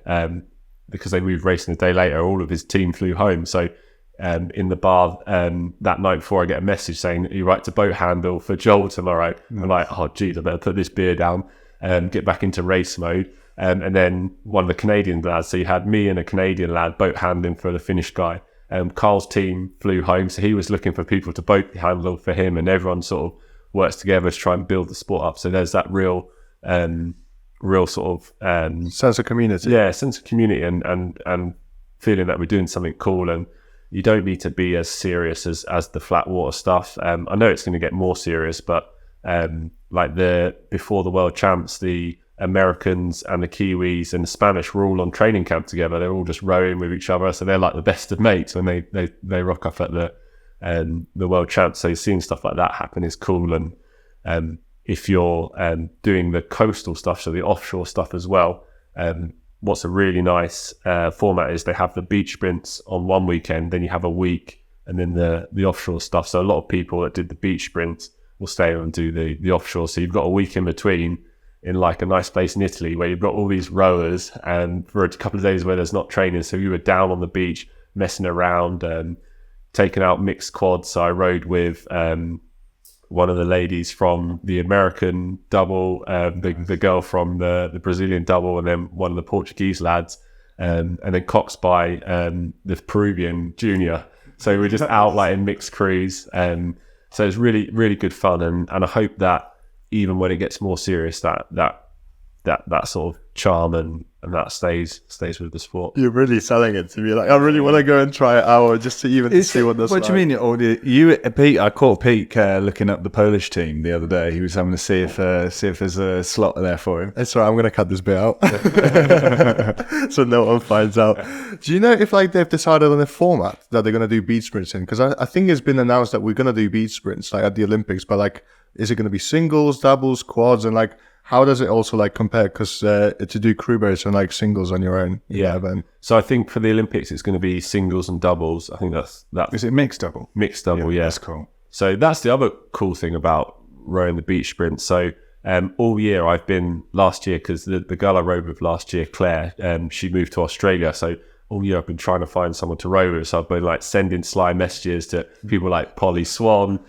because they moved racing a day later, all of his team flew home. So in the bar that night before, I get a message saying, you write to boat handle for Joel tomorrow. I'm like, oh geez, I better put this beer down and get back into race mode. And then one of the Canadian lads, so you had me and a Canadian lad boat handling for the Finnish guy. Carl's team flew home, so he was looking for people to boat handle for him, and everyone sort of works together to try and build the sport up. So there's that real sort of sense of community. Yeah, sense of community and feeling that we're doing something cool. And you don't need to be as serious as the flat water stuff. I know it's going to get more serious, but like before the World Champs, the Americans and the Kiwis and the Spanish were all on training camp together. They're all just rowing with each other, so they're like the best of mates when they rock up at the World Champs. So seeing stuff like that happen is cool. And if you're doing the coastal stuff, so the offshore stuff as well, what's a really nice format is they have the beach sprints on one weekend, then you have a week, and then the offshore stuff. So a lot of people that did the beach sprints will stay and do the offshore. So you've got a week in between in like a nice place in Italy where you've got all these rowers, and for a couple of days where there's not training, so you were down on the beach messing around, taking out mixed quads. So I rode with one of the ladies from the American double, the girl from the Brazilian double, and then one of the Portuguese lads, and then Cox by the Peruvian junior. So we're just out like in mixed crews. So it's really, really good fun. And I hope that even when it gets more serious, that sort of charm and that stays with the sport. You're really selling it to me. Like, I really want to go and try it out just to even see what this. What do you mean? Or Pete? I caught Pete looking up the Polish team the other day. He was having to see if there's a slot there for him. It's alright. I'm going to cut this bit out so no one finds out. Do you know if like they've decided on a format that they're going to do beach sprints in? Because I think it's been announced that we're going to do beach sprints like at the Olympics, but like, is it going to be singles, doubles, quads, and like? How does it also like compare? Because to do crew race and like singles on your own. Yeah. So I think for the Olympics, it's going to be singles and doubles. I think that's. Is it mixed double? Mixed double, yeah. That's cool. So that's the other cool thing about rowing the beach sprint. So all year I've been, last year, because the girl I rowed with last year, Claire, she moved to Australia. So all year I've been trying to find someone to row with. So I've been like sending sly messages to people like Polly Swan,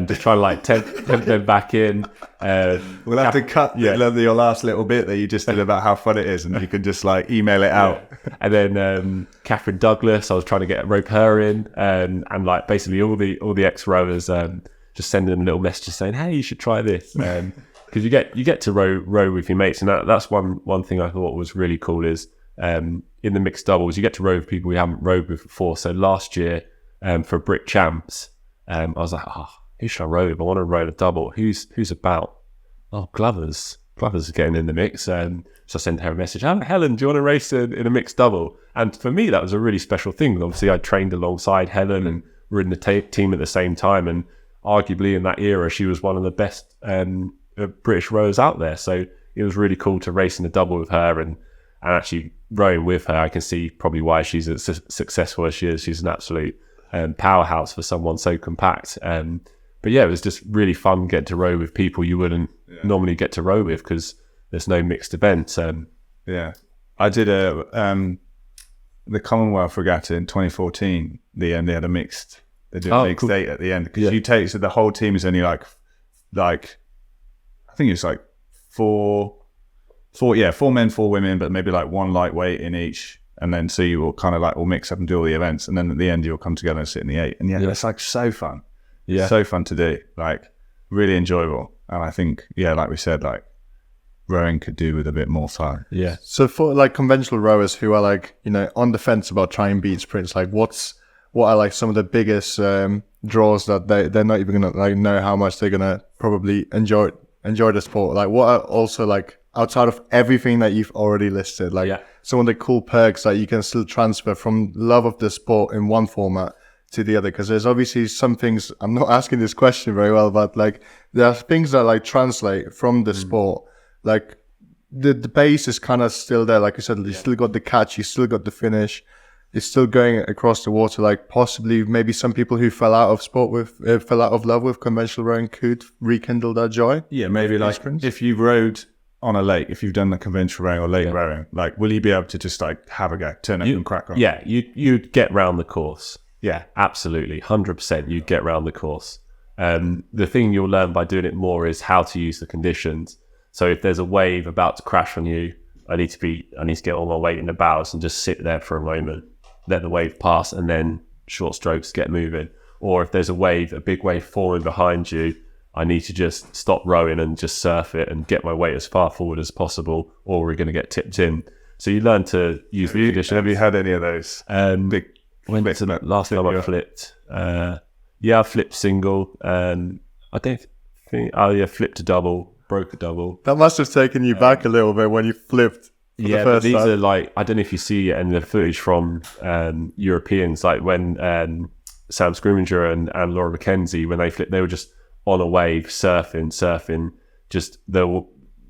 just trying to like tempt them back in. We'll have to cut your last little bit that you just did about how fun it is, and you can just like email it out. And then Catherine Douglas, I was trying to rope her in, and like basically all the ex rowers, just sending them little messages saying, "Hey, you should try this," because you get to row with your mates, and that's one thing I thought was really cool is in the mixed doubles you get to row with people you haven't rowed with before. So last year for Brick Champs, I was like, who should I row with? I want to row a double. Who's about? Oh, Glover's getting in the mix. So I sent her a message. Helen, do you want to race in a mixed double? And for me, that was a really special thing. Obviously, I trained alongside Helen and we're in the team at the same time. And arguably in that era, she was one of the best British rowers out there. So it was really cool to race in a double with her and actually rowing with her. I can see probably why she's as successful as she is. She's an absolute powerhouse for someone so compact. But yeah, it was just really fun getting to row with people you wouldn't normally get to row with because there's no mixed events. I did the Commonwealth Regatta in 2014. They had a mixed. They did a mixed date at the end because you take so the whole team is only like I think it's like four men, 4 women, but maybe like one lightweight in each. And then so you will kind of like all mix up and do all the events, and then at the end you'll come together and sit in the 8. And it's like so fun. Yeah, so fun to do, like really enjoyable. And I think, like we said, like rowing could do with a bit more fun. Yeah. So for like conventional rowers who are like, on the fence about trying beach sprints, like what are like some of the biggest draws that they're not even gonna like know how much they're gonna probably enjoy the sport? Like what are also like outside of everything that you've already listed, like some of the cool perks that you can still transfer from love of the sport in one format to the other? Because there's obviously some things, I'm not asking this question very well, but like there are things that like translate from the sport. Like the base is kind of still there. Like you said, you still got the catch, you still got the finish, it's still going across the water. Like possibly maybe some people who fell out of love with conventional rowing could rekindle that joy. Yeah, maybe like if you rowed on a lake, if you've done the conventional rowing or lake rowing, like will you be able to just like have a go, turn up and crack on? Yeah, you'd get round the course. Yeah, absolutely. 100% you'd get round the course. The thing you'll learn by doing it more is how to use the conditions. So if there's a wave about to crash on you, I need to get all my weight in the bows and just sit there for a moment, let the wave pass, and then short strokes get moving. Or if there's a big wave forming behind you, I need to just stop rowing and just surf it and get my weight as far forward as possible, or we're going to get tipped in. So you learn to use the conditions. Have you had any of those? Went to the last time I flipped. I flipped single. I don't think. Flipped a double, broke a double. That must have taken you back a little bit when you flipped. But these are like, I don't know if you see it in the footage from Europeans, like when Sam Scrimgeour and Laura McKenzie, when they flipped, they were just on a wave, surfing, just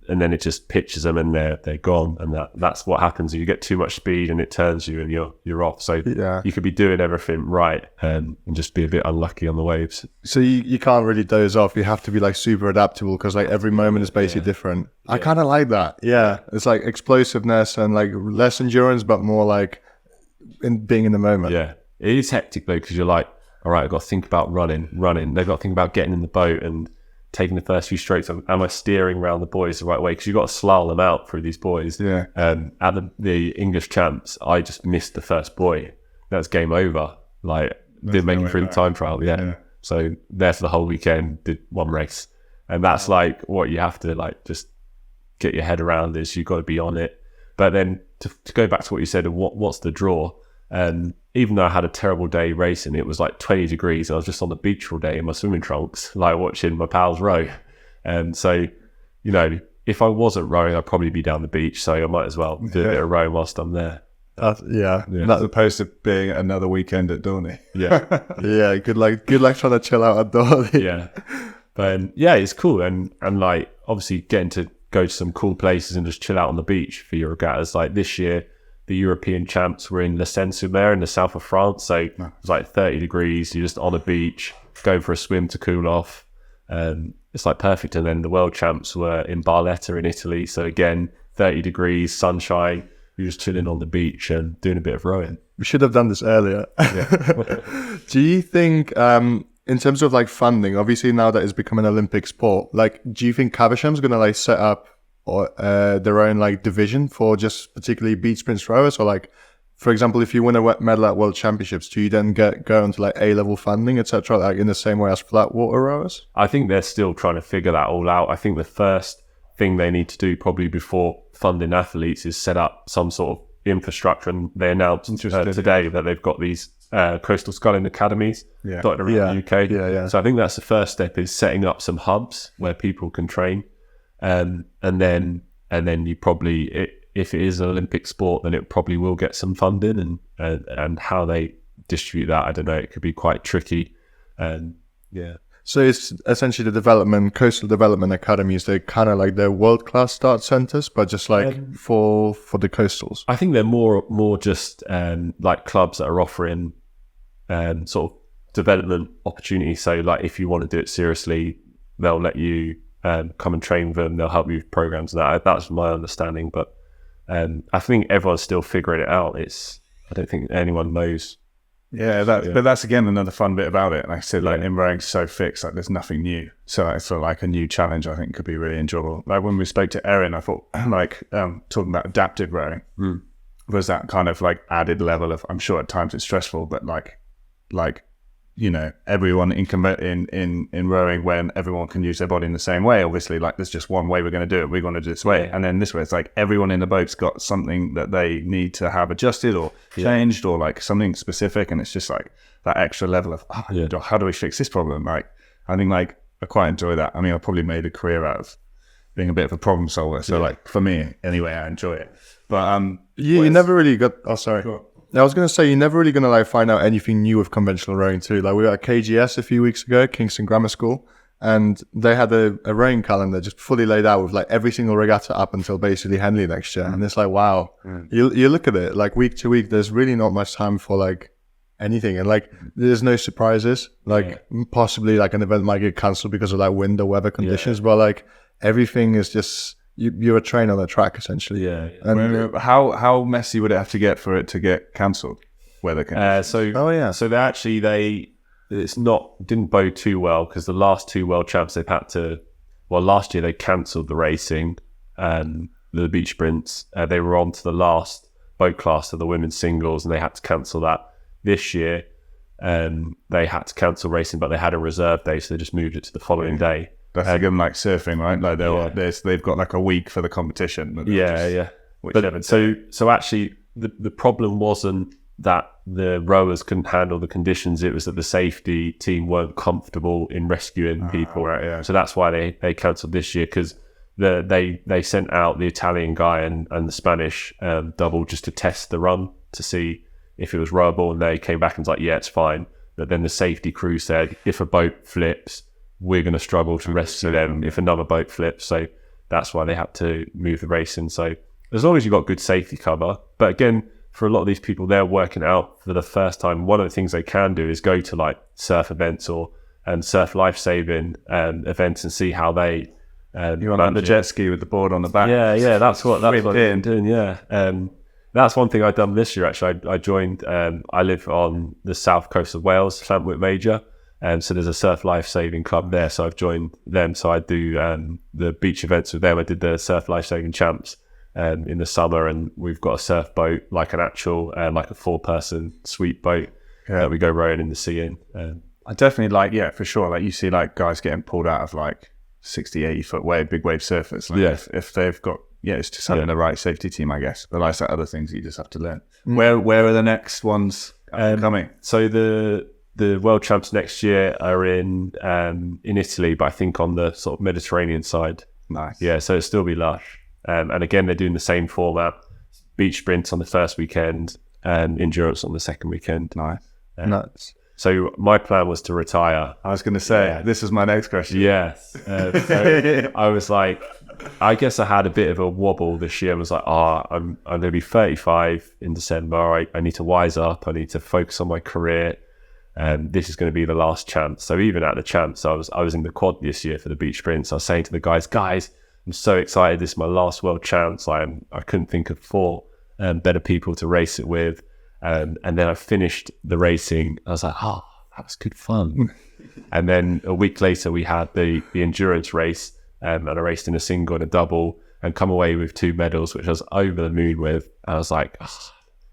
and then it just pitches them and they're gone, and that's what happens. You get too much speed and it turns you and you're off. So you could be doing everything right and just be a bit unlucky on the waves. So you can't really doze off. You have to be like super adaptable because like every moment is basically different. I kind of like that. Yeah, it's like explosiveness and like less endurance, but more like in being in the moment. It is hectic though, because you're like, all right, I've got to think about running. They've got to think about getting in the boat and taking the first few strokes. Am I steering around the boys the right way? Because you've got to slalom out through these boys. Yeah. At the English champs, I just missed the first buoy. That's game over. Like, didn't make it through the time trial. Yeah. So there for the whole weekend, did one race. And that's like what you have to like just get your head around is you've got to be on it. But then to go back to what you said, what's the draw? Even though I had a terrible day racing, it was like 20 degrees. I was just on the beach all day in my swimming trunks, like watching my pals row. And so, you know, if I wasn't rowing, I'd probably be down the beach. So I might as well do a bit of rowing whilst I'm there. As opposed to being another weekend at Dorney. Yeah. Yeah, good luck trying to chill out at Dorney. Yeah. But it's cool. And like, obviously getting to go to some cool places and just chill out on the beach for your regattas. Like this year, the European champs were in Le Seine-sur-Mer in the south of France. So it was like 30 degrees. You're just on a beach, going for a swim to cool off. It's like perfect. And then the world champs were in Barletta in Italy. So again, 30 degrees, sunshine. You're just chilling on the beach and doing a bit of rowing. We should have done this earlier. Yeah. Do you think, in terms of like funding, obviously now that it's become an Olympic sport, like, do you think Caversham's going to like set up their own like division for just particularly beach sprint rowers? Or like, for example, if you win a medal at World Championships, do you then go into like A-level funding, etc., like in the same way as flat water rowers? I think they're still trying to figure that all out. I think the first thing they need to do probably before funding athletes is set up some sort of infrastructure, and they announced today that they've got these coastal sculling academies dotted around the UK. So I think that's the first step, is setting up some hubs where people can train, and then you probably, if it is an Olympic sport, then it probably will get some funding, and how they distribute that, I don't know, it could be quite tricky. So it's essentially the coastal development academies. They're kind of like their world-class start centers, but just like for the coastals. I think they're more just like clubs that are offering sort of development opportunities. So like if you want to do it seriously, they'll let you come and train with them. They'll help you with programs and that. That's my understanding. But I think everyone's still figuring it out. I don't think anyone knows. Yeah, but that's again another fun bit about it. Like I said, like in rowing's so fixed, like there's nothing new. So I feel like a new challenge, I think, could be really enjoyable. Like when we spoke to Erin, I thought like talking about adaptive rowing was that kind of like added level of, I'm sure at times it's stressful, but like you know, everyone in rowing, when everyone can use their body in the same way, obviously, like there's just one way we're going to do it. We're going to do it this way. And then this way, it's like everyone in the boat's got something that they need to have adjusted or changed or like something specific. And it's just like that extra level of, how do we fix this problem? Like, I think like I quite enjoy that. I mean, I probably made a career out of being a bit of a problem solver. So like for me, anyway, I enjoy it. But you never really got, Sure. I was going to say, you're never really going to like find out anything new with conventional rowing too. Like we were at KGS a few weeks ago, Kingston Grammar School, and they had a rowing calendar just fully laid out with like every single regatta up until basically Henley next year. And it's like, wow, you look at it like week to week, there's really not much time for like anything. And like, there's no surprises. Like possibly like an event might get cancelled because of like wind or weather conditions, but like everything is just, you're a train on a track essentially. And how messy would it have to get for it to get cancelled? Weather conditions. So they actually didn't bode too well, because the last two world champs they've had to. Well, last year they cancelled the racing and the beach sprints. They were on to the last boat class of the women's singles, and they had to cancel that. This year, they had to cancel racing, but they had a reserve day, so they just moved it to the following day. That's again like surfing, right? Like they've got like a week for the competition. So actually, the problem wasn't that the rowers couldn't handle the conditions. It was that the safety team weren't comfortable in rescuing people. So that's why they cancelled this year, because they sent out the Italian guy and the Spanish double just to test the run to see if it was rowable, and they came back and was like, yeah, it's fine. But then the safety crew said, if a boat flips, we're going to struggle to rescue them if another boat flips. So that's why they had to move the racing. So as long as you've got good safety cover. But again, for a lot of these people, they're working out for the first time. One of the things they can do is go to like surf events or surf life-saving events and see how they... You're on the jet ski with the board on the back. Yeah, that's what they're doing, That's one thing I've done this year, actually. I joined, I live on the south coast of Wales, Llantwit Major. So there's a surf life-saving club there. So I've joined them. So I do the beach events with them. I did the surf life-saving champs in the summer, and we've got a surf boat, like an actual, like a 4-person sweep boat that we go rowing in the sea in. I definitely for sure. Like you see like guys getting pulled out of like 60, 80 foot wave, big wave surfers. Like if they've got, it's just having the right safety team, I guess. But like other things you just have to learn. Where are the next ones coming? So the world champs next year are in Italy, but I think on the sort of Mediterranean side. Nice. Yeah, so it'll still be lush. And again, they're doing the same format: beach sprints on the first weekend and endurance on the second weekend. Nice. So my plan was to retire. I was going to say, this is my next question. Yes. So I was like, I guess I had a bit of a wobble this year. I was like, I'm going to be 35 in December. I need to wise up. I need to focus on my career. This is going to be the last chance. So even at the champs, I was in the quad this year for the beach sprints. I was saying to the guys, I'm so excited. This is my last world chance. I couldn't think of 4 better people to race it with. And then I finished the racing. I was like, that was good fun. And then a week later, we had the endurance race, and I raced in a single and a double and come away with 2 medals, which I was over the moon with. And I was like,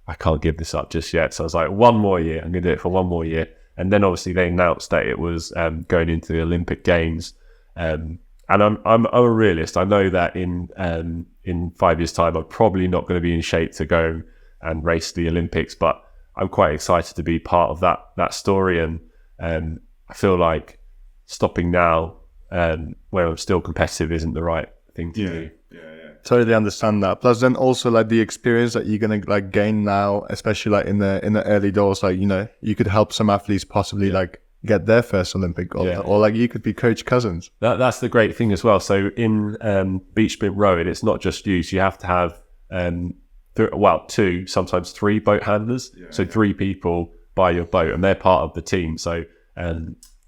I can't give this up just yet. So I was like, one more year. I'm going to do it for one more year. And then obviously they announced that it was going into the Olympic Games. And I'm a realist. I know that in 5 years' time, I'm probably not going to be in shape to go and race the Olympics, but I'm quite excited to be part of that story. And I feel like stopping now, where I'm still competitive, isn't the right thing to do. Totally understand that. Plus, then also like the experience that you're gonna like gain now, especially like in the early doors, like you could help some athletes possibly like get their first Olympic gold, or like you could be Coach Cousins. That's the great thing as well. So in beach sprint rowing, it's not just you. So you have to have 2, sometimes 3 boat handlers. So 3 people by your boat, and they're part of the team. So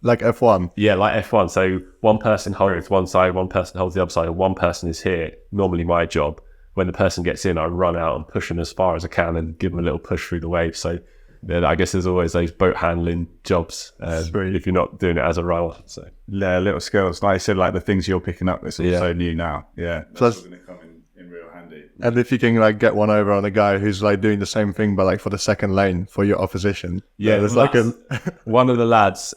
like F1. Yeah, like F1. So one person holds one side, one person holds the other side, and one person is here. Normally my job. When the person gets in, I run out and push them as far as I can and give them a little push through the wave. So I guess there's always those boat handling jobs if you're not doing it as a rower. So little skills. Like I said, like the things you're picking up, it's all so new now. Yeah. Plus, going to come in real handy. And if you can like get one over on a guy who's like doing the same thing, but like for the second lane for your opposition. Yeah, there's like one of the lads,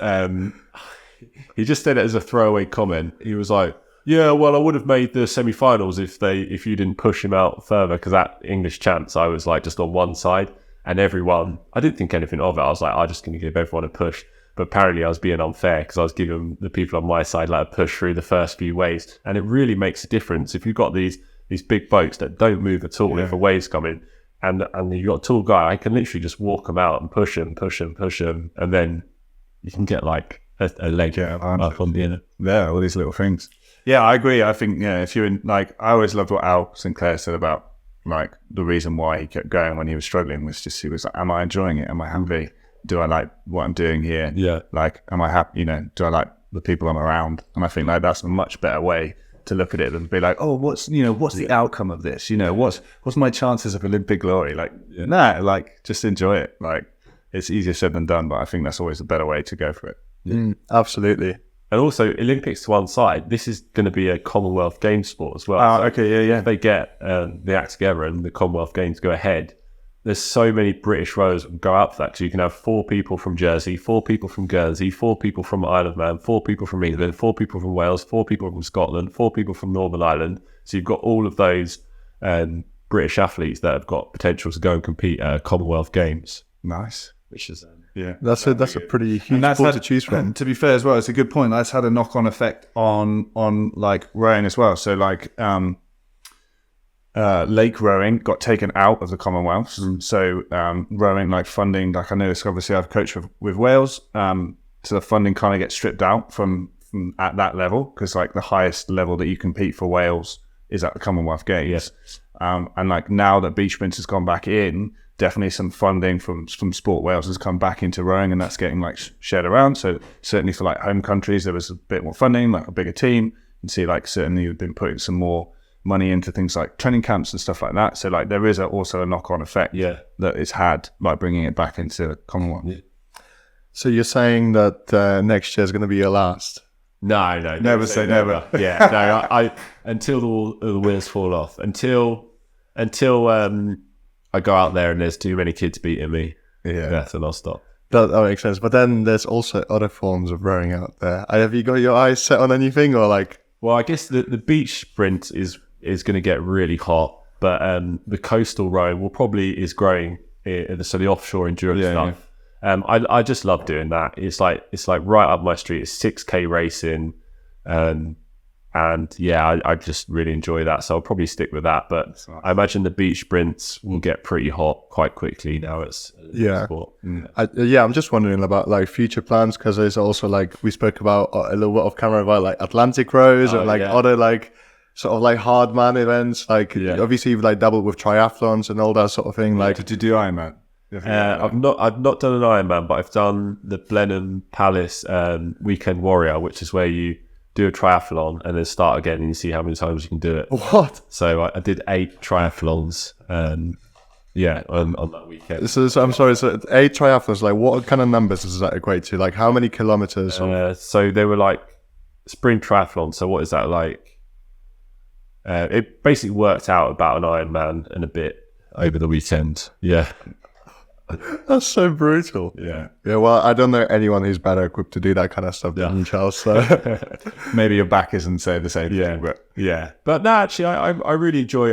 he just said it as a throwaway comment. He was like, yeah, well, I would have made the semi-finals if you didn't push him out further, because that English champs, I was like just on one side, and everyone, I didn't think anything of it. I was like, I'm just going to give everyone a push. But apparently I was being unfair because I was giving the people on my side like a push through the first few waves. And it really makes a difference if you've got these big boats that don't move at all if a wave's coming, and you've got a tall guy, I can literally just walk them out and push them, and then you can get like a leg up on the end. Yeah, all these little things. Yeah, I agree. I think, if you're in, like, I always loved what Al Sinclair said about, like, the reason why he kept going when he was struggling was just, he was like, am I enjoying it? Am I happy? Do I like what I'm doing here? Yeah. Like, am I happy? Do I like the people I'm around? And I think like that's a much better way to look at it than be like, oh, what's the outcome of this? What's my chances of Olympic glory? Like, like, just enjoy it. Like, it's easier said than done, but I think that's always a better way to go for it. Absolutely. And also, Olympics to one side, this is going to be a Commonwealth Games sport as well. Yeah. If they get the act together and the Commonwealth Games go ahead, there's so many British rowers that go out for that. So you can have 4 people from Jersey, 4 people from Guernsey, 4 people from Isle of Man, 4 people from England, 4 people from Wales, 4 people from Scotland, 4 people from Northern Ireland. So you've got all of those British athletes that have got potential to go and compete at Commonwealth Games. Nice. Which is... that's a pretty huge pool to choose from. To be fair as well, it's a good point. That's had a knock-on effect on like rowing as well. So like lake rowing got taken out of the Commonwealths. So rowing, like funding, like I know this, obviously I've coached with Wales, so the funding kind of gets stripped out from at that level, because like the highest level that you compete for Wales is at the Commonwealth Games. And like now that beach sprint has gone back in, definitely some funding from Sport Wales has come back into rowing, and that's getting like shared around. So certainly for like home countries, there was a bit more funding, like a bigger team. You can see like certainly you've been putting some more money into things like training camps and stuff like that. So like there is also a knock-on effect that it's had by bringing it back into the Commonwealth. Yeah. So you're saying that next year is going to be your last? No, Never say never. Yeah, no, I until all the wheels fall off, until I go out there and there's too many kids beating me. Yeah, then I'll stop. That makes sense. But then there's also other forms of rowing out there. Have you got your eyes set on anything, or like? Well, I guess the beach sprint is going to get really hot, but the coastal rowing is growing. So the offshore endurance stuff. Yeah. I just love doing that. It's like right up my street. It's 6K racing, and yeah, I just really enjoy that. So I'll probably stick with that. But nice. I imagine the beach sprints will get pretty hot quite quickly now. It's sport. I'm just wondering about like future plans, because there's also like we spoke about a little bit off camera about like Atlantic rows and like other like sort of like hard man events. Like obviously you've like dabbled with triathlons and all that sort of thing. Like, did you do Ironman? I've not done an Ironman, but I've done the Blenheim Palace Weekend Warrior, which is where you do a triathlon and then start again and you see how many times you can do it. What? So I did 8 triathlons on that weekend. So I'm sorry, so 8 triathlons, like what kind of numbers does that equate to? Like how many kilometers? So they were like sprint triathlons. So what is that like? It basically worked out about an Ironman and a bit over the weekend. Yeah. That's so brutal. Yeah. Well, I don't know anyone who's better equipped to do that kind of stuff than Charles. So maybe your back isn't say the same thing, but no, actually, I really enjoy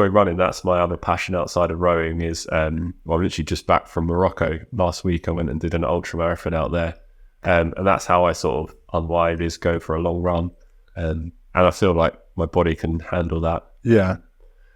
running. That's my other passion outside of rowing. Is I'm literally just back from Morocco last week. I went and did an ultra marathon out there, and that's how I sort of unwind, is go for a long run, and I feel like my body can handle that. Yeah.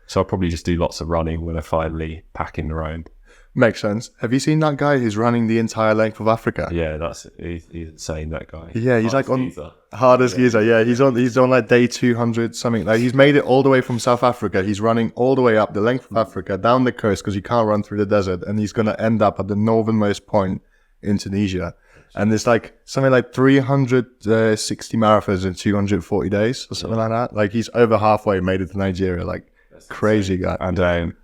So I'll probably just do lots of running when I finally pack in the road. Makes sense. Have you seen that guy who's running the entire length of Africa? Yeah, he's insane, that guy. Yeah, he's like on hardest geezer. Yeah, he's on like day 200 something. Like he's made it all the way from South Africa. He's running all the way up the length of Africa, down the coast, because you can't run through the desert, and he's going to end up at the northernmost point in Tunisia. And there's like something like 360 marathons in 240 days or something like that. Like he's over halfway made it to Nigeria. Like that's crazy guy. I don't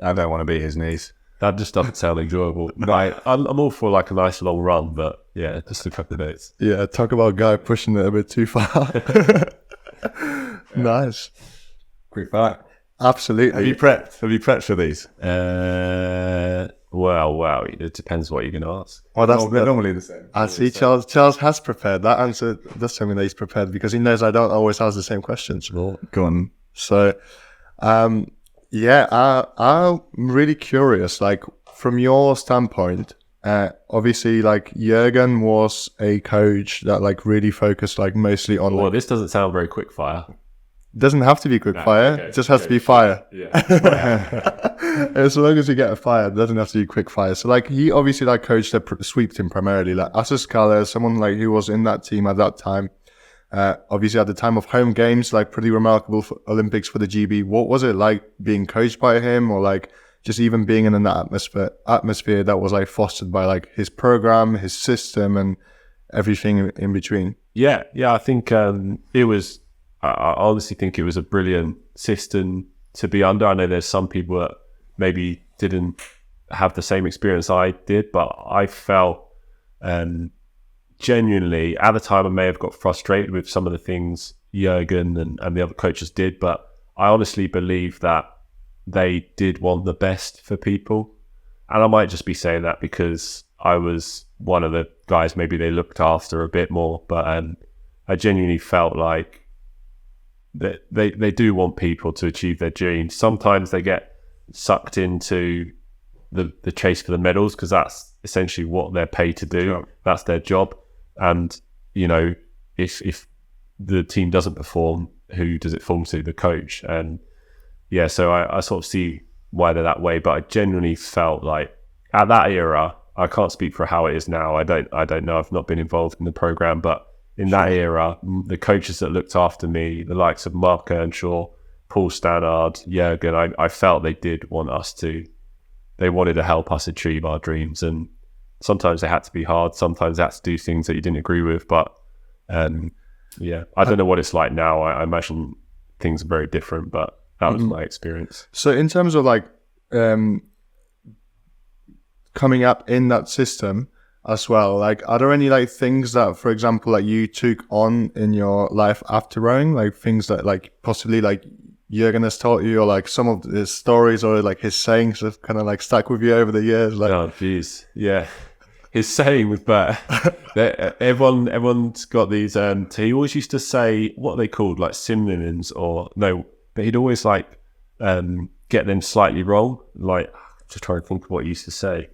want to be his knees. That just doesn't sound enjoyable. I'm all for like a nice long run, but yeah, just a couple of days. Yeah, talk about a guy pushing it a bit too far. Nice. Quick fire. Absolutely. Have you prepped for these? Well, it depends what you're going to ask. Well, they're normally the same. I see. Charles has prepared. That answer does tell me that he's prepared, because he knows I don't always ask the same questions. Well, go on. So, I'm really curious, like from your standpoint, obviously like Yurgen was a coach that like really focused like mostly on... Well, this doesn't sound very quick fire. Doesn't have to be quick fire. Okay, it just has to be fire. Yeah. As long as you get a fire, it doesn't have to be quick fire. So like he obviously like coached the sweep team primarily, like as a scholar, someone like who was in that team at that time. Obviously at the time of home games, like pretty remarkable for Olympics for the GB. What was it like being coached by him, or like just even being in an atmosphere that was like fostered by like his program, his system, and everything in between? Yeah. I think it was. I honestly think it was a brilliant system to be under. I know there's some people that maybe didn't have the same experience I did, but I felt genuinely, at the time I may have got frustrated with some of the things Yurgen and the other coaches did, but I honestly believe that they did want the best for people. And I might just be saying that because I was one of the guys maybe they looked after a bit more, but I genuinely felt like that they do want people to achieve their dreams. Sometimes they get sucked into the chase for the medals, because that's essentially what they're paid to do. Sure. That's their job. And, you know, if the team doesn't perform, who does it fall to? The coach. And yeah, so I sort of see why they're that way. But I genuinely felt like at that era, I can't speak for how it is now. I don't know. I've not been involved in the program, but in that era, the coaches that looked after me, the likes of Mark Earnshaw, Paul Stannard, Yurgen, I felt they did want us to. They wanted to help us achieve our dreams, and sometimes they had to be hard. Sometimes they had to do things that you didn't agree with. But I don't know what it's like now. I imagine things are very different, but that was my experience. So in terms of like coming up in that system as well, like are there any like things that, for example, like you took on in your life after rowing, like things that like possibly like Yurgen has taught you, or like some of his stories or like his sayings have kind of like stuck with you over the years? Like, oh geez, yeah, his saying was better. Everyone's got these. He always used to say what are they called, like synonyms, or no, but he'd always like get them slightly wrong. Like, just trying to think of what he used to say.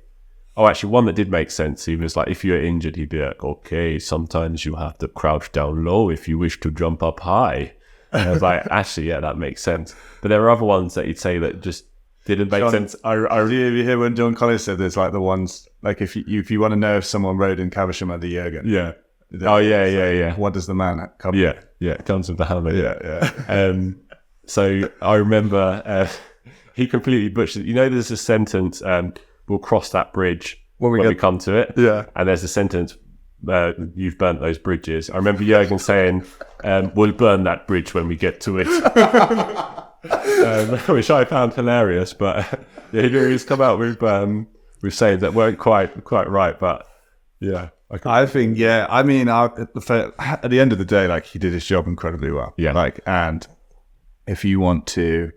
Oh, actually, one that did make sense. He was like, if you're injured, he'd be like, okay, sometimes you have to crouch down low if you wish to jump up high. And I was like, actually, yeah, that makes sense. But there are other ones that he'd say that just didn't make sense. I really hear when John Collins said there's like the ones, like if you want to know if someone rode in Caversham under Yurgen. Yeah. Oh, yeah. What does the man come? Yeah, it comes with the helmet. Yeah. So I remember he completely butchered it. You know, there's a sentence, we'll cross that bridge when we come to it. Yeah. And there's a sentence, you've burnt those bridges. I remember Yurgen saying, we'll burn that bridge when we get to it. Which I found hilarious, but yeah, he's come out with sayings that weren't quite right, but yeah. I think, yeah, I mean, at the end of the day, like, he did his job incredibly well. Yeah. Like, and if you want to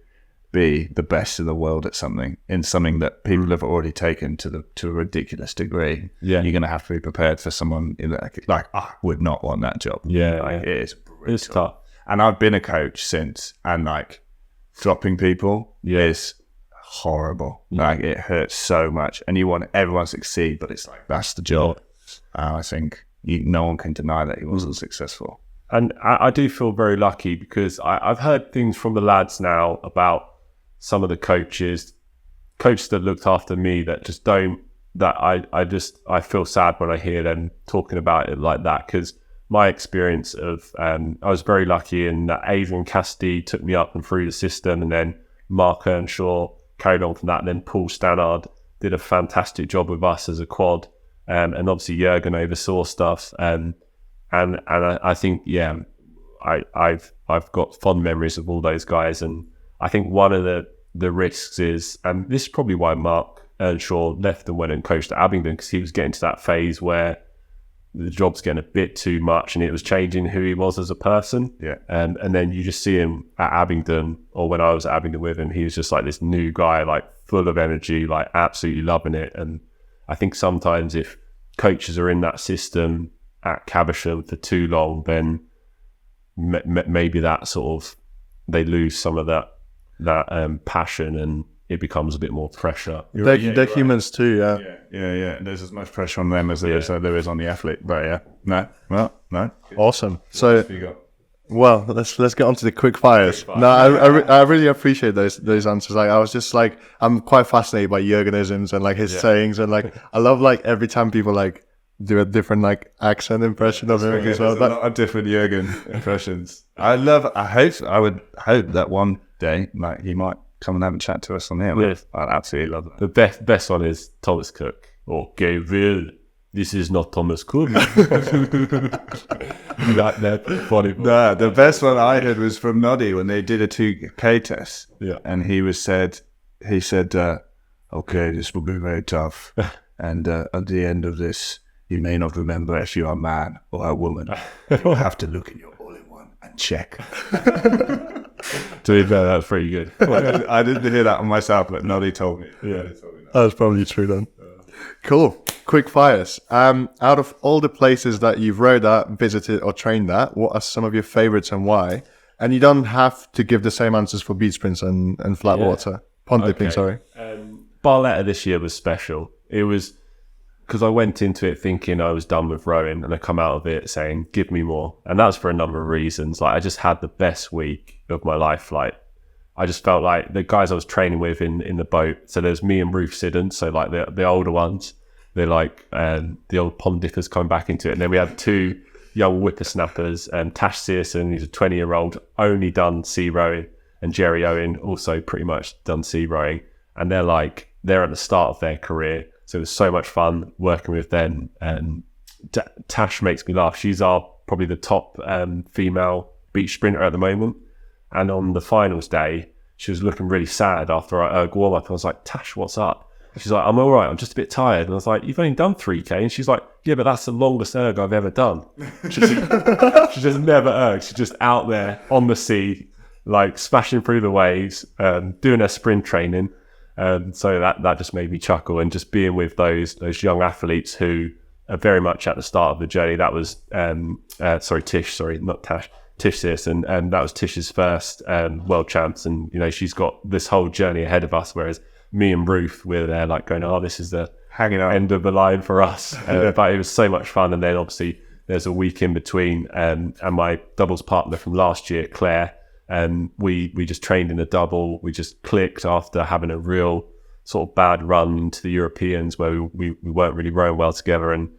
be the best in the world at something, in something that people have already taken to a ridiculous degree, you're going to have to be prepared for someone like I would not want that job. Yeah, like, it is brutal. It's tough. And I've been a coach since, and like dropping people is horrible. Like, it hurts so much, and you want everyone to succeed, but it's like, that's the job. I think no one can deny that he wasn't successful. And I do feel very lucky because I've heard things from the lads now about some of the coaches that looked after me that just don't, that I feel sad when I hear them talking about it like that, because my experience of, I was very lucky in that Adrian Cassidy took me up and through the system, and then Mark Earnshaw carried on from that, and then Paul Stannard did a fantastic job with us as a quad, and obviously Yurgen oversaw stuff, and I think, yeah, I've got fond memories of all those guys. And I think one of the risks is, and this is probably why Mark Earnshaw left and went and coached at Abingdon, because he was getting to that phase where the job's getting a bit too much and it was changing who he was as a person. Yeah. And then you just see him at Abingdon, or when I was at Abingdon with him, he was just like this new guy, like full of energy, like absolutely loving it. And I think sometimes if coaches are in that system at Caversham for too long, then maybe that sort of, they lose some of that passion, and it becomes a bit more pressure. They're humans too, Yeah. There's as much pressure on them as there is on the athlete. But no. Awesome. So, well, let's get on to the quick fires. No, I really appreciate those answers. Like, I was just like, I'm quite fascinated by Jurgenisms and like his sayings, and like I love like every time people like do a different like accent impression of him as well. A lot of different Yurgen impressions. I would hope that one day like he might come and have a chat to us on here. Yes. I'd absolutely love that. The best one is Thomas Cook. Okay, Will, this is not Thomas Cook. That funny. No, the best one I heard was from Noddy when they did a 2K test. Yeah. And he said, okay, this will be very tough. And at the end of this, you may not remember if you're a man or a woman. You'll have to look in your all-in-one and check. To be fair, that's pretty good. I didn't hear that on myself, but Noddy told me. Yeah. That's probably true then. Cool. Quick fires. Out of all the places that you've rowed at, visited, or trained at, what are some of your favorites and why? And you don't have to give the same answers for beach sprints and flat water. Pond dipping, sorry. Barletta this year was special. It was because I went into it thinking I was done with rowing, and I come out of it saying, give me more. And that's for a number of reasons. Like, I just had the best week of my life. Like, I just felt like the guys I was training with in the boat. So there's me and Ruth Siddons. So like the older ones, they're like the old pond dippers coming back into it. And then we had two young whippersnappers, Tash Searson, who's a 20-year-old, only done sea rowing, and Jerry Owen, also pretty much done sea rowing. And they're at the start of their career. So it was so much fun working with them. And Tash makes me laugh. She's probably the top female beach sprinter at the moment. And on the finals day, she was looking really sad after I warm up. I was like, Tash, what's up? She's like, I'm all right. I'm just a bit tired. And I was like, you've only done 3K. And she's like, yeah, but that's the longest erg I've ever done. She just never ergs. She's just out there on the sea, like smashing through the waves, doing her sprint training. So that just made me chuckle. And just being with those young athletes who are very much at the start of the journey. That was, Tish Searson, and that was Tish's first world champs. And, you know, she's got this whole journey ahead of us, whereas me and Ruth, we're there like going, oh, this is the hanging out end of the line for us. But it was so much fun. And then obviously there's a week in between, and my doubles partner from last year, Claire, we just trained in a double. We just clicked after having a real sort of bad run into the Europeans where we weren't really rowing well together, and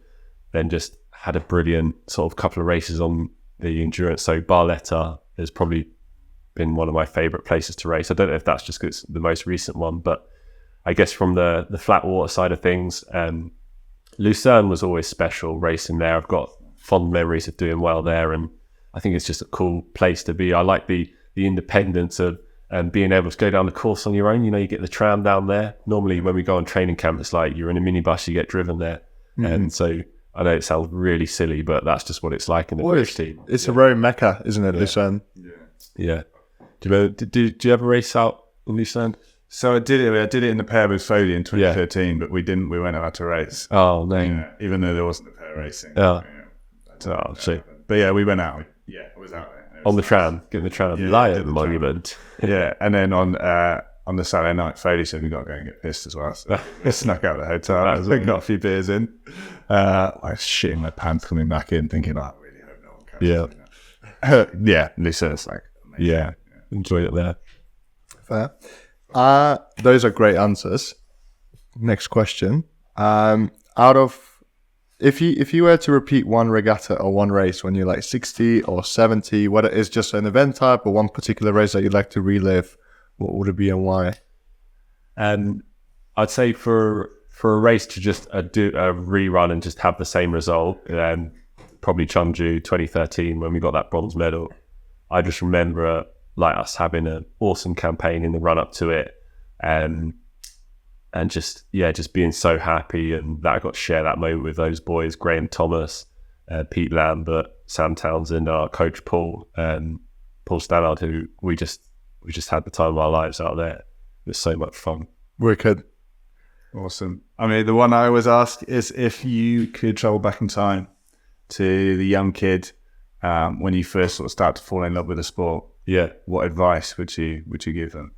then just had a brilliant sort of couple of races on the endurance. So Barletta has probably been one of my favourite places to race. I don't know if that's just because it's the most recent one, but I guess from the flat water side of things, Lucerne was always special racing there. I've got fond memories of doing well there, and I think it's just a cool place to be. I like the independence of being able to go down the course on your own. You know, you get the tram down there. Normally when we go on training camp, it's like you're in a minibus, you get driven there. And so I know it sounds really silly, but that's just what it's like in the British team. It's a rowing mecca, isn't it, Lucerne? Yeah. Do you ever race out in Lucerne? So I did it in the pair with Foley in 2013, but we weren't allowed to race. Oh, no. Yeah, even though there wasn't a pair racing. Yeah. But yeah, we went out. Yeah, it was out there. On the tram, getting the tram, Lion Monument. Yeah, and then on the Saturday night, Foley said we got to go and get pissed as well. So we snuck out of the hotel. We got a few beers in. I was shitting my pants coming back in, thinking, I really hope no one catches me. Yeah, Lucerne's like, amazing. Yeah, enjoyed it there. Fair. Those are great answers. Next question. If you were to repeat one regatta or one race when you're like 60 or 70, whether it's just an event type or one particular race that you'd like to relive, what would it be and why? I'd say for a race to just do a rerun and just have the same result, probably Chungju 2013 when we got that bronze medal. I just remember like us having an awesome campaign in the run up to it, and just being so happy, and that I got to share that moment with those boys, Graham Thomas, Pete Lambert, Sam Townsend, our coach Paul Stannard, who we just had the time of our lives out there. It was so much fun. Wicked. Awesome. I mean, the one I always ask is if you could travel back in time to the young kid when you first sort of start to fall in love with the sport. Yeah. What advice would you give them?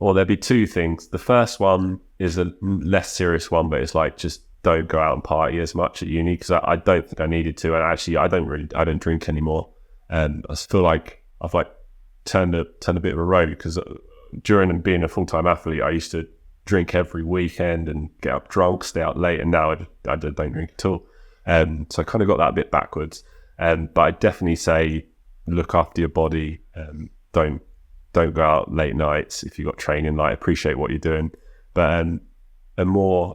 Well, there'd be two things. The first one is a less serious one, but it's like, just don't go out and party as much at uni, because I don't think I needed to. And actually, I don't drink anymore. And I feel like I've like turned a bit of a road, because during being a full-time athlete, I used to drink every weekend and get up drunk, stay out late. And now I don't drink at all. So I kind of got that a bit backwards. But I definitely say, look after your body. Don't go out late nights if you've got training. Like, appreciate what you're doing. But a more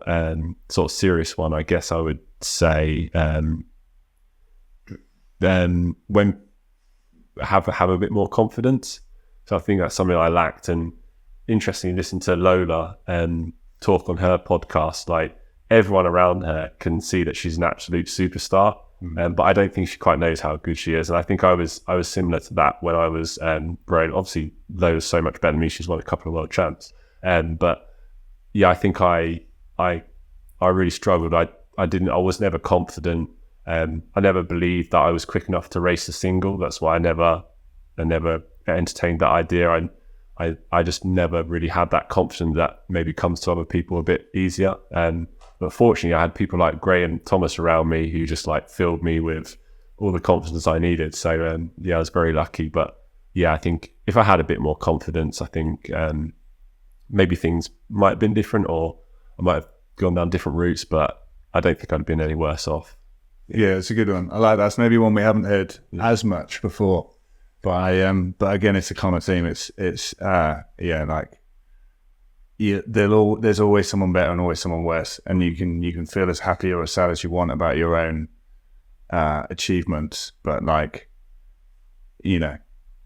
sort of serious one, I guess I would say, when have a bit more confidence. So I think that's something I lacked. And interestingly, listen to Lola talk on her podcast. Like, everyone around her can see that she's an absolute superstar. But I don't think she quite knows how good she is. And I think I was similar to that when I was growing. Obviously, Lola's so much better than me. She's won a couple of world champs. But yeah, I think I really struggled. I was never confident. I never believed that I was quick enough to race a single. That's why I never entertained that idea. I just never really had that confidence that maybe comes to other people a bit easier. But fortunately, I had people like Graham Thomas around me who just like filled me with all the confidence I needed. So I was very lucky. But yeah, I think if I had a bit more confidence, I think maybe things might have been different, or I might have gone down different routes, but I don't think I'd have been any worse off. Yeah, it's a good one. I like that. It's maybe one we haven't heard as much before. But again, it's a common theme. There's always someone better and always someone worse, and you can feel as happy or as sad as you want about your own achievements, but like,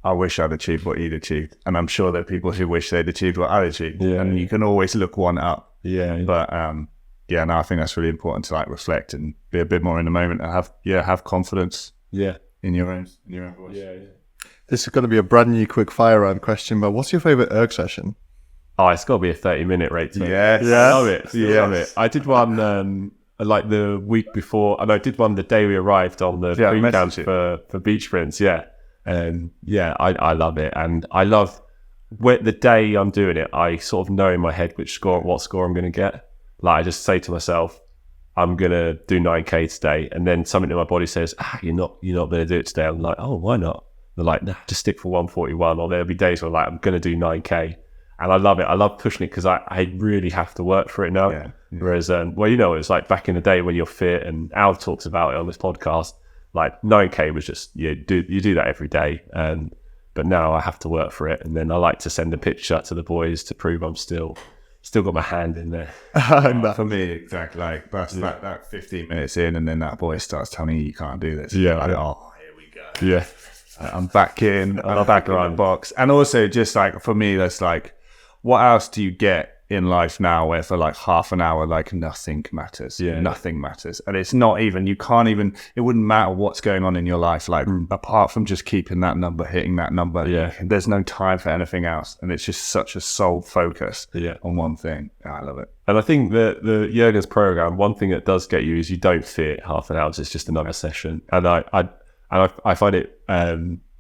I wish I'd achieved what you'd achieved. And I'm sure there are people who wish they'd achieved what I'd achieved. Yeah. And you can always look one up. Yeah. But yeah, no, I think that's really important to like reflect and be a bit more in the moment and have confidence Yeah. in your own voice. Yeah. This is going to be a brand new quick fire round question, but what's your favorite erg session? Oh, it's got to be a 30-minute rate. Yes. I love it. Yes. Love it. I did one like the week before, and I did one the day we arrived on the recounts for beach sprints. Yeah. And yeah, I love it. And I love the day I'm doing it, I sort of know in my head what score I'm going to get. Like I just say to myself, I'm going to do 9K today. And then something in my body says, you're not going to do it today. I'm like, oh, why not? They're like, nah, just stick for 141. Or there'll be days where I'm going to do 9K. And I love it. I love pushing it because I really have to work for it now. Yeah. Whereas, it's like back in the day when you're fit, and Al talks about it on this podcast, like 9K was just, you do that every day. But now I have to work for it. And then I like to send a picture to the boys to prove I'm still got my hand in there. For me, exactly. Like that's that 15 minutes in, and then that boy starts telling you can't do this. Yeah. Like, oh, here we go. Yeah. I'm back in. I'm back in the box. And also, just like for me, that's like, what else do you get in life now where for like half an hour, like nothing matters. Yeah. Nothing matters. And it's not even, it wouldn't matter what's going on in your life. Like apart from just keeping that number, hitting that number, there's no time for anything else. And it's just such a sole focus on one thing. I love it. And I think the Yurgen's program, one thing that does get you is you don't fit half an hour. It's just another session. And I find it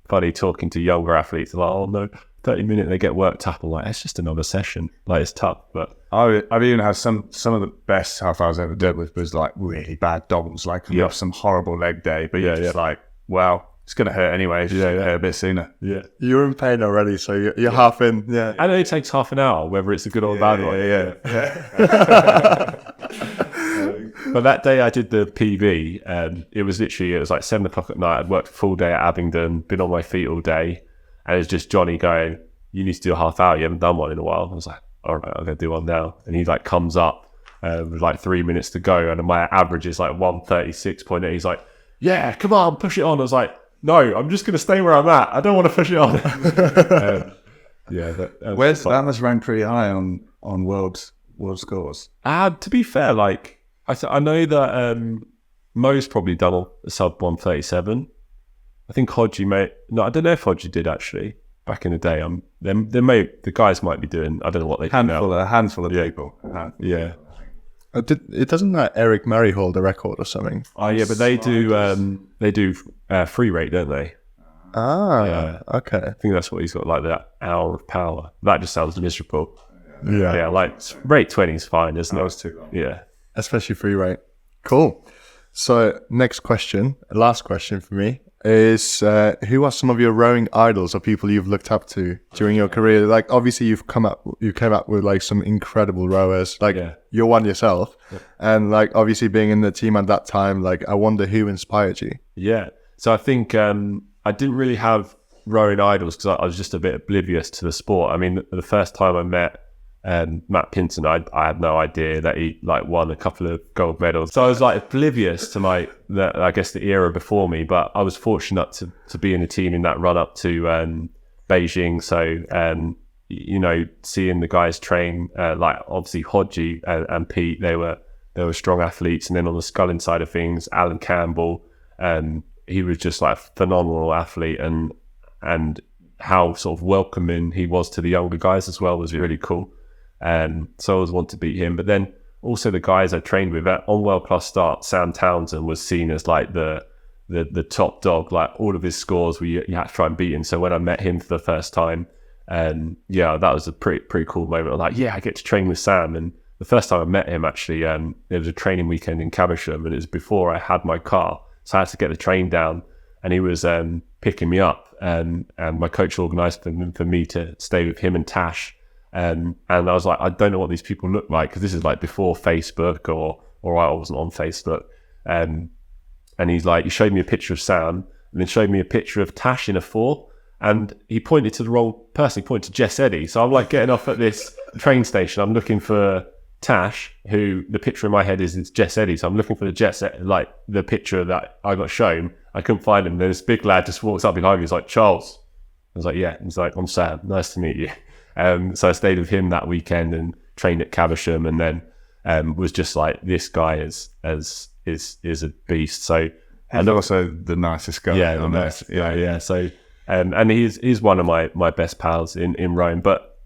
funny talking to younger athletes. Like, oh no, 30 minutes they get worked up. I'm like, it's just another session. Like it's tough. But I've even had some of the best half hours I ever did was like really bad DOMs. Like you have some horrible leg day, but you're just like, well, it's gonna hurt anyway. It's just gonna hurt a bit sooner. Yeah, you're in pain already, so you're half in. Yeah, and it only takes half an hour, whether it's a good or bad one. Yeah. But that day I did the PB, it was like 7 o'clock at night. I'd worked a full day at Abingdon, been on my feet all day, and it was just Johnny going, you need to do a half hour, you haven't done one in a while. I was like, all right, I'm gonna do one now. And he like comes up with like 3 minutes to go, and my average is like 136.8. He's like, yeah, come on, push it on. I was like, no, I'm just gonna stay where I'm at, I don't want to push it on. That must rank pretty high on world scores. To be fair, like I know that Mo's probably done a sub 137. I think Hodgie I don't know if Hodgie did actually back in the day. The guys might be doing, I don't know what they do now. A handful of people. Yeah. It doesn't Eric Murray hold the record or something? Oh yeah, but they do free rate, don't they? Okay. I think that's what he's got, like that hour of power. That just sounds miserable. Yeah, like rate 20 is fine, isn't it? That was too long. Yeah. Especially free rate. Cool. So last question for me is who are some of your rowing idols or people you've looked up to during your career? Like obviously you came up with like some incredible rowers, like you're one yourself, and like obviously being in the team at that time, like I wonder who inspired you. Yeah. So I think I didn't really have rowing idols because I was just a bit oblivious to the sport. I mean, the first time I met Matt Pinton, I had no idea that he like won a couple of gold medals. So I was like oblivious to the era before me, but I was fortunate to be in the team in that run up to Beijing. So, seeing the guys train, like obviously Hodgie and Pete, they were strong athletes. And then on the sculling side of things, Alan Campbell, he was just like a phenomenal athlete, and how sort of welcoming he was to the younger guys as well was really cool. So I always want to beat him. But then also the guys I trained with on World Plus Start, Sam Townsend was seen as like the top dog. Like all of his scores, you had to try and beat him. So when I met him for the first time, that was a pretty cool moment. I was like, I get to train with Sam. And the first time I met him, actually, there was a training weekend in Caversham, and it was before I had my car, so I had to get the train down, and he was picking me up, and my coach organised for me to stay with him and Tash. And I was like, I don't know what these people look like, because this is like before Facebook or I wasn't on Facebook. And he's like, he showed me a picture of Sam and then showed me a picture of Tash in a 4, and he pointed to the wrong person. He pointed to Jess Eddy. So I'm like getting off at this train station. I'm looking for Tash, who the picture in my head is Jess Eddy. So I'm looking for the picture that I got shown. I couldn't find him. Then this big lad just walks up behind me. He's like, Charles, was like, yeah. He's like, I'm Sam. Nice to meet you. So I stayed with him that weekend and trained at Caversham, and then was just like, this guy is a beast. So and also the nicest guy. Yeah, the nicest guy. Yeah. So and he's one of my best pals in Rome. But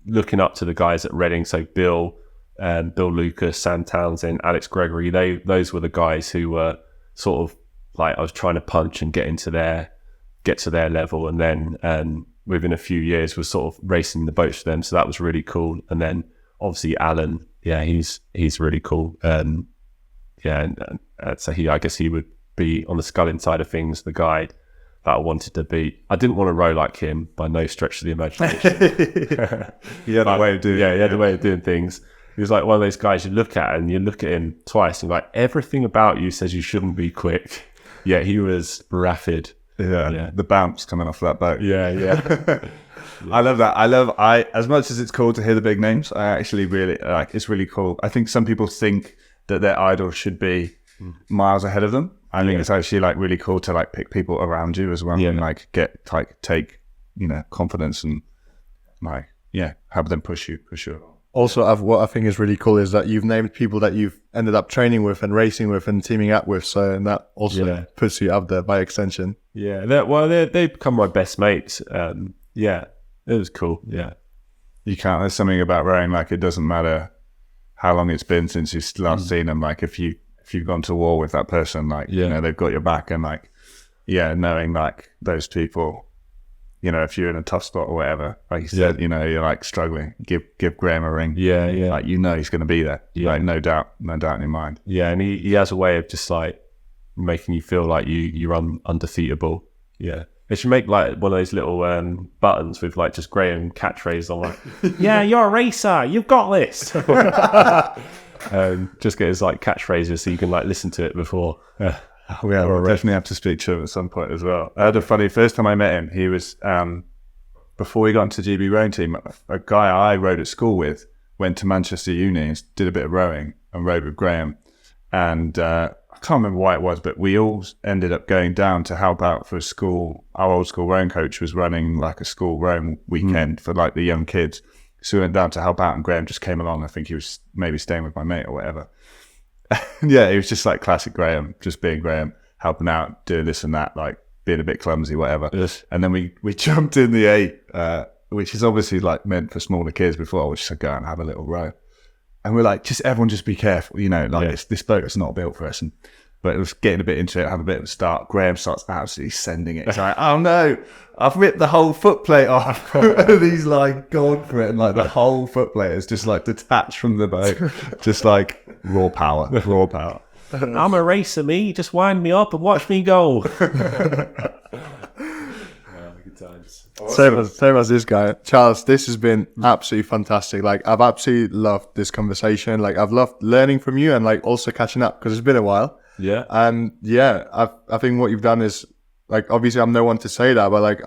looking up to the guys at Reading, so Bill Lucas, Sam Townsend, Alex Gregory, those were the guys who were sort of like I was trying to punch and get to their level, and then within a few years was sort of racing the boats for them. So that was really cool. And then obviously Alan, he's really cool. So I guess he would be on the sculling side of things, the guy that I wanted to be. I didn't want to row like him by no stretch of the imagination. He had a way of doing he had a way of doing things. He was like one of those guys you look at and you look at him twice and like everything about you says you shouldn't be quick. Yeah, he was rapid. Yeah, the bounce coming off that boat. Yeah. I love that. I as much as it's cool to hear the big names, I actually really like. It's really cool. I think some people think that their idol should be miles ahead of them. I think it's actually like really cool to like pick people around you as well, and like take confidence and like have them push you. Also, what I think is really cool is that you've named people that you've ended up training with and racing with and teaming up with. So, and that also puts you up there by extension. Yeah, they become my best mates. It was cool. Yeah, you can't. There's something about rowing. Like it doesn't matter how long it's been since you've last seen them. Like if you've gone to war with that person, like they've got your back, and like knowing like those people. If you're in a tough spot or whatever, like you said, you're like struggling, give Graham a ring. Yeah. Like, he's going to be there. Yeah. Like, no doubt in your mind. Yeah. And he has a way of just like making you feel like you're undefeatable. Yeah. They should make like one of those little buttons with like just Graham catchphrase on like, yeah, you're a racer. You've got this. Just get his like catchphrases so you can like listen to it before. We'll definitely have to speak to him at some point as well. I had a funny first time I met him. He was before he got into the GB rowing team. A guy I rowed at school with went to Manchester Uni and did a bit of rowing and rowed with Graham. And I can't remember why it was, but we all ended up going down to help out for a school. Our old school rowing coach was running like a school rowing weekend for like the young kids. So we went down to help out, and Graham just came along. I think he was maybe staying with my mate or whatever. It was just like classic Graham, just being Graham, helping out, doing this and that, like being a bit clumsy, whatever. Yes. And then we jumped in the 8, which is obviously like meant for smaller kids before, which is go out and have a little row. And we're like, everyone just be careful, this boat is not built for us. But it was getting a bit into it, have a bit of a start. Graham starts absolutely sending it. It's like, oh no, I've ripped the whole foot plate off. And he's like gone for it. And like the whole foot plate is just like detached from the boat. Just like raw power. I'm a racer, me. Just wind me up and watch me go. Good times. Same as this guy. Charles, this has been absolutely fantastic. Like, I've absolutely loved this conversation. Like, I've loved learning from you and like also catching up because it's been a while. Yeah. And I think what you've done is, like, obviously I'm no one to say that, but like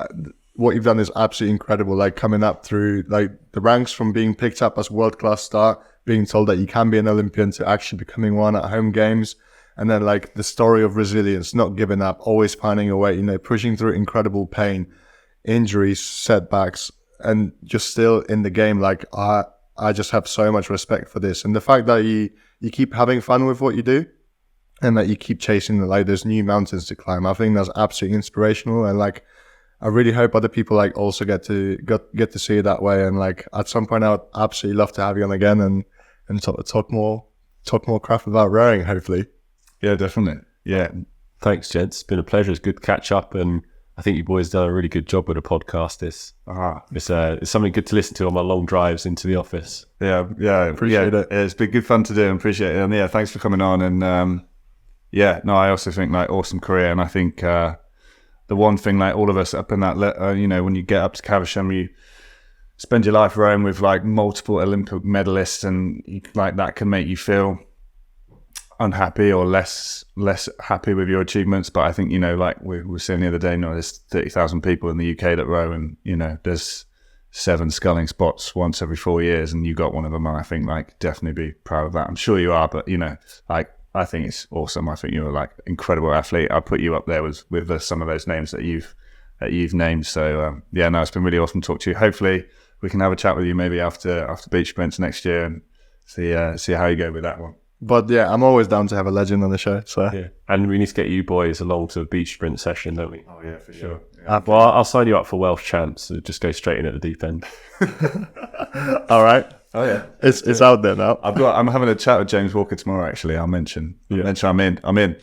what you've done is absolutely incredible. Like coming up through like the ranks from being picked up as world-class star, being told that you can be an Olympian, to actually becoming one at home games. And then like the story of resilience, not giving up, always finding a way, pushing through incredible pain, injuries, setbacks, and just still in the game. Like I just have so much respect for this. And the fact that you keep having fun with what you do, and that you keep chasing like there's new mountains to climb. I think that's absolutely inspirational, and like I really hope other people like also get to see it that way. And like at some point, I would absolutely love to have you on again and talk more craft about rowing. Hopefully, yeah, definitely. Yeah, thanks, gents. It's been a pleasure. It's good to catch up, and I think you boys done a really good job with the podcast. It's something good to listen to on my long drives into the office. Yeah, appreciate it. It's been good fun to do, and appreciate it. And yeah, thanks for coming on. And I also think like awesome career, and I think the one thing like all of us up in that, when you get up to Caversham, you spend your life rowing with like multiple Olympic medalists, and like that can make you feel unhappy or less happy with your achievements. But I think like we were saying the other day, there's 30,000 people in the UK that row, and there's 7 sculling spots once every 4 years, and you got one of them. And I think like definitely be proud of that. I'm sure you are, but like I think it's awesome. I think you're like incredible athlete. I'll put you up there with some of those names that you've you've named. So no, it's been really awesome to talk to you. Hopefully we can have a chat with you maybe after beach sprints next year and see how you go with that one. But yeah, I'm always down to have a legend on the show. So Yeah, and we need to get you boys along to a beach sprint session, don't we? Oh yeah, for sure. Well, I'll sign you up for Welsh champs. So just go straight in at the deep end. all right, Oh yeah, it's out there now. I'm having a chat with James Walker tomorrow. Actually, I'll mention I'm in.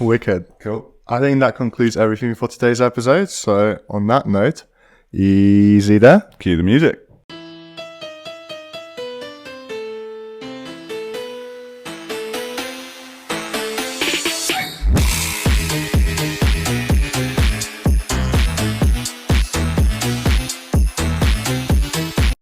Wicked. Cool. I think that concludes everything for today's episode. So on that note, easy there. Cue the music.